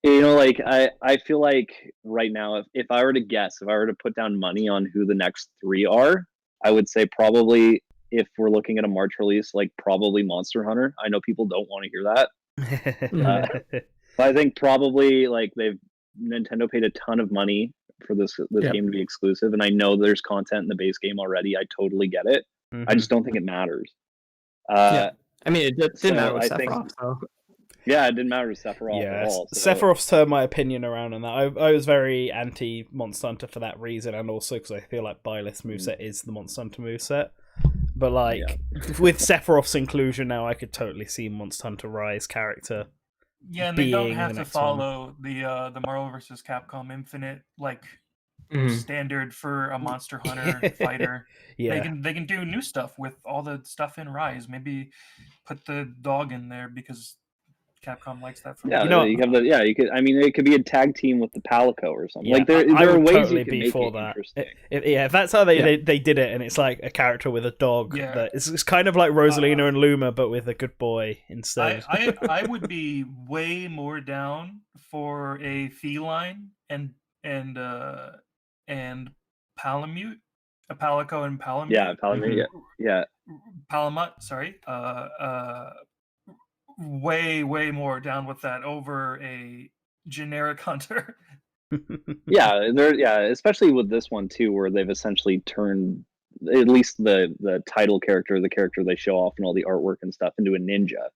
you know, like I feel like right now, if I were to guess, if I were to put down money on who the next three are, I would say probably, if we're looking at a March release, like probably Monster Hunter. I know people don't want to hear that. But I think probably like Nintendo paid a ton of money for this game to be exclusive, and I know there's content in the base game already. I totally get it. Mm-hmm. I just don't think it matters. I mean, it didn't matter with Sephiroth. Yeah, it didn't matter to Sephiroth at all. So. Sephiroth's turned my opinion around on that. I was very anti Monster Hunter for that reason, and also because I feel like Byleth's moveset is the Monster Hunter moveset. But with Sephiroth's inclusion now, I could totally see Monster Hunter Rise character. Yeah, and they don't have to follow the Marvel vs. Capcom Infinite standard for a Monster Hunter fighter. Yeah, they can do new stuff with all the stuff in Rise. Maybe put the dog in there because Capcom likes that. You have you could. I mean, it could be a tag team with the Palico or something. Like there are ways totally you can make it that. interesting. If that's how they did it, and it's like a character with a dog. Yeah. It's kind of like Rosalina and Luma, but with a good boy instead. I would be way more down for a feline and Palamute, a Palico and Palamute. Yeah, Palamute. Yeah. Palamut. Sorry. Way more down with that over a generic hunter. Especially with this one too, where they've essentially turned at least the title character, the character they show off and all the artwork and stuff, into a ninja.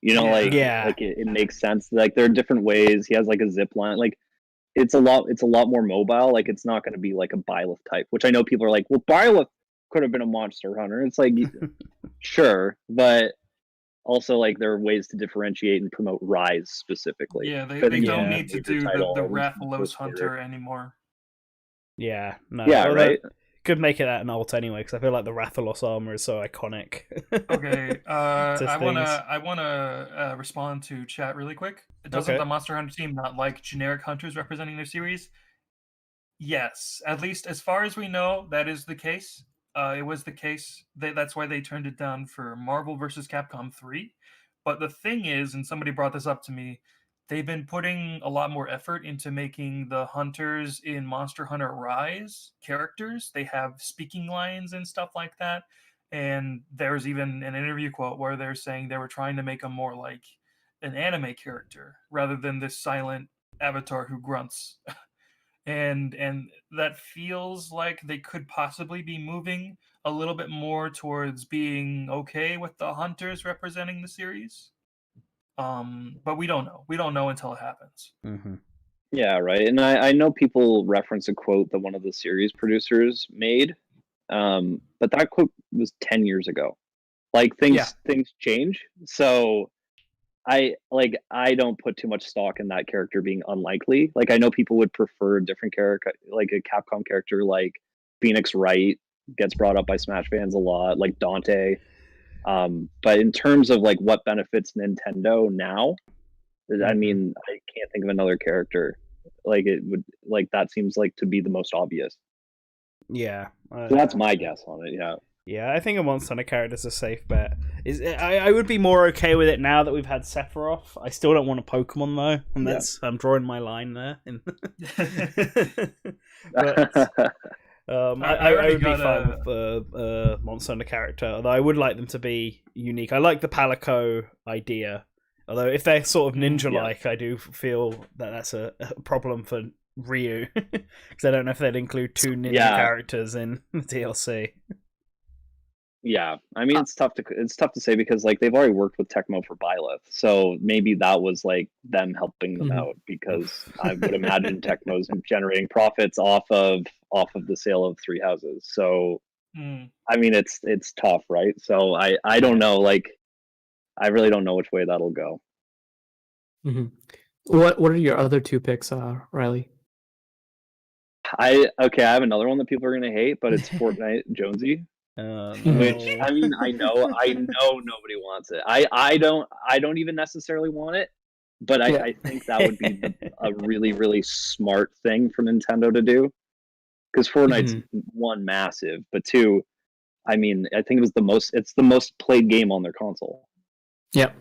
You know, like it makes sense. Like there are different ways. He has like a zip line. Like it's a lot more mobile. Like it's not going to be like a Byleth type, which I know people are like, well, Byleth could have been a monster hunter. It's like sure, but also like there are ways to differentiate and promote Rise specifically. Yeah, they don't need to do the Rathalos hunter anymore. Yeah, no. Yeah, right. could make it at an alt anyway, because I feel like the Rathalos armor is so iconic. Okay, I wanna respond to chat really quick. Doesn't the Monster Hunter team not like generic hunters representing their series? Yes, at least as far as we know, that is the case. It was the case. That's why they turned it down for Marvel vs. Capcom 3. But the thing is, and somebody brought this up to me, they've been putting a lot more effort into making the hunters in Monster Hunter Rise characters. They have speaking lines and stuff like that. And there's even an interview quote where they're saying they were trying to make them more like an anime character rather than this silent avatar who grunts. and that feels like they could possibly be moving a little bit more towards being okay with the hunters representing the series. But we don't know until it happens. Mm-hmm. Yeah, right. And I know people reference a quote that one of the series producers made, but that quote was 10 years ago. Like things change. So I don't put too much stock in that character being unlikely. Like I know people would prefer a different character, like a Capcom character like Fenyx Wright gets brought up by Smash fans a lot, like Dante. But in terms of like what benefits Nintendo now, I mean, I can't think of another character like it would like that seems like to be the most obvious. Yeah, so that's my guess on it. Yeah. Yeah, I think a Monster Hunter character is a safe bet. I would be more okay with it now that we've had Sephiroth. I still don't want a Pokemon though, and I'm drawing my line there. But, I would be fine with a Monster Hunter character, although I would like them to be unique. I like the Palico idea, although if they're sort of ninja-like, I do feel that that's a problem for Ryu, because I don't know if they'd include 2 ninja characters in the DLC. Yeah, I mean it's tough to say because like they've already worked with Tecmo for Byleth, so maybe that was like them helping them out, because I would imagine Tecmo's generating profits off of the sale of Three Houses. So I mean it's tough, right? So I don't know, like I really don't know which way that'll go. What are your other 2 picks, Riley? I have another one that people are gonna hate, but it's Fortnite Jonesy. No. Which I mean, I know nobody wants it. I don't even necessarily want it, but I think that would be a really, really smart thing for Nintendo to do, because Fortnite's one, massive, but 2, I mean, I think it's the most played game on their console. Yep.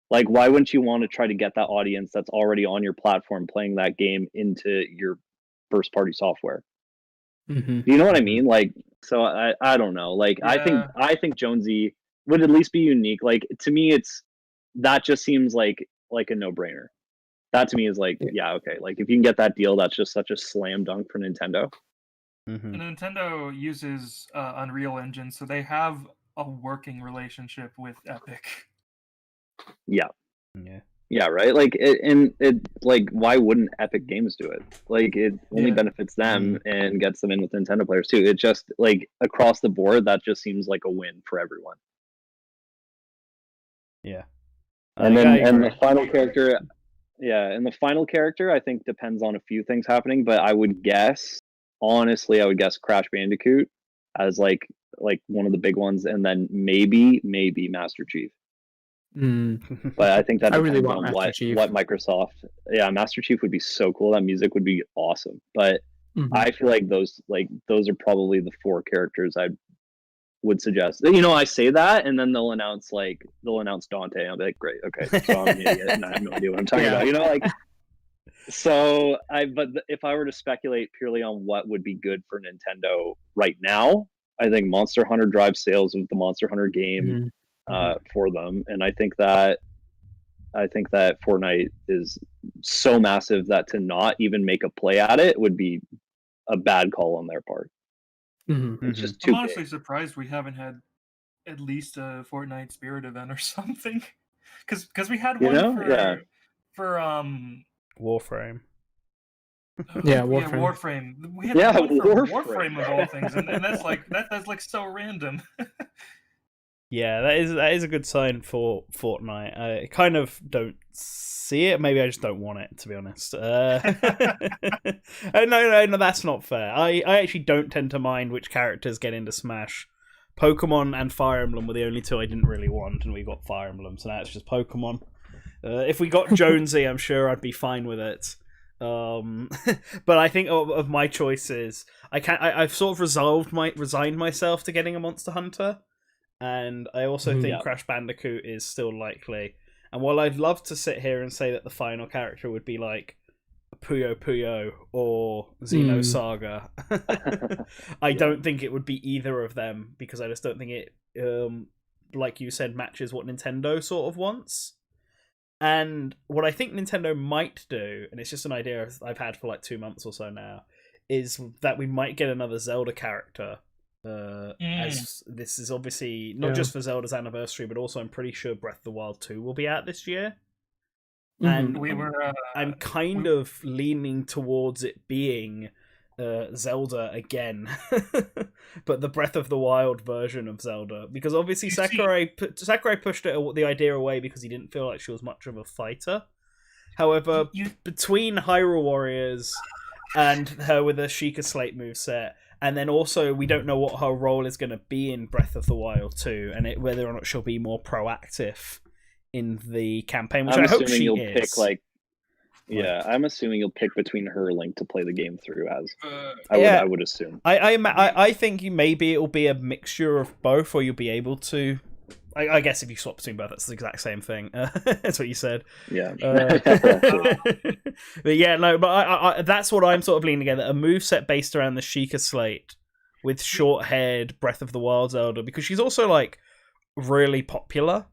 Like, why wouldn't you want to try to get that audience that's already on your platform playing that game into your first party software? You know what I mean? Like, so I don't know. Like, I think Jonesy would at least be unique. Like, to me, that just seems like a no brainer. That to me is like, okay. Like, if you can get that deal, that's just such a slam dunk for Nintendo. And Nintendo uses Unreal Engine, so they have a working relationship with Epic. Yeah, right. Like, like, why wouldn't Epic Games do it? Like, it only benefits them and gets them in with Nintendo players too. It just like across the board, that just seems like a win for everyone. Yeah, and the final character, I think depends on a few things happening. But I would guess, honestly, Crash Bandicoot as like one of the big ones, and then maybe Master Chief. But I think that depends really on what Microsoft. Yeah, Master Chief would be so cool. That music would be awesome. But I feel like those are probably the 4 characters I would suggest. You know, I say that, and then they'll announce Dante. And I'll be like, great, okay. So I'm an idiot, and I have no idea what I'm talking about. You know, like. So but if I were to speculate purely on what would be good for Nintendo right now, I think Monster Hunter drives sales of the Monster Hunter game. For them, and I think that Fortnite is so massive that to not even make a play at it would be a bad call on their part. It's just too I'm honestly big. surprised we haven't had at least a Fortnite Spirit event or something, because we had one for Warframe. Warframe. We had one for Warframe of all things, and that's like so random. Yeah, that is a good sign for Fortnite. I kind of don't see it. Maybe I just don't want it, to be honest. No, that's not fair. I actually don't tend to mind which characters get into Smash. Pokemon and Fire Emblem were the only two I didn't really want, and we got Fire Emblem, so now it's just Pokemon. If we got Jonesy, I'm sure I'd be fine with it. But I think of my choices, I've sort of resigned myself to getting a Monster Hunter, and I also think Crash Bandicoot is still likely. And while I'd love to sit here and say that the final character would be like Puyo Puyo or Xenosaga, I don't think it would be either of them, because I just don't think it, like you said, matches what Nintendo sort of wants. And what I think Nintendo might do, and it's just an idea I've had for like 2 months or so now, is that we might get another Zelda character. As this is obviously not just for Zelda's anniversary, but also I'm pretty sure Breath of the Wild 2 will be out this year. And I'm kind of leaning towards it being Zelda again, but the Breath of the Wild version of Zelda, because obviously Sakurai pushed the idea away because he didn't feel like she was much of a fighter. However, between Hyrule Warriors and her with a Sheikah Slate moveset, and then also we don't know what her role is going to be in Breath of the Wild 2, and whether or not she'll be more proactive in the campaign, which I hope she is. I'm assuming you'll pick between her and Link to play the game through as. I would assume. I think maybe it'll be a mixture of both, or you'll be able to. I guess if you swap between both, that's the exact same thing. That's what you said. Yeah. But yeah, no, but that's what I'm sort of leaning against. A moveset based around the Sheikah Slate with short-haired Breath of the Wild Zelda, because she's also like really popular.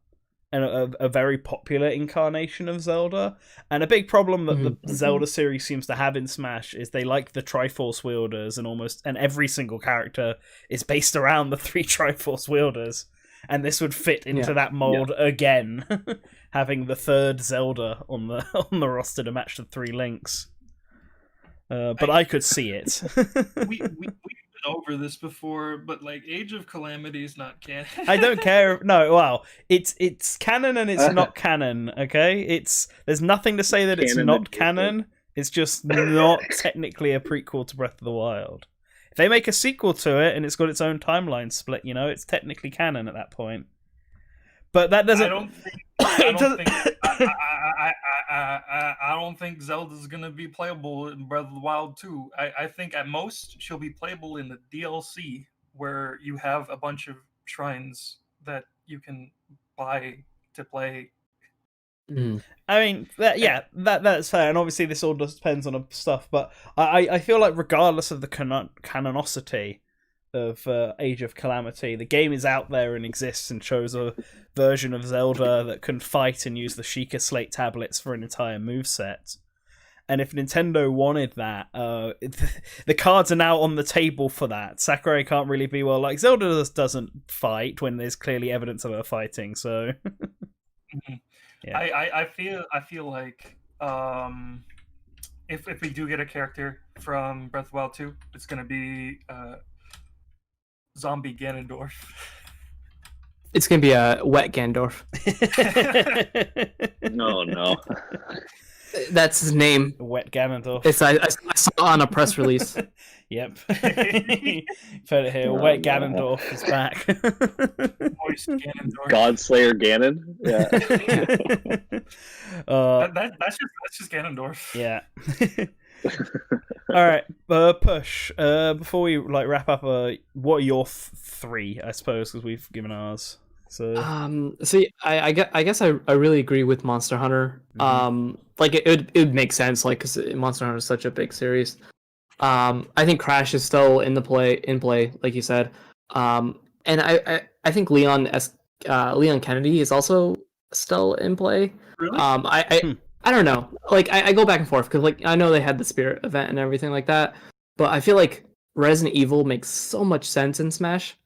And a very popular incarnation of Zelda. And a big problem that the Zelda series seems to have in Smash is they like the Triforce wielders, and every single character is based around the 3 Triforce wielders. And this would fit into that mold again, having the 3rd Zelda on the roster to match the 3 Links. But I could see it. We've been over this before, but like Age of Calamity is not canon. I don't care. No, well, it's canon and it's not canon. Okay, there's nothing to say that it's not canon. It's just not technically a prequel to Breath of the Wild. If they make a sequel to it and it's got its own timeline split, it's technically canon at that point. But that doesn't. I don't think Zelda's gonna be playable in Breath of the Wild 2. I think at most she'll be playable in the DLC, where you have a bunch of shrines that you can buy to play. I mean, that's fair, and obviously this all just depends on stuff. But I feel like regardless of the canonicity of Age of Calamity, the game is out there and exists and shows a version of Zelda that can fight and use the Sheikah Slate tablets for an entire moveset. And if Nintendo wanted that, the cards are now on the table for that. Sakurai can't really be like, Zelda doesn't fight when there's clearly evidence of her fighting, so... Yeah. I feel like if we do get a character from Breath of the Wild 2, it's gonna be Zombie Ganondorf. It's gonna be a wet Ganondorf. No. That's his name. Wet Ganondorf. I saw on a press release. Yep. Heard it here. Wet Ganondorf is back. Moist Ganondorf. Godslayer Ganon. Yeah. That's just Ganondorf. Yeah. All right, Push. Before we wrap up, what are your 3? I suppose, because we've given ours. So see, I guess I really agree with Monster Hunter. It would make sense, because Monster Hunter is such a big series. I think Crash is still in play, like you said. And I think Leon Kennedy is also still in play. Really? I don't know. I go back and forth because I know they had the Spirit event and everything like that, but I feel like Resident Evil makes so much sense in Smash,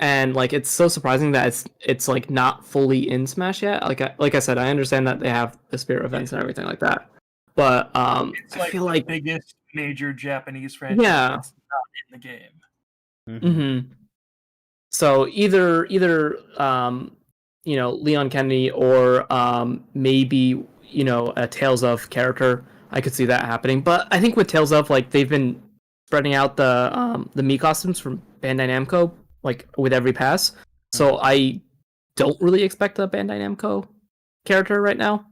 and it's so surprising that it's not fully in Smash yet. Like I said, I understand that they have the Spirit events and everything like that, but it's I feel like the biggest major Japanese franchise that's not in the game. Mm-hmm. So either Leon Kennedy or maybe a Tales of character. I could see that happening. But I think with Tales of, like, they've been spreading out the Mii costumes from Bandai Namco, like, with every pass. So I don't really expect a Bandai Namco character right now.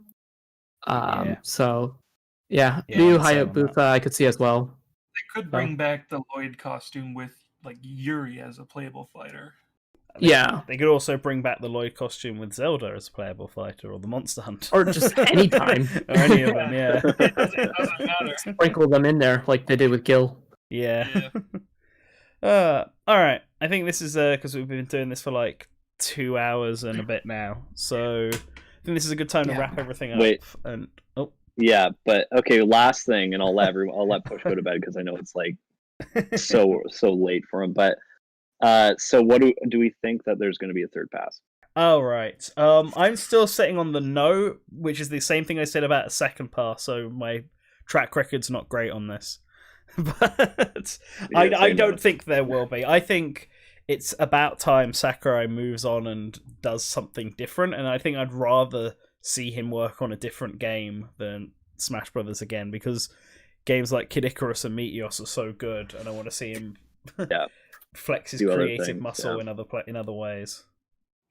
So yeah, Ryu Hayabusa I could see as well. They could bring back the Lloyd costume with like Yuri as a playable fighter. They could also bring back the Lloyd costume with Zelda as a playable fighter, or the Monster Hunter, or just any time, or any of them. Yeah, it doesn't matter. Sprinkle them in there like they did with Gil. Yeah. All right. I think this is because we've been doing this for like 2 hours and a bit now, so I think this is a good time to wrap everything up. Wait. And yeah, but okay. Last thing, and I'll let Push go to bed because I know it's like so late for him. But so what do we think that there's going to be a third pass? Oh, right. I'm still sitting on the no, which is the same thing I said about a second pass. So my track record's not great on this, but I don't think there will be. I think it's about time Sakurai moves on and does something different, and I think I'd rather see him work on a different game than Smash Brothers again, because games like Kid Icarus and Meteos are so good, and I want to see him flex his creative muscle in other ways.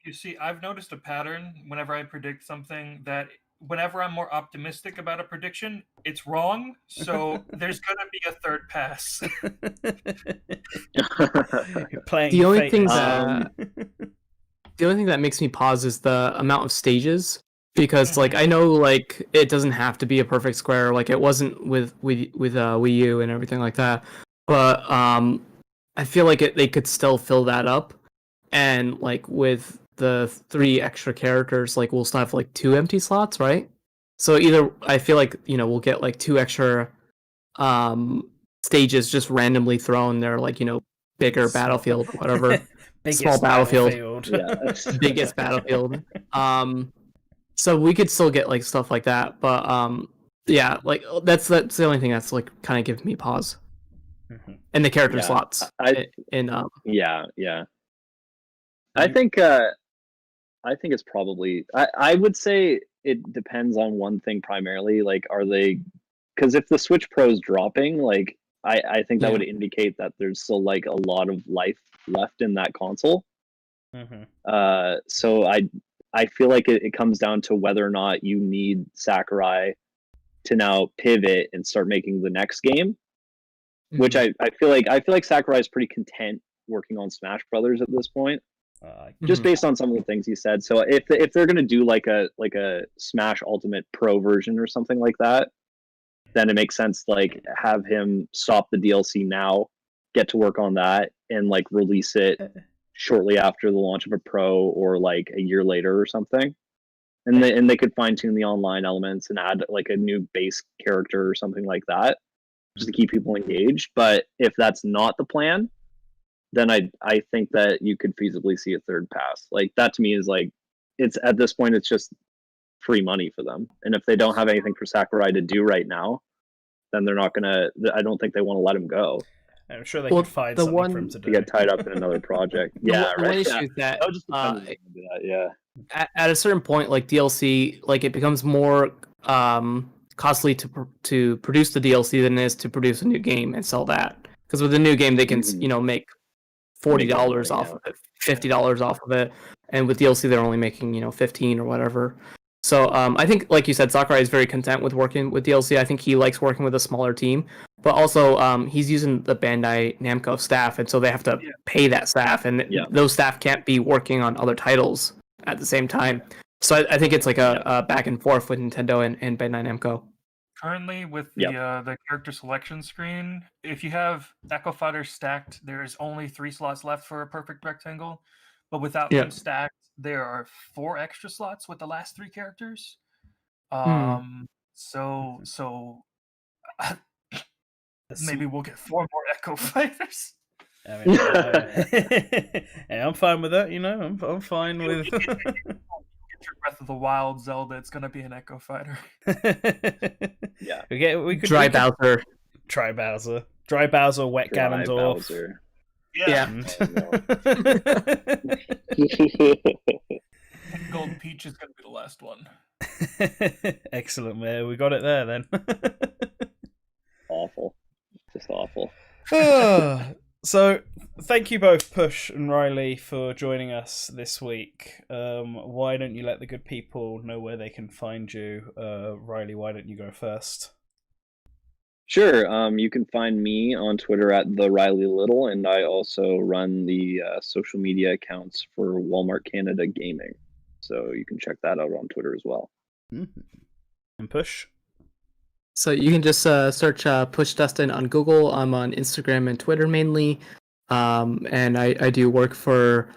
You see, I've noticed a pattern whenever I predict something that whenever I'm more optimistic about a prediction, it's wrong. So there's going to be a third pass. The only thing that makes me pause is the amount of stages, because like I know like it doesn't have to be a perfect square, like it wasn't with Wii U and everything like that, but I feel like they could still fill that up, and like with the 3 extra characters, like we'll still have like 2 empty slots, right? So either I feel like we'll get like 2 extra stages just randomly thrown there, like bigger battlefield, whatever. Small battlefield. Yeah. Biggest battlefield. So we could still get like stuff like that, but yeah, like that's the only thing that's like kind of giving me pause. And the character slots. I think it's probably. I would say it depends on one thing primarily. Like, are they? Because if the Switch Pro is dropping, like I think that would indicate that there's still like a lot of life left in that console. So I feel like it comes down to whether or not you need Sakurai to now pivot and start making the next game, which I feel like Sakurai is pretty content working on Smash Brothers at this point, just based on some of the things he said. So if they're gonna do like a Smash Ultimate Pro version or something like that, then it makes sense to like have him stop the DLC now, get to work on that, and like release it shortly after the launch of a Pro or like a year later or something. And they could fine tune the online elements and add like a new base character or something like that, just to keep people engaged. But if that's not the plan, then I think that you could feasibly see a third pass. Like that to me is like, it's at this point it's just free money for them. And if they don't have anything for Sakurai to do right now, then they're not gonna. I don't think they want to let him go. I'm sure they could find something for him to do. Get tied up in another project. One issue is that at a certain point, like DLC, like it becomes more costly to produce the DLC than it is to produce a new game and sell that. Because with a new game, they can make $40 off of it, $50 off of it, and with DLC, they're only making $15 or whatever. So I think, like you said, Sakurai is very content with working with DLC. I think he likes working with a smaller team, but also he's using the Bandai Namco staff, and so they have to pay that staff, and those staff can't be working on other titles at the same time. So I think it's like a back and forth with Nintendo and Bandai Namco. Currently, with the character selection screen, if you have Echo Fighter stacked, there's only 3 slots left for a perfect rectangle. But without them stacked, there are 4 extra slots with the last 3 characters. So maybe we'll get 4 more Echo Fighters. I mean, hey, I'm fine with that. I'm fine with. Get your Breath of the Wild Zelda. It's gonna be an Echo Fighter. We could Dry Bowser. Dry Bowser, Wet Ganondorf. Gold Peach which is going to be the last one. Excellent, man. We got it there then. Awful. Just awful. So, thank you both, Push and Riley, for joining us this week. Why don't you let the good people know where they can find you? Riley, why don't you go first? Sure. You can find me on Twitter at the Riley Little, and I also run the social media accounts for Walmart Canada Gaming. So you can check that out on Twitter as well. Mm-hmm. And Push? So you can just search Push Dustin on Google. I'm on Instagram and Twitter mainly. And I do work for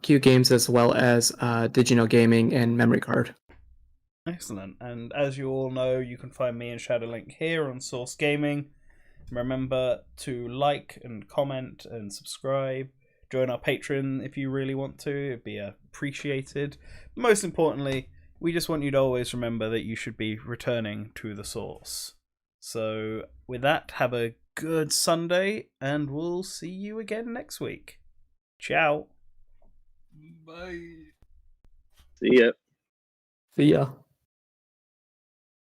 Q Games as well as Digino Gaming and Memory Card. Excellent. And as you all know, you can find me and Shadowlink here on Source Gaming. Remember to like and comment and subscribe. Join our Patreon if you really want to. It'd be appreciated. Most importantly, we just want you to always remember that you should be returning to the source. So with that, have a good Sunday, and we'll see you again next week. Ciao. Bye. See ya. See ya.